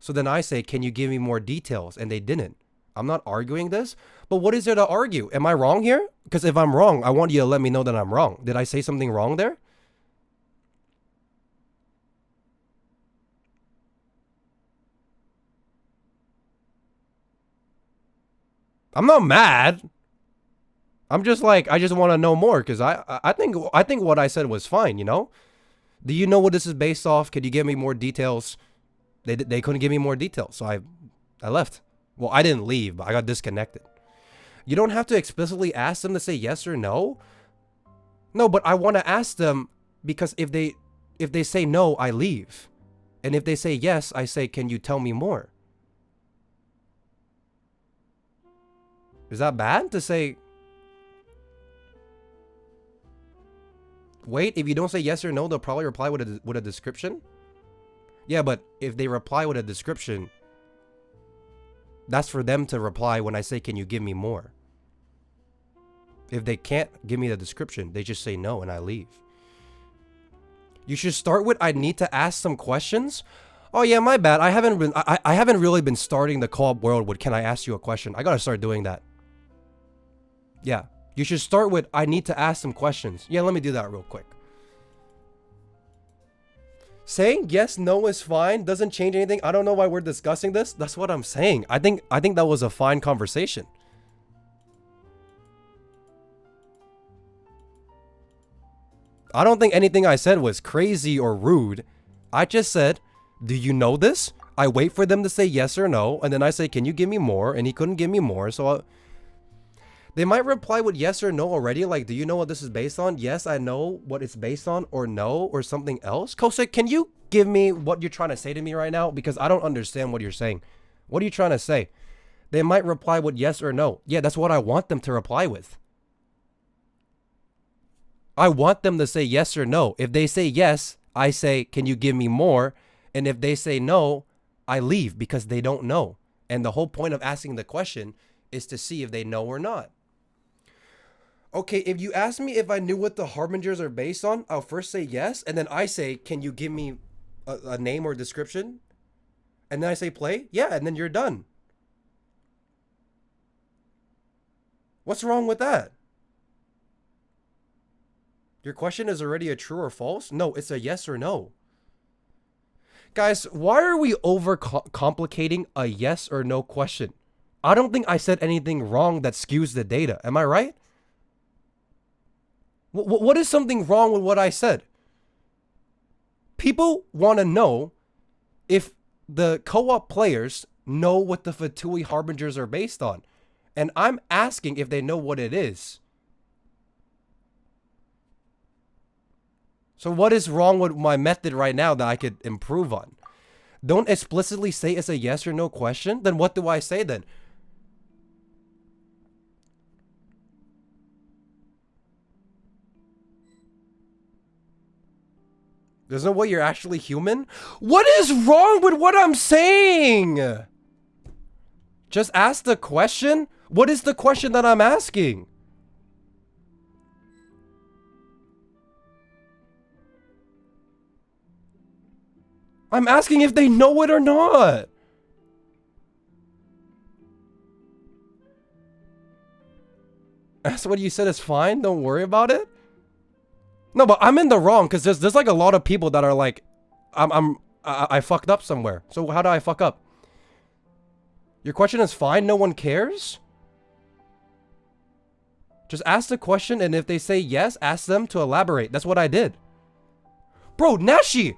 So then I say, can you give me more details? And they didn't. I'm not arguing this, but what is there to argue? Am I wrong here? Because if I'm wrong, I want you to let me know that I'm wrong. Did I say something wrong there? I'm not mad. I'm just like, I just want to know more because I think what I said was fine, you know? Do you know what this is based off? Could you give me more details? They couldn't give me more details, so I left. Well, I didn't leave, but I got disconnected. You don't have to explicitly ask them to say yes or no. No, but I want to ask them because if they say no, I leave. And if they say yes, I say, can you tell me more? Is that bad to say? Wait, if you don't say yes or no, they'll probably reply with a description. Yeah, but if they reply with a description, that's for them to reply when I say, can you give me more? If they can't give me the description, they just say no and I leave. You should start with, I need to ask some questions. Oh yeah, my bad. I haven't really been starting the co-op world with, can I ask you a question? I gotta start doing that. Yeah. You should start with, I need to ask some questions. Yeah, let me do that real quick. Saying yes, no is fine. Doesn't change anything. I don't know why we're discussing this. That's what I'm saying. I think that was a fine conversation. I don't think anything I said was crazy or rude. I just said, do you know this? I wait for them to say yes or no. And then I say, can you give me more? And he couldn't give me more. So they might reply with yes or no already. Like, do you know what this is based on? Yes, I know what it's based on. Or no, or something else. Kosek, can you give me what you're trying to say to me right now? Because I don't understand what you're saying. What are you trying to say? They might reply with yes or no. Yeah, that's what I want them to reply with. I want them to say yes or no. If they say yes, I say, can you give me more? And if they say no, I leave because they don't know. And the whole point of asking the question is to see if they know or not. Okay, if you ask me if I knew what the harbingers are based on, I'll first say yes. And then I say, can you give me a name or description? And then I say play. Yeah, and then you're done. What's wrong with that? Your question is already a true or false? No, it's a yes or no. Guys, why are we over complicating a yes or no question? I don't think I said anything wrong that skews the data. Am I right? What is something wrong with what I said? People want to know if the co-op players know what the Fatui Harbingers are based on. And I'm asking if they know what it is. So what is wrong with my method right now that I could improve on? Don't explicitly say it's a yes or no question. Then what do I say then? There's no way you're actually human? What is wrong with what I'm saying? Just ask the question? What is the question that I'm asking? I'm asking if they know it or not. That's what you said is fine. Don't worry about it. No, but I'm in the wrong because there's like a lot of people that are like, I fucked up somewhere. So how do I fuck up? Your question is fine. No one cares. Just ask the question, and if they say yes, ask them to elaborate. That's what I did. Bro, Nashi,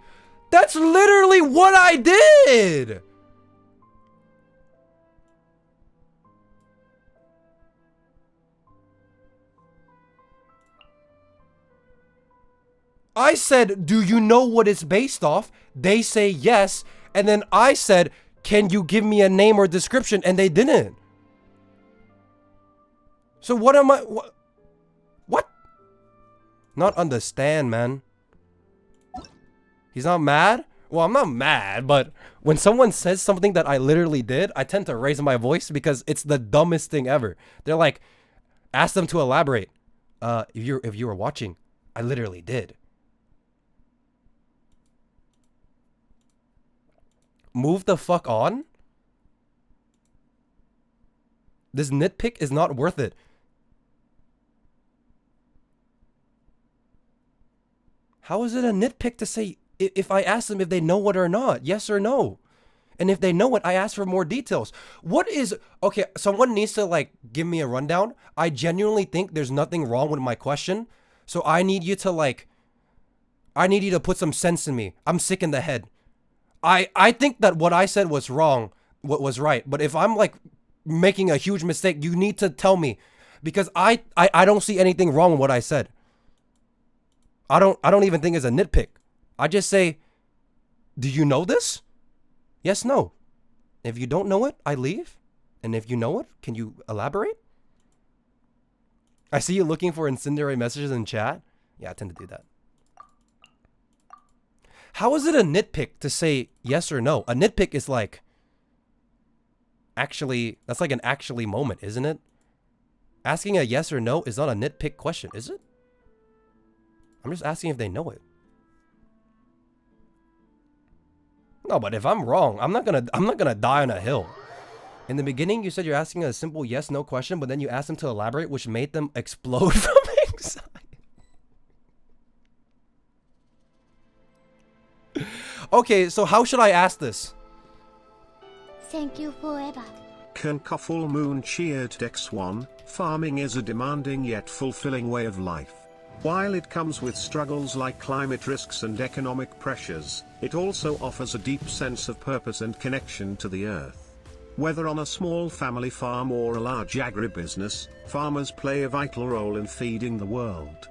that's literally what I did. I said, do you know what it's based off? They say yes. And then I said, can you give me a name or description? And they didn't. So what am I... What? Not understand, man. He's not mad? Well, I'm not mad, but when someone says something that I literally did, I tend to raise my voice because it's the dumbest thing ever. They're like, ask them to elaborate. If you were watching, I literally did. Move the fuck on? This nitpick is not worth it. How is it a nitpick to say if I ask them if they know it or not? Yes or no? And if they know it, I ask for more details. What is... Okay, someone needs to like give me a rundown. I genuinely think there's nothing wrong with my question. So I need you to like... I need you to put some sense in me. I'm sick in the head. I think that what I said was wrong, what was right. But if I'm like making a huge mistake, you need to tell me. Because I don't see anything wrong with what I said. I don't even think it's a nitpick. I just say, do you know this? Yes, no. If you don't know it, I leave. And if you know it, can you elaborate? I see you looking for incendiary messages in chat. Yeah, I tend to do that. How is it a nitpick to say yes or no? A nitpick is like... Actually, that's like an actually moment, isn't it? Asking a yes or no is not a nitpick question, is it? I'm just asking if they know it. No, but if I'm wrong, I'm not gonna die on a hill. In the beginning, you said you're asking a simple yes/no question, but then you asked them to elaborate, which made them explode from anxiety. Okay, so how should I ask this? Thank you forever. Full Moon cheered X1. Farming is a demanding yet fulfilling way of life. While it comes with struggles like climate risks and economic pressures, it also offers a deep sense of purpose and connection to the earth. Whether on a small family farm or a large agribusiness, farmers play a vital role in feeding the world.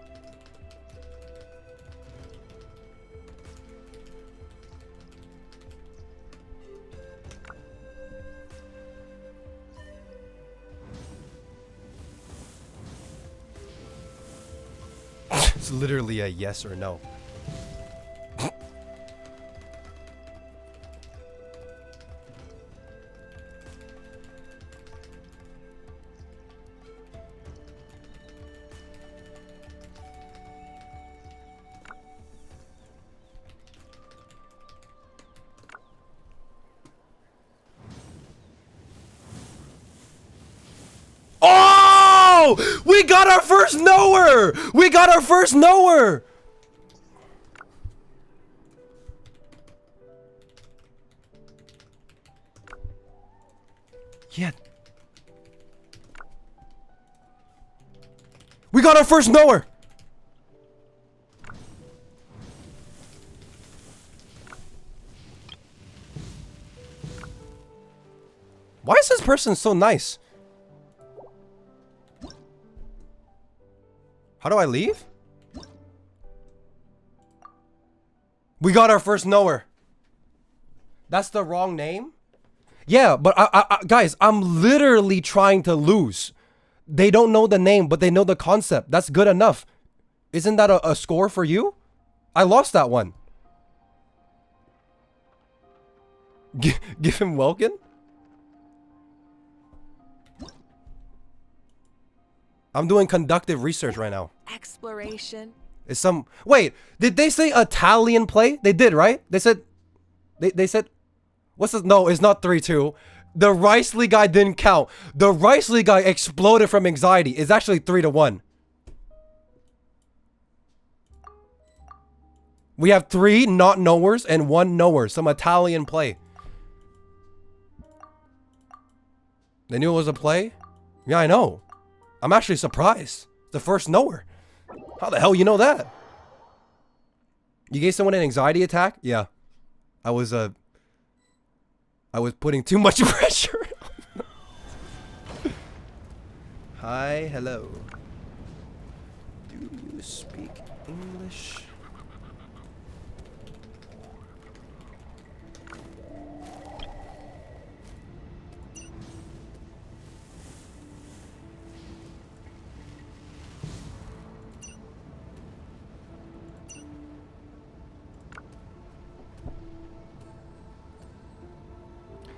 It's literally a yes or no. Oh! We got our first knower! We got our first knower! Yeah. We got our first knower! Why is this person so nice? How do I leave? We got our first knower. That's the wrong name? Yeah, but guys, I'm literally trying to lose. They don't know the name, but they know the concept. That's good enough. Isn't that a score for you? I lost that one. Give him Welkin? I'm doing conductive research right now. Exploration. Is some... Wait, did they say Italian play? They did, right? They said... They said... What's this? No, it's not 3-2. The Ricely guy didn't count. The Ricely guy exploded from anxiety. It's actually 3-1. We have 3 not knowers and 1 knower. Some Italian play. They knew it was a play? Yeah, I know. I'm actually surprised. The first knower. How the hell you know that? You gave someone an anxiety attack? Yeah. I was putting too much pressure. Hi, hello. Do you speak English?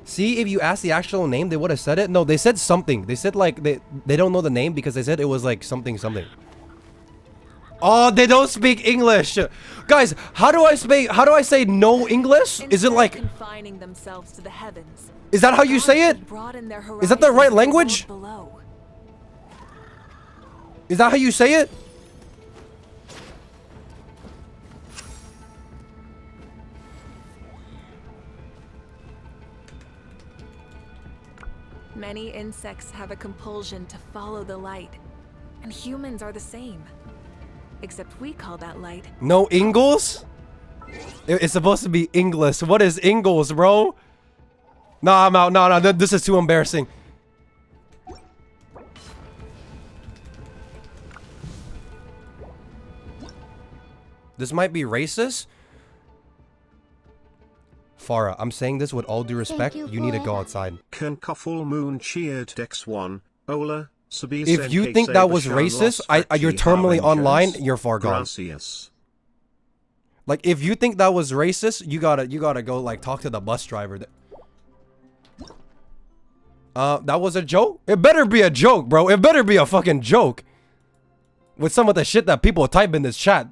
See, if you asked the actual name, they would have said it. No, they said something. They said like they don't know the name because they said it was like something. Oh, they don't speak English. Guys, how do I say no English? Is it like confining themselves to the heavens? Is that how you say it? Is that the right language? Is that how you say it? Many insects have a compulsion to follow the light, and humans are the same. Except we call that light. No Ingles? It's supposed to be English. What is Ingles, bro? Nah, I'm out. No, this is too embarrassing. This might be racist. Farah, I'm saying this with all due respect. You need to go outside. Full Moon cheered X1. Ola, If you think that was racist, you're terminally online. You're far gone. Gracias. Like, if you think that was racist, you gotta go like talk to the bus driver. That was a joke? It better be a joke, bro. It better be a fucking joke. With some of the shit that people type in this chat,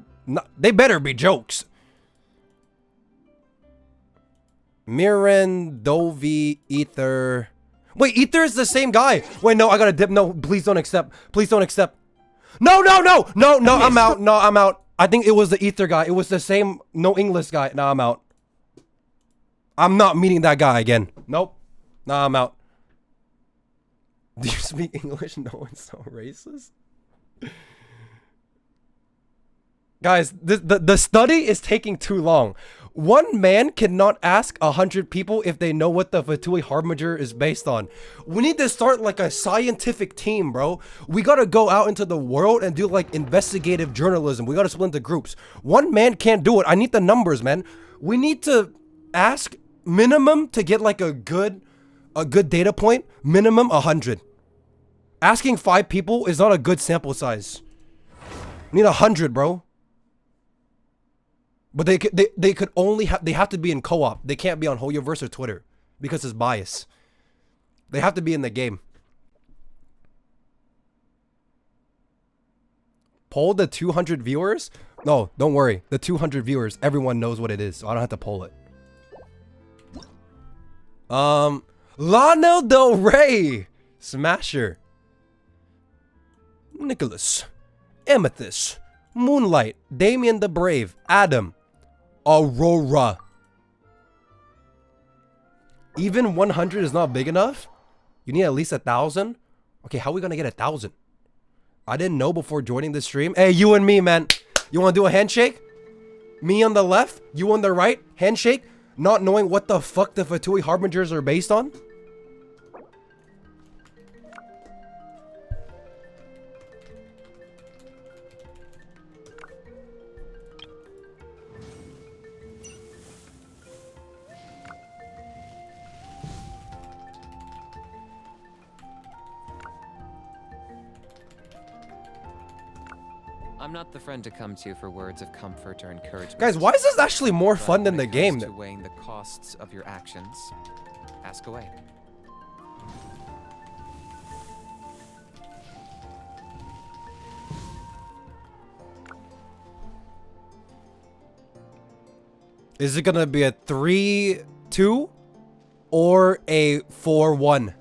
they better be jokes. Mirandovi Ether. Wait, Ether is the same guy. Wait, no, I gotta dip. No, please don't accept. Please don't accept. No, no, no, no, no, I'm out. No, I'm out. I think it was the Ether guy. It was the same no English guy. Nah, I'm out. I'm not meeting that guy again. Nope. Nah, I'm out. Do you speak English? No, it's so racist. Guys, the study is taking too long. One man cannot ask 100 people if they know what the Fatui Harbinger is based on. We need to start like a scientific team, bro. We gotta go out into the world and do like investigative journalism. We gotta split into groups. One man can't do it. I need the numbers, man. We need to ask minimum to get like a good data point. Minimum 100. Asking 5 people is not a good sample size. We need 100, bro. But they could only they have to be in co-op. They can't be on Hoyoverse or Twitter because it's bias. They have to be in the game. Poll the 200 viewers? No, don't worry. The 200 viewers, everyone knows what it is, so I don't have to poll it. Lana Del Rey, Smasher, Nicholas, Amethyst, Moonlight, Damien the Brave, Adam, Aurora. Even 100 is not big enough? You need at least 1,000? Okay, how are we gonna get 1,000? I didn't know before joining the stream. Hey, you and me, man. You wanna do a handshake? Me on the left, you on the right, handshake? Not knowing what the fuck the Fatui Harbingers are based on? I'm not the friend to come to for words of comfort or encouragement. Guys, why is this actually more fun than the game? To weighing the costs of your actions, ask away. Is it gonna be a 3-2 or a 4-1?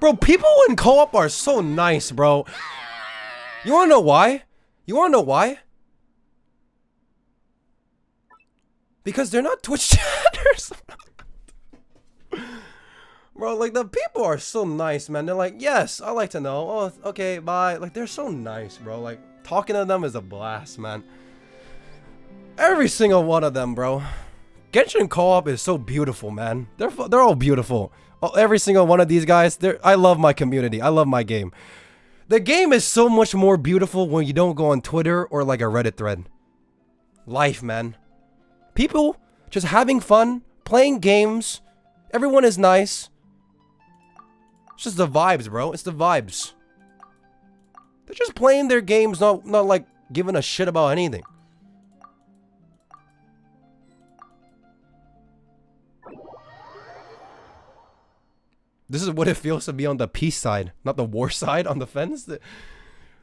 Bro, people in co-op are so nice, bro. You wanna know why? You wanna know why? Because they're not Twitch chatters. Bro, like, the people are so nice, man. They're like, yes, I like to know. Oh, okay, bye. Like, they're so nice, bro. Like, talking to them is a blast, man. Every single one of them, bro. Genshin co-op is so beautiful, man. They're all beautiful. Oh, every single one of these guys, I love my community. I love my game. The game is so much more beautiful when you don't go on Twitter or like a Reddit thread. Life, man. People just having fun, playing games. Everyone is nice. It's just the vibes, bro. It's the vibes. They're just playing their games, not like giving a shit about anything. This is what it feels to be on the peace side, not the war side on the fence.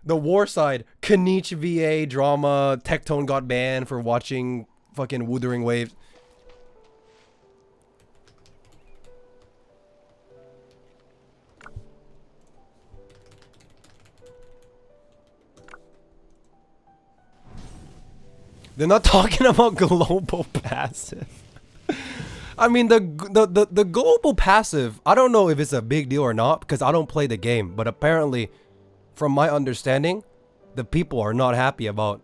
The war side. Kanichi VA drama. Tectone got banned for watching fucking Wuthering Waves. They're not talking about global passive. I mean, the global passive, I don't know if it's a big deal or not because I don't play the game. But apparently, from my understanding, the people are not happy about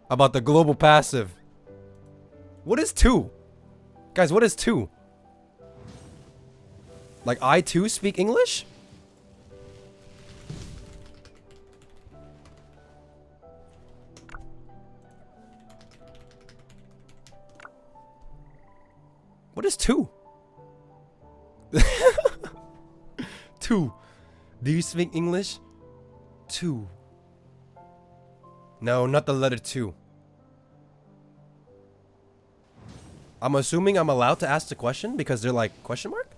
the global passive. What is 2? Guys, what is 2? Like, I too speak English? What is 2? 2. Do you speak English? 2. No, not the letter 2. I'm assuming I'm allowed to ask the question because they're like, question mark?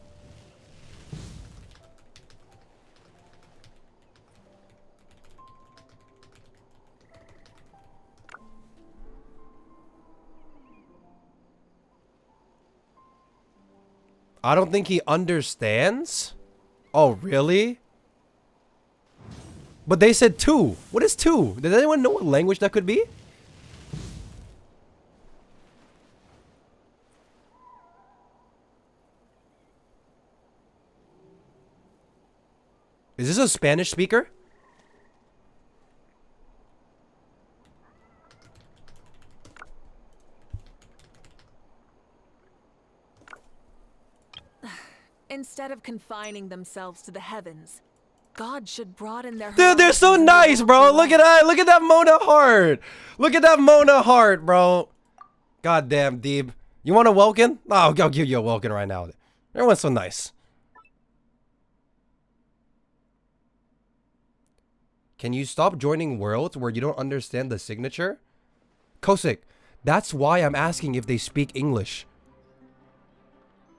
I don't think he understands. Oh, really? But they said 2. What is 2? Does anyone know what language that could be? Is this a Spanish speaker? Instead of confining themselves to the heavens, God should broaden their Dude, they're so nice, bro. Look at that. Look at that Mona heart. Look at that Mona heart, bro. Goddamn, Deeb. You want a Welkin? Oh, I'll give you a Welkin right now. Everyone's so nice. Can you stop joining worlds where you don't understand the signature? Kosik, that's why I'm asking if they speak English.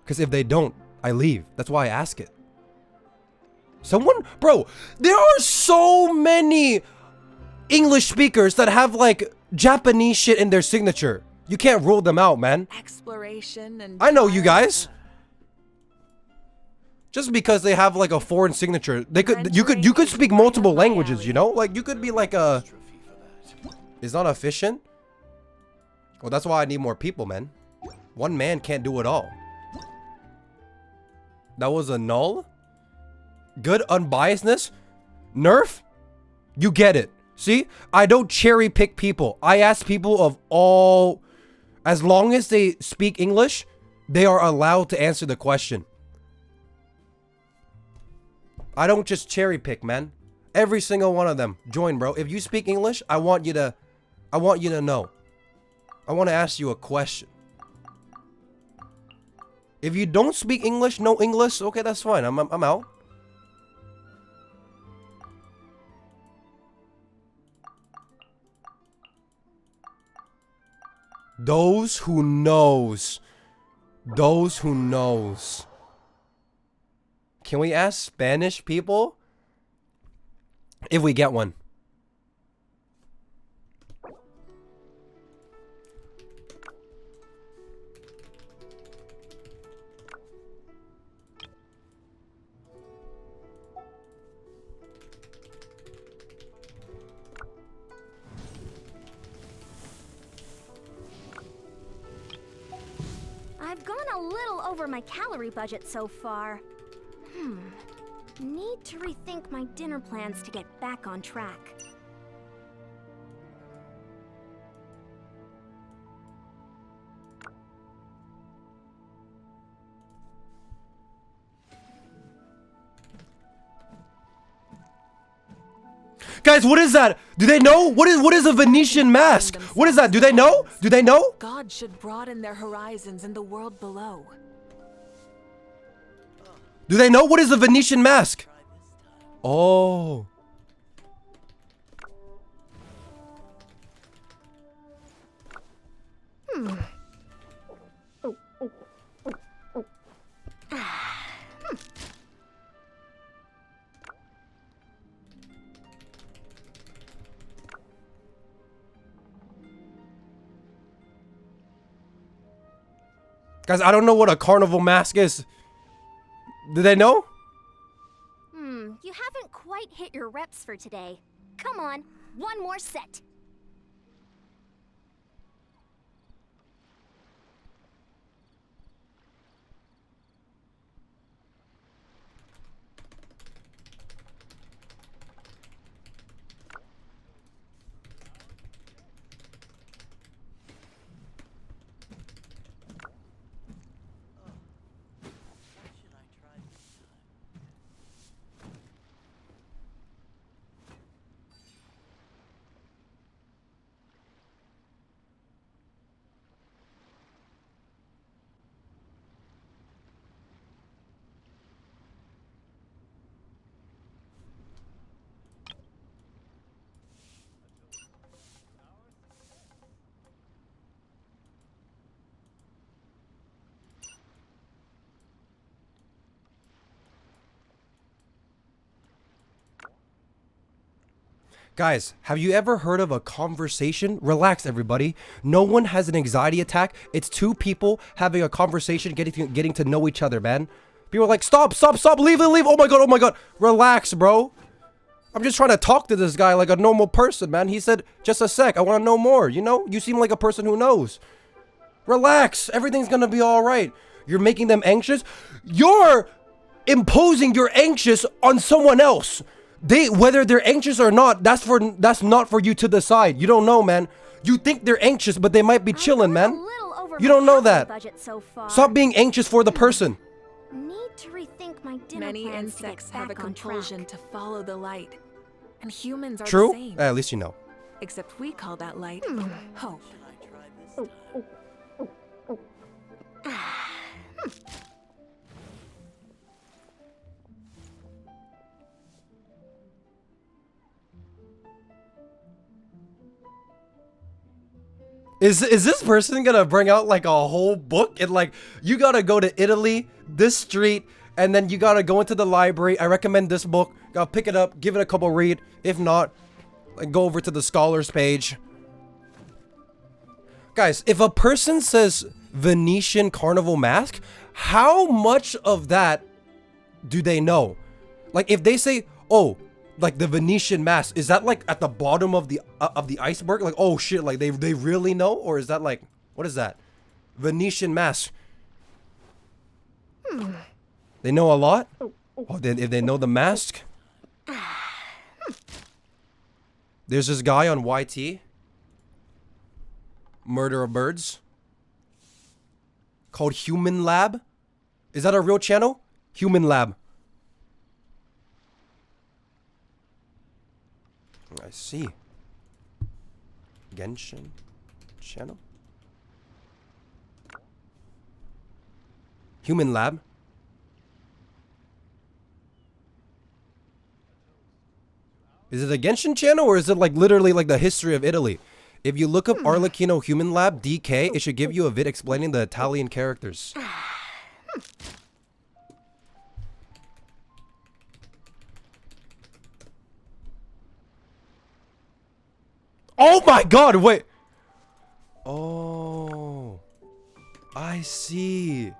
Because if they don't, I leave. That's why I ask it. Someone, bro, there are so many English speakers that have like Japanese shit in their signature. You can't rule them out, man. Exploration and I know you guys. Just because they have like a foreign signature, they could you could speak multiple languages, you know? Like you could be like a is not efficient. Well, that's why I need more people, man. One man can't do it all. That was a null. Good unbiasedness. Nerf. You get it. See? I don't cherry pick people. I ask people of all. As long as they speak English, they are allowed to answer the question. I don't just cherry pick, man. Every single one of them. Join, bro. If you speak English, I want you to know. I want to ask you a question. If you don't speak English, no English, okay, that's fine. I'm out. Those who knows. Those who knows. Can we ask Spanish people? If we get one. I've gone a little over my calorie budget so far. Need to rethink my dinner plans to get back on track. Guys, what is that? Do they know? What is a Venetian mask? What is that? Do they know? Do they know? God should broaden their horizons in the world below. Do they know what is a Venetian mask? Oh. Guys, I don't know what a carnival mask is. Do they know? You haven't quite hit your reps for today. Come on, one more set. Guys, have you ever heard of a conversation? Relax, everybody. No one has an anxiety attack. It's two people having a conversation, getting to know each other, man. People are like, stop, leave. Oh my god. Relax, bro. I'm just trying to talk to this guy like a normal person, man. He said, just a sec, I want to know more, you know? You seem like a person who knows. Relax, everything's gonna be all right. You're making them anxious. You're imposing your anxious on someone else. Whether they're anxious or not, that's not for you to decide. You don't know, man. You think they're anxious, but they might be chilling, man. You don't know that. Stop being anxious for the person. Need to rethink my dinner Many plans to get insects have a back on compulsion track. to follow the light. And humans are True? the same. At least you know. Except we call that light hope. Is this person gonna bring out like a whole book and like you gotta go to Italy, this street, and then you gotta go into the library. I recommend this book. Gotta pick it up, give it a couple read. If not, like go over to the scholars page. Guys, if a person says Venetian carnival mask, how much of that do they know? Like if they say, oh, like the Venetian mask, is that like at the bottom of the iceberg? Like, oh shit, like they really know? Or is that like, what is that? Venetian mask. They know a lot? Oh, then if they know the mask. There's this guy on YT. Murder of Birds. Called Human Lab. Is that a real channel? Human Lab. I see. Genshin channel. Human Lab. Is it a Genshin channel or is it like literally like the history of Italy? If you look up Arlecchino Human Lab DK, it should give you a vid explaining the Italian characters. Oh my god, wait. Oh, I see.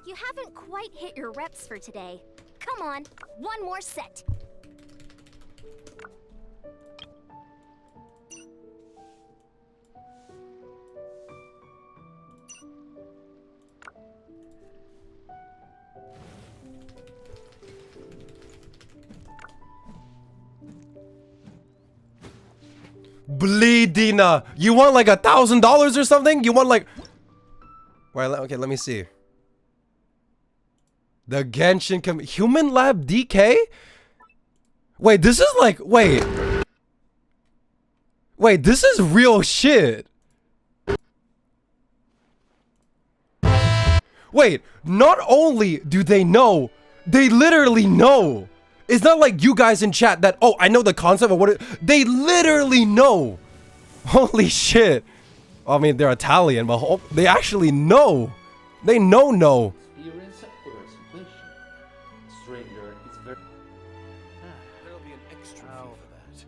You haven't quite hit your reps for today. Come on, one more set. Bleedina. You want like $1,000 or something? You want like... Wait, okay, let me see. The Genshin Human Lab DK? Wait, this is like... Wait, this is real shit. Wait, not only do they know, they literally know. It's not like you guys in chat that, oh, I know the concept of what it... They literally know. Holy shit. I mean, they're Italian, but they actually know. They know. Experience or exhibition. Stranger is very... There'll be an extra fee for that.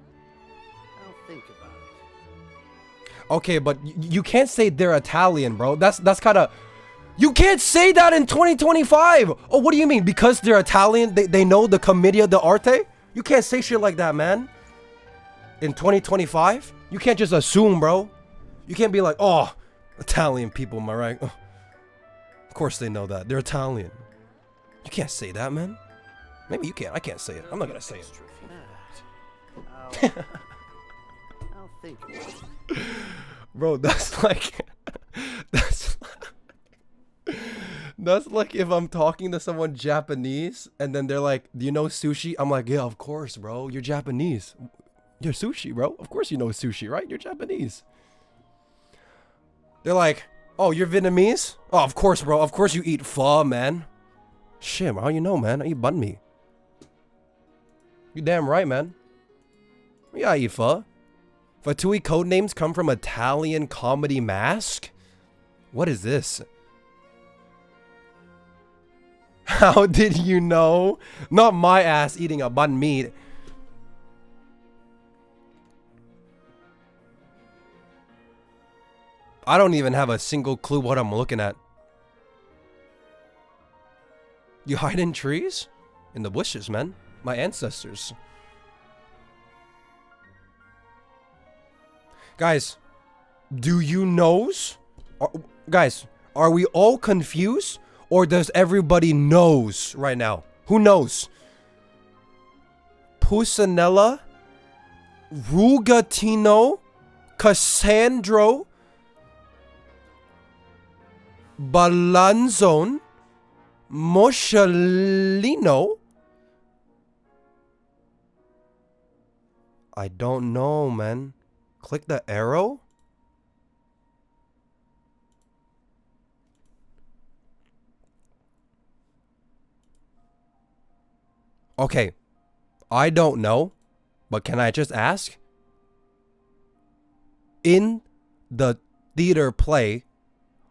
I'll think about it. Okay, but you can't say they're Italian, bro. That's kind of... You can't say that in 2025. Oh, what do you mean? Because they're Italian, they know the commedia dell'arte? You can't say shit like that, man. In 2025? You can't just assume, bro. You can't be like, oh, Italian people, am I right? Oh, of course they know that. They're Italian. You can't say that, man. Maybe you can. I can't say it. I'm not gonna say it. I'll think about it. Bro, that's like... That's like if I'm talking to someone Japanese and then they're like, do you know sushi? I'm like, yeah, of course, bro. You're Japanese. You're sushi, bro. Of course you know sushi, right? You're Japanese. They're like, oh, you're Vietnamese? Oh, of course, bro. Of course you eat pho, man. Shit, how you know, man? I eat banh mi. You damn right, man. Yeah, I eat pho. Fatui codenames come from Italian comedy mask? What is this? How did you know? Not my ass eating a bun meat. I don't even have a single clue what I'm looking at. You hide in trees? In the bushes, man. My ancestors. Guys, do you knows? Guys, are we all confused? Or does everybody knows right now? Who knows? Pusanella, Rugatino, Cassandro, Balanzone, Moshalino. I don't know, man. Click the arrow. Okay, I don't know, but can I just ask? In the theater play,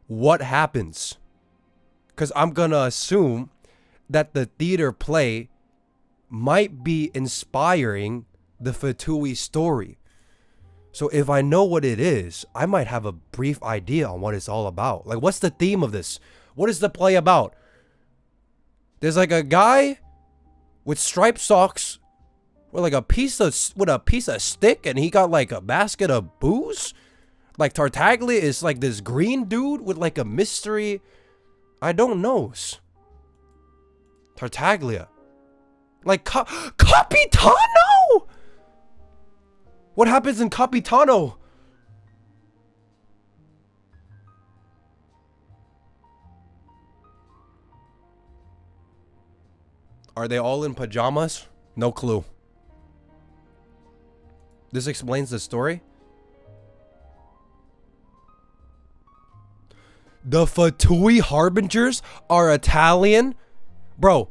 what happens? Because I'm gonna assume that the theater play might be inspiring the Fatui story. So if I know what it is, I might have a brief idea on what it's all about. Like, what's the theme of this? What is the play about? There's like a guy with striped socks with like a piece of stick, and he got like a basket of booze. Like Tartaglia is like this green dude with like a mystery. I don't know. Tartaglia. Like Capitano! What happens in Capitano? Are they all in pajamas? No clue. This explains the story. The Fatui Harbingers are Italian? Bro,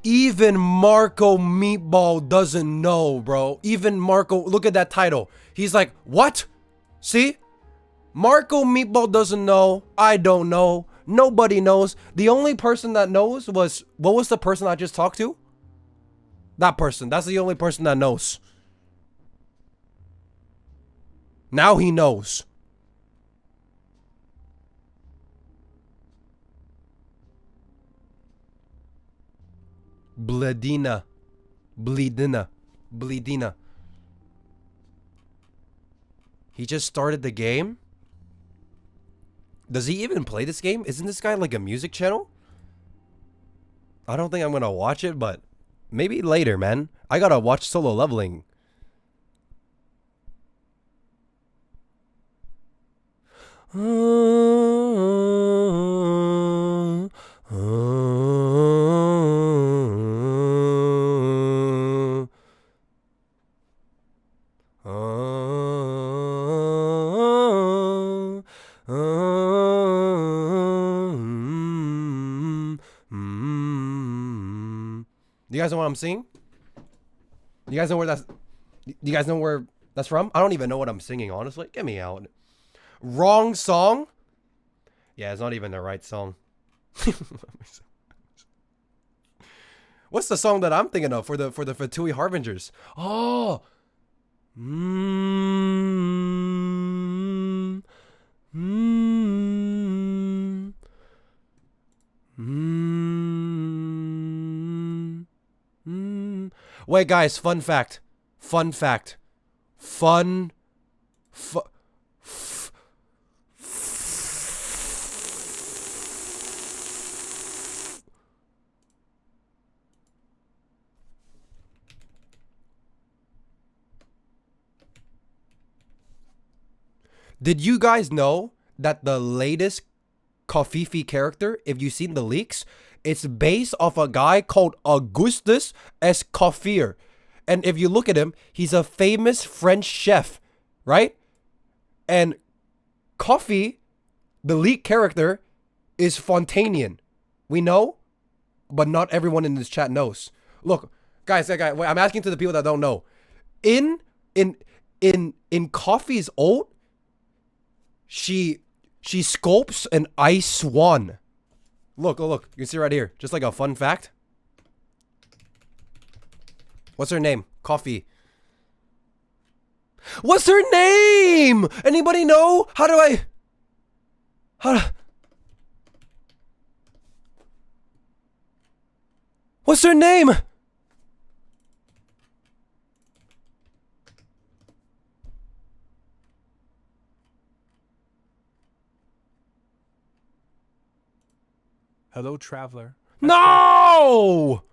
even Marco Meatball doesn't know, bro. Even Marco, look at that title. He's like, what? See? Marco Meatball doesn't know. I don't know. Nobody knows. The only person that knows was, what was the person I just talked to? That person. That's the only person that knows. Now he knows. Bledina. Bleedina. Bleedina. He just started the game? Does he even play this game? Isn't this guy like a music channel? I don't think I'm gonna watch it, but maybe later, man. I gotta watch Solo Leveling. Do you guys know what I'm singing? You guys know where that's... Do you guys know where that's from? I don't even know what I'm singing, honestly. Get me out. Wrong song? Yeah, it's not even the right song. What's the song that I'm thinking of for the Fatui Harbingers? Oh! Wait, guys, fun fact. Did you guys know that the latest Kofifi character, if you've seen the leaks, it's based off a guy called Augustus Escoffier. And if you look at him, he's a famous French chef, right? And Coffee, the leak character, is Fontanian. We know, but not everyone in this chat knows. Look, guys, wait, I'm asking to the people that don't know. In Coffee's ult, she sculpts an ice swan. Look, look. You can see right here. Just like a fun fact. What's her name? Coffee. What's her name? Anybody know? How do I... What's her name? Hello, traveler. No!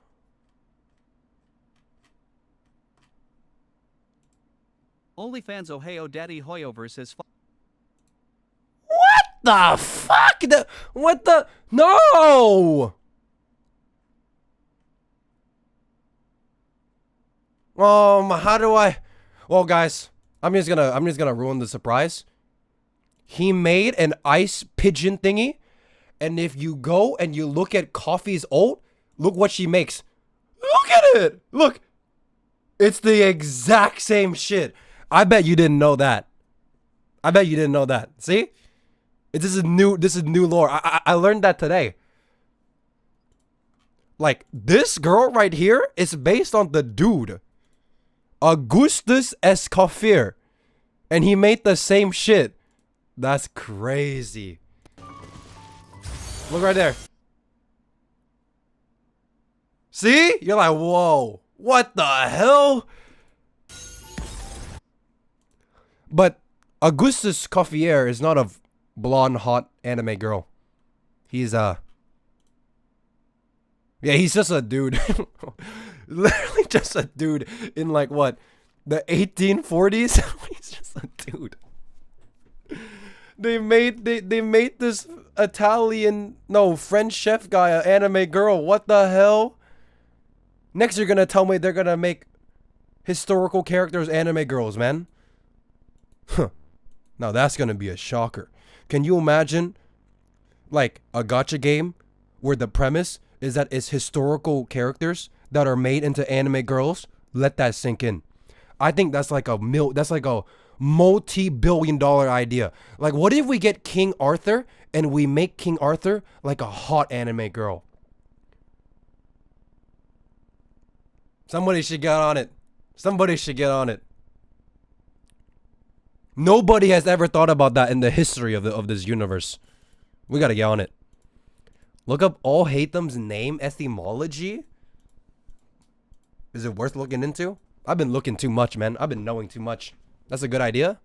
OnlyFans Ohio Daddy Hoyoverse says. What the fuck? What the? No! How do I? Well, guys, I'm just gonna ruin the surprise. He made an ice pigeon thingy, and if you go and you look at Coffee's ult, look what she makes. Look at it. Look, it's the exact same shit. I bet you didn't know that. I bet you didn't know that. See, this is new lore. I learned that today. Like, this girl right here is based on the dude Augustus Escoffier, and he made the same shit. That's crazy. Look right there. See? You're like, whoa, what the hell? But Augustus Escoffier is not a blonde, hot anime girl. He's yeah, he's just a dude. Literally just a dude in like what? The 1840s? He's just a dude. They made this French chef guy an anime girl. What the hell? Next you're gonna tell me they're gonna make historical characters anime girls, man. Huh. Now that's gonna be a shocker. Can you imagine like a gacha game where the premise is that it's historical characters that are made into anime girls? Let that sink in. I think that's like a multi-billion-dollar idea. Like, what if we get King Arthur and we make King Arthur like a hot anime girl? Somebody should get on it. Somebody should get on it. Nobody has ever thought about that in the history of this universe. We gotta get on it. Look up all Hatem's name etymology. Is it worth looking into? I've been looking too much, man. I've been knowing too much. That's a good idea.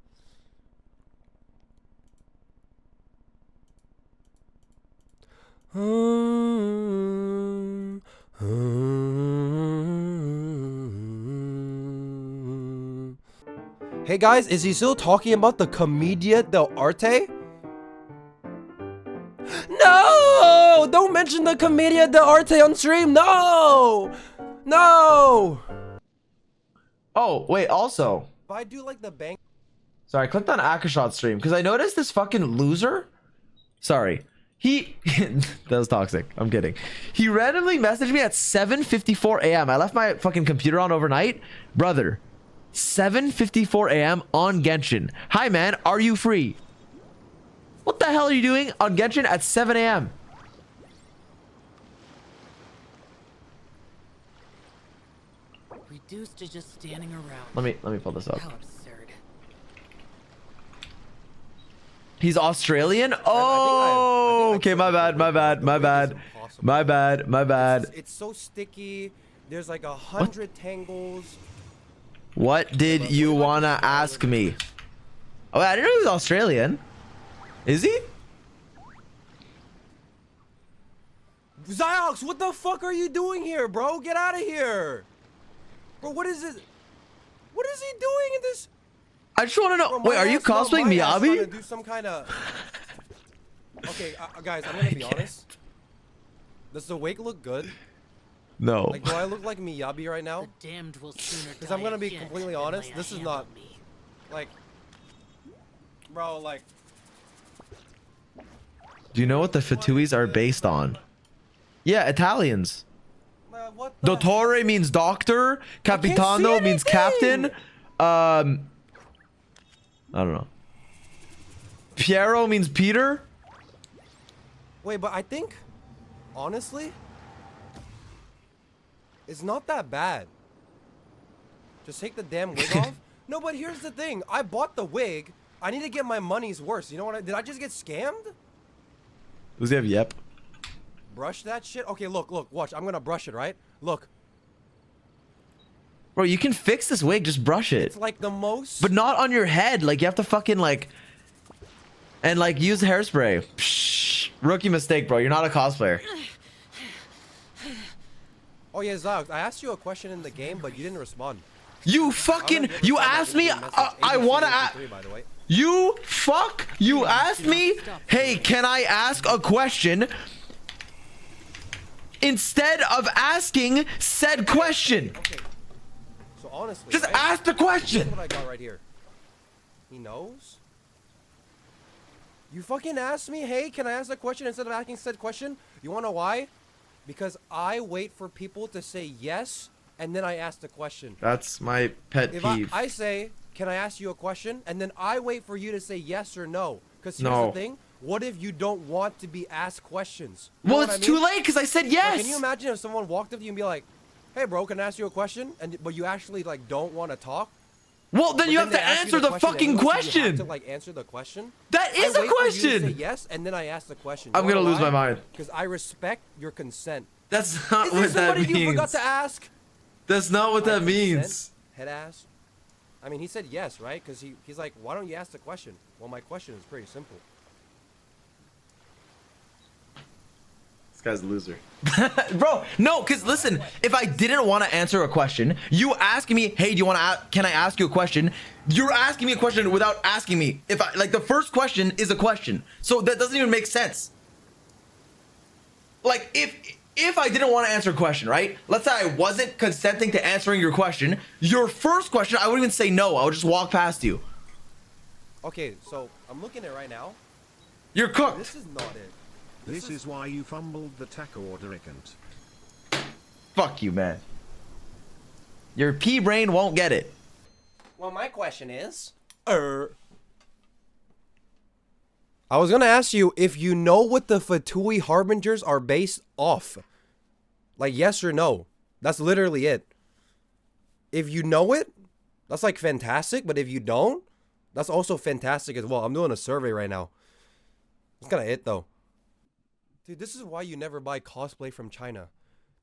Hey guys, is he still talking about the commedia dell'arte? No! Don't mention the commedia dell'arte on stream. No! No! Oh, wait, also. If I do like the bank. Sorry, I clicked on Akashot stream because I noticed this fucking loser. Sorry. That was toxic. I'm kidding. He randomly messaged me at 7:54 a.m. I left my fucking computer on overnight. Brother, 7:54 a.m. on Genshin. Hi, man. Are you free? What the hell are you doing on Genshin at 7 a.m.? Reduced to just standing around. Let me pull this up. How absurd. He's Australian? Oh, okay, my bad. It's so sticky. There's like 100 tangles. What did you wanna ask me? Oh, I didn't know he was Australian. Is he? Ziox, what the fuck are you doing here, bro? Get out of here. Bro, what is it? What is he doing in this? I just want to know. Wait, are you cosplaying Miyabi? Do some kind of... Okay, guys, I'm gonna be honest. Does the wake look good? No. Like, do I look like Miyabi right now? The damned will sooner Because I'm gonna be die completely again than honest. lay a This is hand not... on me. Like... Bro, like... Do you know what the Fatuis are based on? Yeah, Italians. Dottore means doctor. Capitano means captain. I don't know. Piero means Peter. Wait, but I think honestly, it's not that bad. Just take the damn wig off. No, but here's the thing. I bought the wig. I need to get my money's worth. You know what? Did I just get scammed? Does he have yep? Brush that shit? Okay, look, watch. I'm gonna brush it, right? Look. Bro, you can fix this wig. Just brush it. It's like the most... But not on your head. Like, you have to fucking, like... And, like, use hairspray. Psh, rookie mistake, bro. You're not a cosplayer. Oh, yeah, Zog. I asked you a question in the game, but you didn't respond. You fucking... You asked me... I wanna ask... You asked me, hey, can I ask a question? Instead of asking said question. Okay. So honestly, just ask the question. Here's what I got right here. He knows? You fucking asked me, hey, can I ask a question instead of asking said question? You wanna know why? Because I wait for people to say yes, and then I ask the question. That's my pet peeve. If I say, can I ask you a question? And then I wait for you to say yes or no. Because here's the thing. What if you don't want to be asked questions? You well, it's too late because I said yes. Like, can you imagine if someone walked up to you and be like, hey, bro, can I ask you a question? But you actually, like, don't want to talk? Well, then you have to answer the fucking question. You have to, like, answer the question? That is a question. For you to say yes, and then I ask the question. I'm going to lose my mind. Because I respect your consent. That's not what that means. You forgot to ask? That's not what that means. Head ass. I mean, he said yes, right? Because he's like, why don't you ask the question? Well, my question is pretty simple. This guy's a loser. Bro, no, because listen, if I didn't want to answer a question, you asking me, hey, can I ask you a question? You're asking me a question without asking me. If I, like, the first question is a question. So that doesn't even make sense. Like, if I didn't want to answer a question, right? Let's say I wasn't consenting to answering your question. Your first question, I wouldn't even say no. I would just walk past you. Okay, so I'm looking at it right now. You're cooked. This is not it. This is why you fumbled the taco order. Fuck you, man. Your pea brain won't get it. Well, my question is... I was gonna ask you if you know what the Fatui Harbingers are based off. Like, yes or no. That's literally it. If you know it, that's like fantastic. But if you don't, that's also fantastic as well. I'm doing a survey right now. It's kind of it though. Dude, this is why you never buy cosplay from China.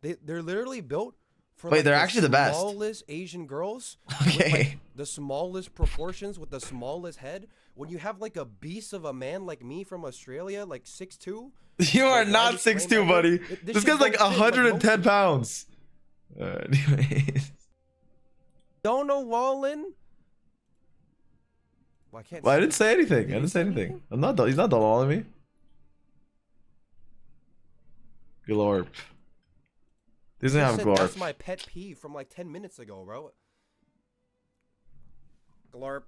They're literally built for Wait, they're actually the best. Smallest Asian girls. Okay. With, like, the smallest proportions with the smallest head. When you have like a beast of a man like me from Australia, like 6'2". You are not 6'2", buddy. This guy's like 110 pounds. Anyways. Don't know Wallin? Well, I didn't say anything. I didn't say anything. I'm not. He's not dulling me. Glorp. He doesn't have glorp. That's my pet peeve from like 10 minutes ago, bro. Glorp.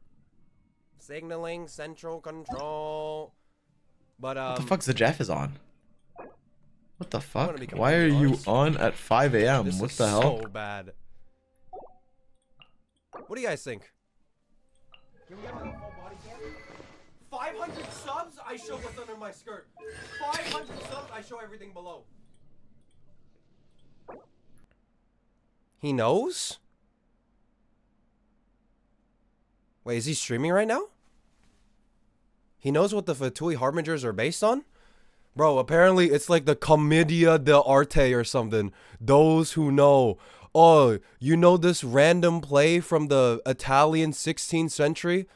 Signaling central control. But what the fuck's the Jeff is on? What the fuck? Why are you on at 5 a.m.? What the hell? So bad. What do you guys think? Can we get my full body cam? 500 subs, I show what's under my skirt. 500 subs, I show everything below. He knows? Wait, is he streaming right now? He knows what the Fatui Harbingers are based on? Bro, apparently it's like the commedia dell'arte or something. Those who know. Oh, you know this random play from the Italian 16th century?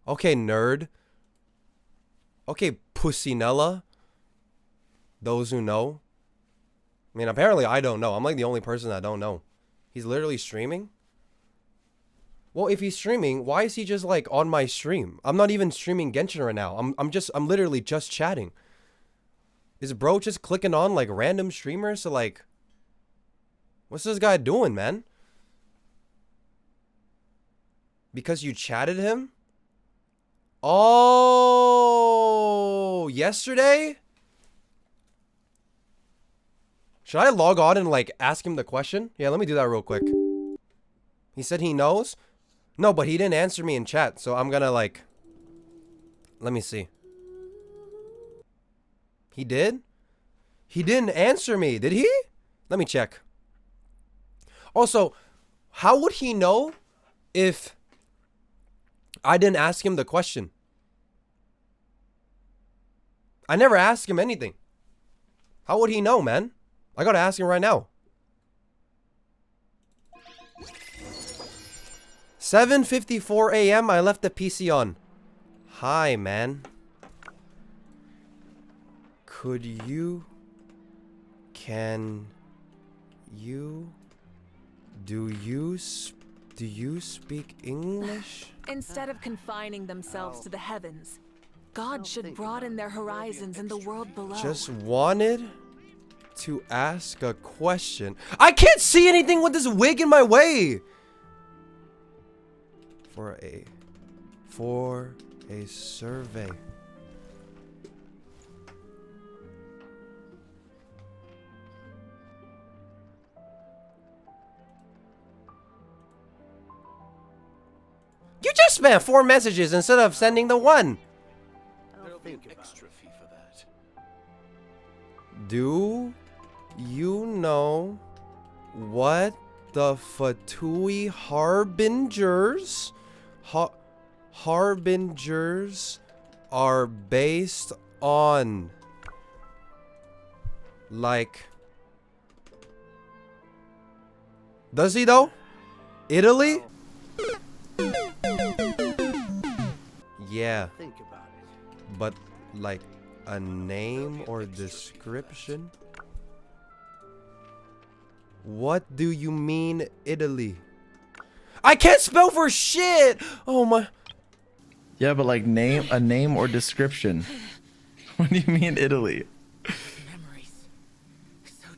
Okay, nerd. Okay, pussinella. Those who know. I mean, apparently I don't know. I'm like the only person that don't know. He's literally streaming? Well, if he's streaming, why is he just like on my stream? I'm not even streaming Genshin right now. I'm literally just chatting. Is bro just clicking on like random streamers to like... What's this guy doing, man? Because you chatted him? Oh, yesterday? Should I log on and like ask him the question? Yeah, let me do that real quick. He said he knows? No, but he didn't answer me in chat, so I'm gonna like... Let me see. He did? He didn't answer me, did he? Let me check. Also, how would he know if I didn't ask him the question? I never asked him anything. How would he know, man? I gotta ask him right now. 7:54 a.m. I left the PC on. Hi, man. Can you do you speak English? Instead of confining themselves to the heavens, God should broaden their horizons in the world below. Just wanted to ask a question. I can't see anything with this wig in my way. For a survey. You just spent 4 messages instead of sending the 1. There'll be an extra fee for that. Do you know what the Fatui Harbingers are based on? Like, does he though? Italy? Yeah. Think about it. But like a name or description? What do you mean, Italy? I can't spell for shit! Oh my. Yeah, but like a name or description. What do you mean, Italy? Memories. So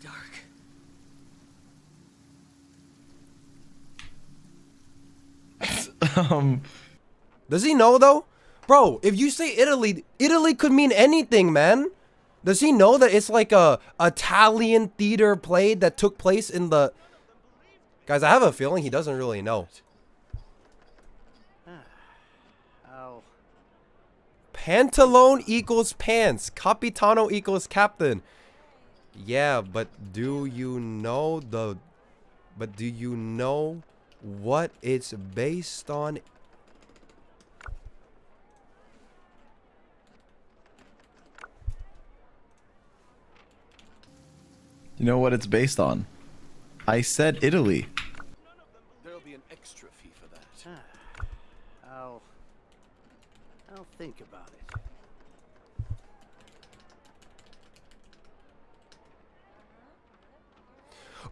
dark. Does he know though? Bro, if you say Italy, Italy could mean anything, man. Does he know that it's like a Italian theater play that took place in the... Guys, I have a feeling he doesn't really know. Pantalone equals pants. Capitano equals captain. Yeah, but do you know what it's based on? You know what it's based on? I said Italy. There'll be an extra fee for that. I'll think about it.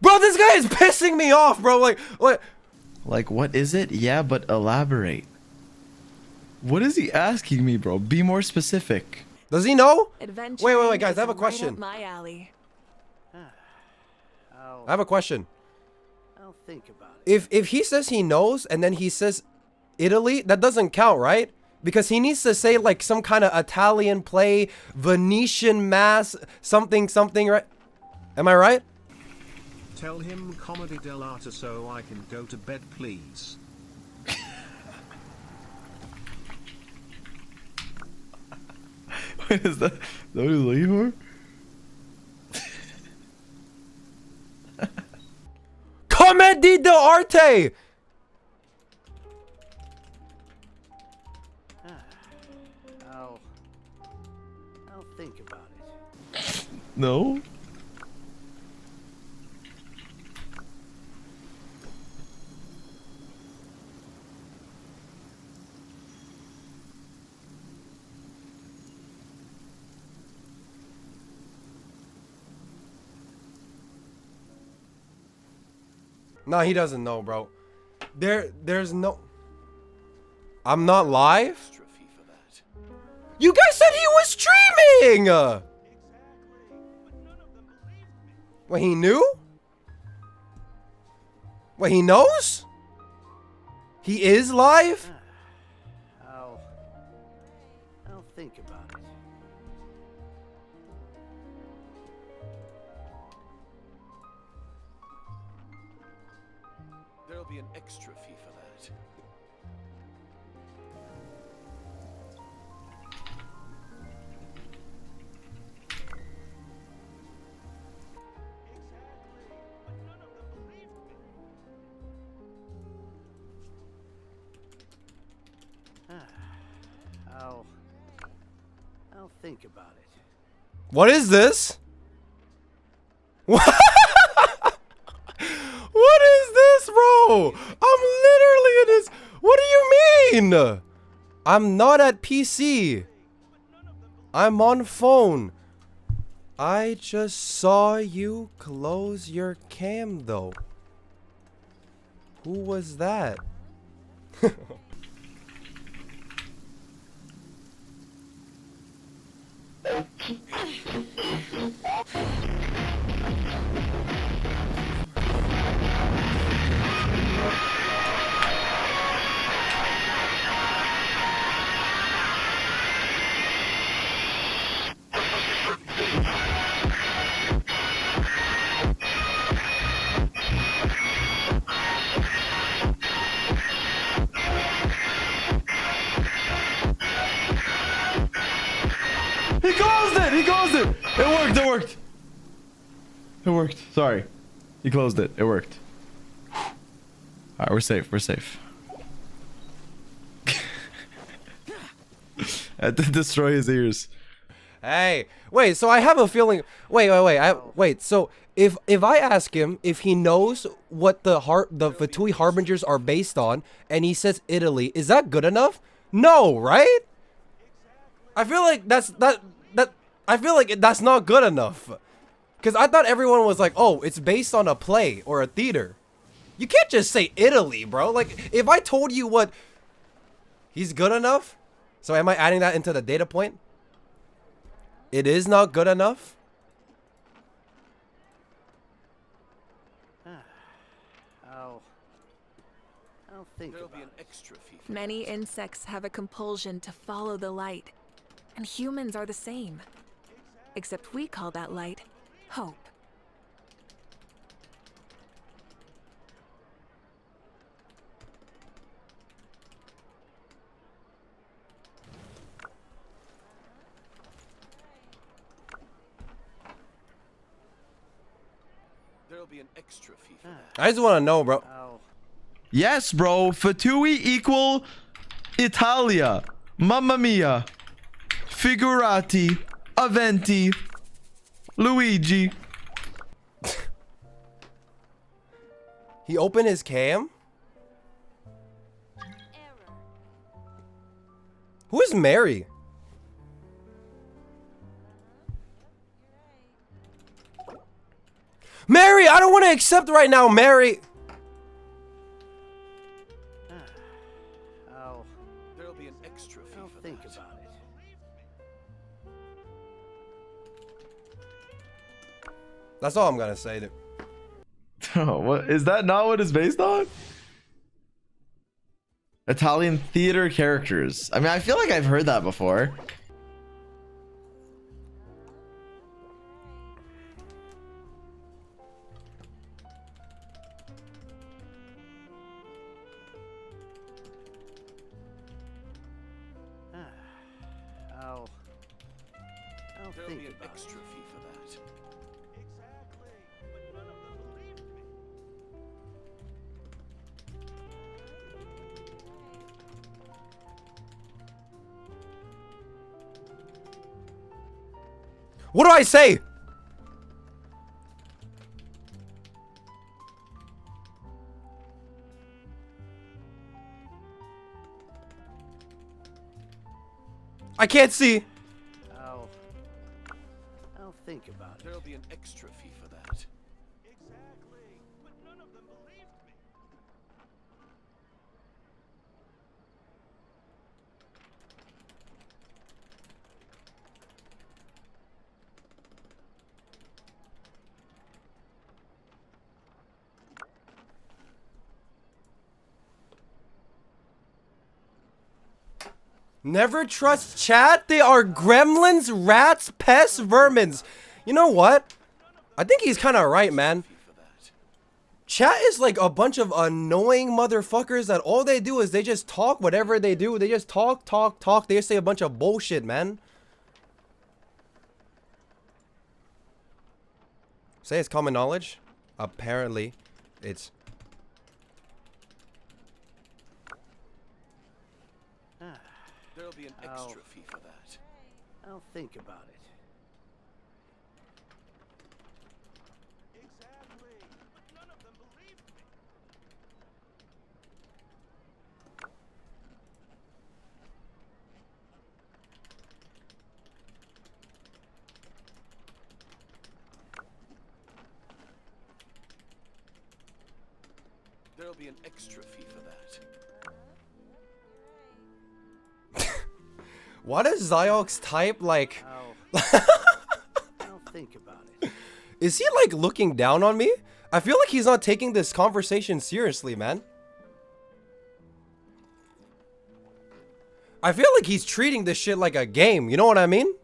Bro, this guy is pissing me off, bro. Like, what? Like, what is it? Yeah, but elaborate. What is he asking me, bro? Be more specific. Does he know? Wait, guys, I have a question. Right up my alley. I have a question. I'll think about it. If he says he knows and then he says Italy, that doesn't count, right? Because he needs to say like some kind of Italian play, Venetian mass, something, right? Am I right? Tell him comedy dell'arte so I can go to bed, please. Wait, is that what he's looking for? Commedia dell'arte! I'll think about it. No? No, he doesn't know, bro. There's no... I'm not live? You guys said he was streaming! Wait, he knew? Wait, he knows? He is live? I'll think about it. There'll be an extra fee for that. I'll think about it. What is this? What? What is this, bro? I'm literally in this. What do you mean? I'm not at PC. I'm on phone. I just saw you close your cam though. Who was that? He closed it! He closed it! It worked, it worked. It worked. Sorry. He closed it. It worked. Alright, we're safe. We're safe. I had to destroy his ears. Hey, wait, so I have a feeling. Wait. Wait, so if I ask him if he knows what the Fatui Harbingers are based on, and he says Italy, is that good enough? No, right? I feel like that's not good enough. Cause I thought everyone was like, oh, it's based on a play or a theater. You can't just say Italy, bro. Like, if I told you what, he's good enough. So am I adding that into the data point? It is not good enough. I'll think about it. Many insects have a compulsion to follow the light, and humans are the same. Except we call that light hope. There'll be an extra fee for that. I just want to know, bro. Yes, bro. Fatui equal Italia. Mamma mia. Figurati. Aventi. Luigi. He opened his cam? Who is Mary? Mary, I don't want to accept right now, Mary. There'll be an extra fee for think that. about it. That's all I'm gonna say. To Oh, what is that? Not what it's based on? Italian theater characters. I mean, I feel like I've heard that before. I'll There'll think be an about extra it. fee for that. what do I say? I can't see. I'll think about it. There'll be an extra fee for that. Never trust chat. They are gremlins, rats, pests, vermins. You know what? I think he's kind of right, man. Chat is like a bunch of annoying motherfuckers that all they do is they just talk whatever they do. They just talk. They just say a bunch of bullshit, man. Say it's common knowledge. Apparently, it's... There'll be an extra fee for that. I'll think about it. There'll be an extra fee for that. Why does Ziox type like... I'll think about it. Is he like looking down on me? I feel like he's not taking this conversation seriously, man. I feel like he's treating this shit like a game. You know what I mean?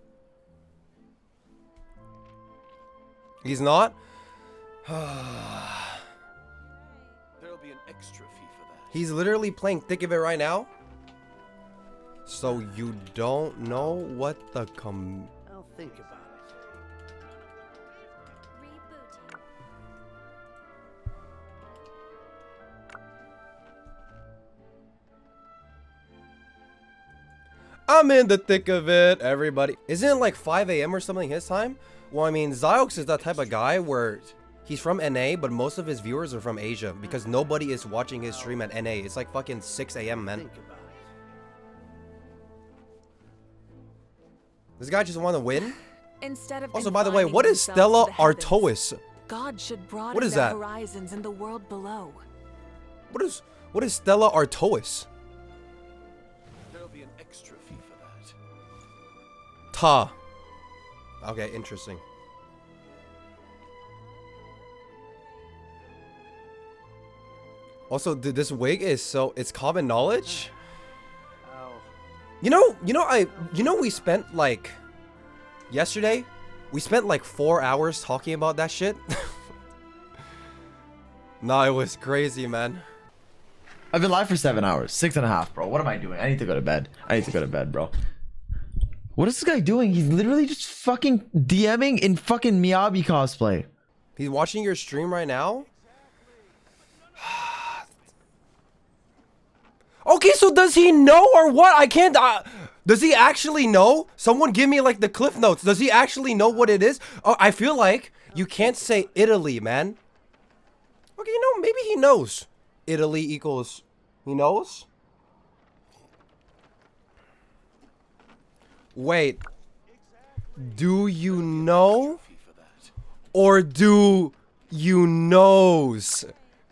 He's not? There'll be an extra fee for that. He's literally playing thick of it right now. So you don't know what the I'll think about it. I'm in the thick of it, everybody. Isn't it like 5 a.m. or something his time? Well, I mean, Ziox is that type of guy where he's from NA, but most of his viewers are from Asia because nobody is watching his stream at NA. It's like fucking 6 a.m., man. This guy just want to win? Instead of Also, by the way, what is confining Stella themselves to the heavens, Artois? God should broaden What is their that? horizons in the world below. What is Stella Artois? There'll be an extra fee for that. Ta. Okay, interesting. Also, dude, this wig is so, it's common knowledge. You know, we spent like, yesterday, we spent like 4 hours talking about that shit. Nah, it was crazy, man. I've been live for 7 hours, 6.5, bro. What am I doing? I need to go to bed. Bro. What is this guy doing? He's literally just fucking DMing in fucking Miyabi cosplay. He's watching your stream right now? Okay, so does he know or what? I can't... does he actually know? Someone give me like the cliff notes. Does he actually know what it is? Oh, I feel like you can't say Italy, man. Okay, you know, maybe he knows. Italy equals... He knows? Wait. Do you know? Or do you knows?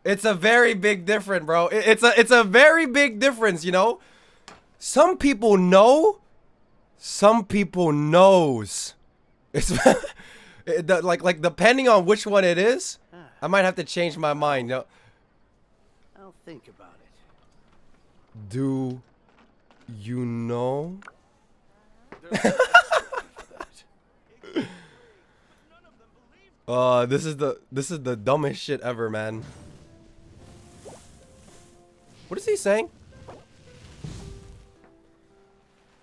It's a very big difference, bro. It's a very big difference, you know? Some people know. Some people knows. It's like depending on which one it is, I might have to change my mind. You know? I'll think about it. Do you know? This is the dumbest shit ever, man. What is he saying?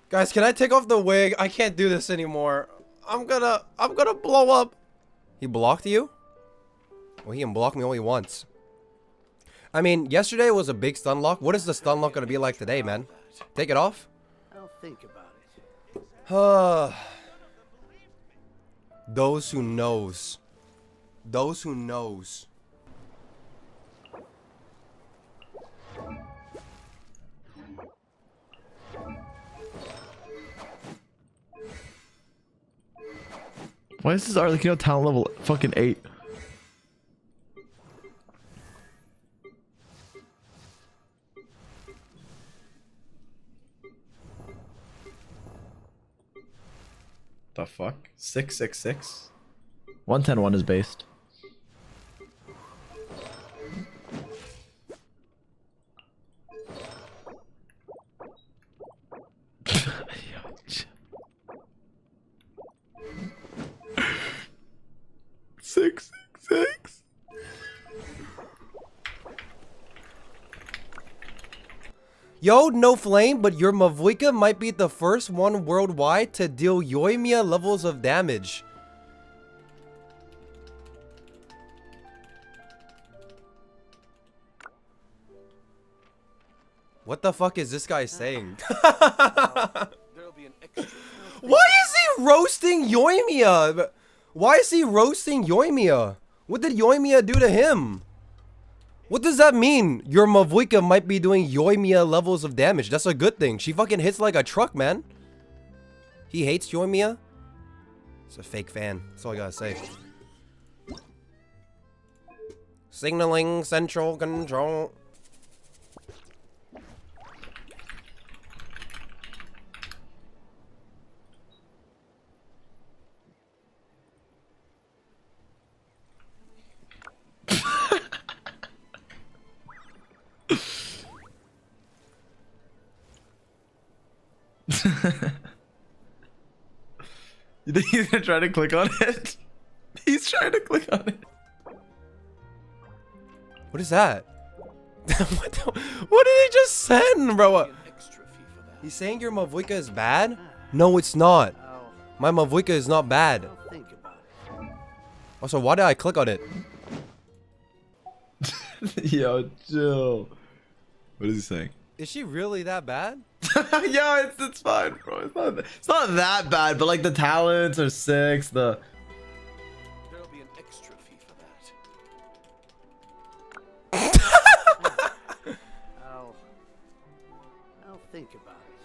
Guys, can I take off the wig? I can't do this anymore. I'm gonna blow up. He blocked you? Well, he can block me only once. I mean, yesterday was a big stun lock. What is the stun lock gonna be like today, man? Take it off? I'll think about it. Those who knows. Those who knows. Why is this Arlecchino talent level fucking 8? The fuck? 666? 110-1 is based. Six. Yo, no flame, but your Mavuika might be the first one worldwide to deal Yoimiya levels of damage. What the fuck is this guy saying? There'll be an extra. Why is he roasting Yoimiya? Why is he roasting Yoimiya? What did Yoimiya do to him? What does that mean? Your Mavuika might be doing Yoimiya levels of damage. That's a good thing. She fucking hits like a truck, man. He hates Yoimiya? It's a fake fan. That's all I gotta say. Signaling central control. You think he's gonna try to click on it? He's trying to click on it. What is that? What did he just send, bro? He's saying your Mavuika is bad? No, it's not. My Mavuika is not bad. Also, why did I click on it? Yo, chill. What is he saying? Is she really that bad? Yeah, it's fine, bro. It's not that bad, but like the talents are 6. The There'll be an extra fee for that. I'll think about it.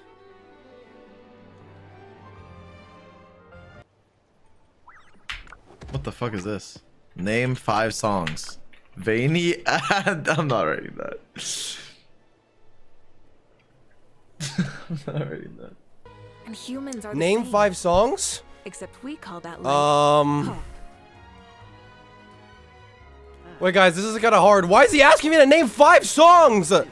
what the fuck is this? Name 5 songs. Veiny ad. I'm not writing that. I'm not writing that. And humans are the Name same. 5 songs? Except we call that light. Wait, guys, this is kind of hard. Why is he asking me to name 5 songs? Let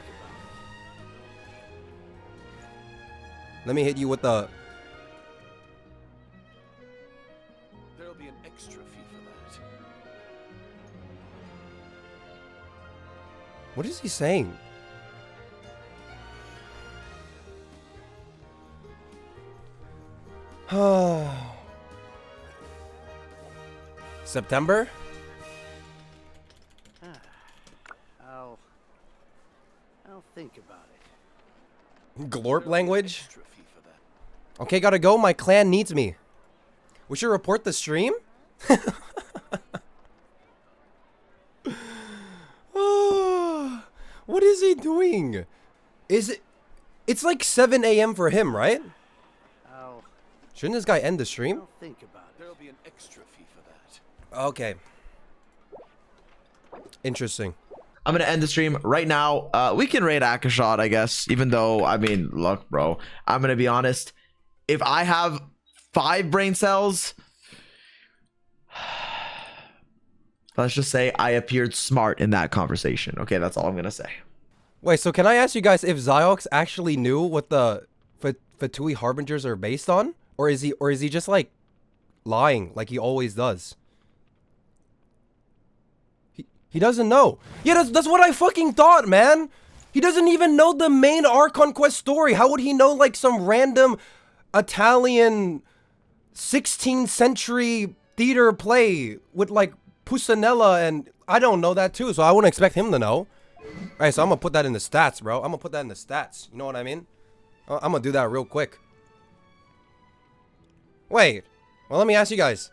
me hit you with the... There'll be an extra fee for that. What is he saying? September? I'll think about it. Glorp language? Okay, gotta go. My clan needs me. We should report the stream? What is he doing? Is it... It's like 7 a.m. for him, right? Shouldn't this guy end the stream? I'll think about it. There'll be an extra fee for that. Okay. Interesting. I'm gonna end the stream right now. We can raid Akashot, I guess. Even though, I mean, look, bro. I'm gonna be honest. If I have 5 brain cells, let's just say I appeared smart in that conversation. Okay, that's all I'm gonna say. Wait, so can I ask you guys if Ziox actually knew what the Fatui Harbingers are based on? Or is he just like lying like he always does? He doesn't know. Yeah, that's what I fucking thought, man. He doesn't even know the main Archon Quest story. How would he know like some random Italian 16th century theater play with like Pusanella, and I don't know that too, so I wouldn't expect him to know. Alright, so I'm gonna put that in the stats, bro. I'm gonna put that in the stats. You know what I mean? I'm gonna do that real quick. Wait. Well, let me ask you guys.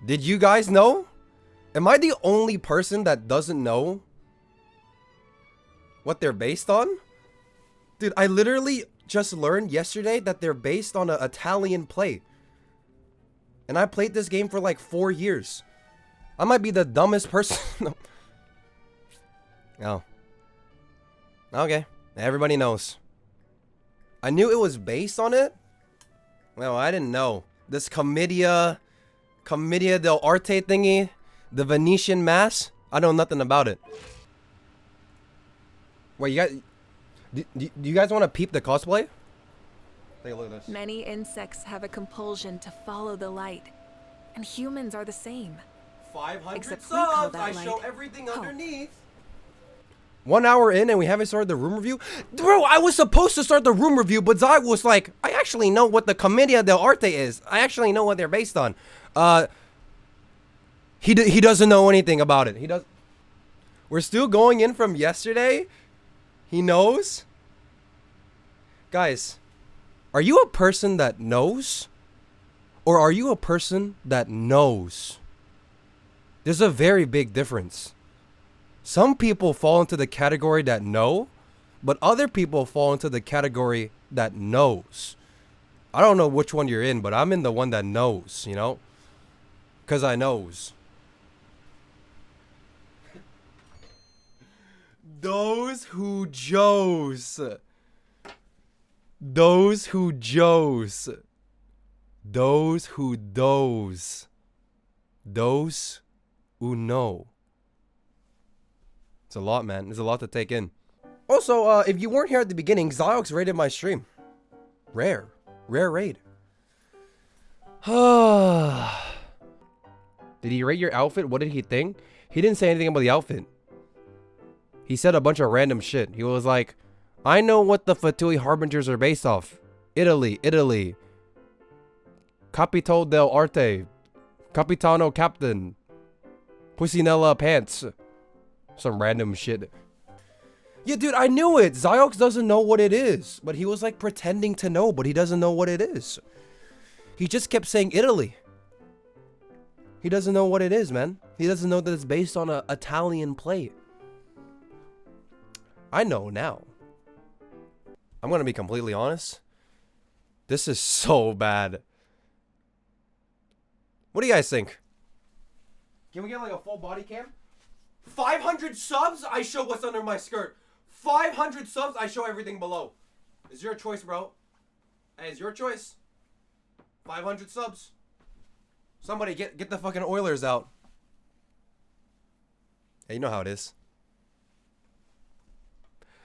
Did you guys know? Am I the only person that doesn't know what they're based on? Dude, I literally just learned yesterday that they're based on an Italian play. And I played this game for like 4 years. I might be the dumbest person. Oh. Okay. Everybody knows. I knew it was based on it. Well, I didn't know. This commedia dell'arte thingy. The Venetian Mass. I know nothing about it. Wait, you guys... Do you guys want to peep the cosplay? Take a look at this. Many insects have a compulsion to follow the light. And humans are the same. 500 Except we call subs. that I light show everything hope. underneath. 1 hour in and we haven't started the room review? Bro, I was supposed to start the room review, but Zai was like, I actually know what the commedia dell'arte is. I actually know what they're based on. He doesn't know anything about it. He does. We're still going in from yesterday. He knows. Guys, are you a person that knows? Or are you a person that knows? There's a very big difference. Some people fall into the category that know, but other people fall into the category that knows. I don't know which one you're in, but I'm in the one that knows, you know? Because I knows. Those who Joes. Those who Joes. Those who does. Those who know. It's a lot, man. There's a lot to take in. Also, if you weren't here at the beginning, Ziox raided my stream. Rare raid. Did he rate your outfit? What did he think? He didn't say anything about the outfit. He said a bunch of random shit. He was like, I know what the Fatui Harbingers are based off. Italy. Capitolo dell'arte. Capitano Captain. Pussinella Pants. Some random shit. Yeah, dude, I knew it. Ziox doesn't know what it is. But he was like pretending to know, but he doesn't know what it is. He just kept saying Italy. He doesn't know what it is, man. He doesn't know that it's based on an Italian play. I know now. I'm gonna be completely honest. This is so bad. What do you guys think? Can we get like a full body cam? 500 subs, I show what's under my skirt. 500 subs, I show everything below. It's your choice, bro. Hey, it's your choice. 500 subs. Somebody get the fucking Oilers out. Hey, you know how it is.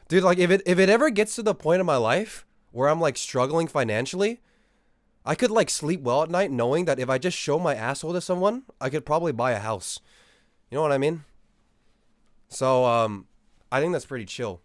Dude, like if it ever gets to the point in my life where I'm like struggling financially, I could like sleep well at night knowing that if I just show my asshole to someone, I could probably buy a house. You know what I mean? So, I think that's pretty chill.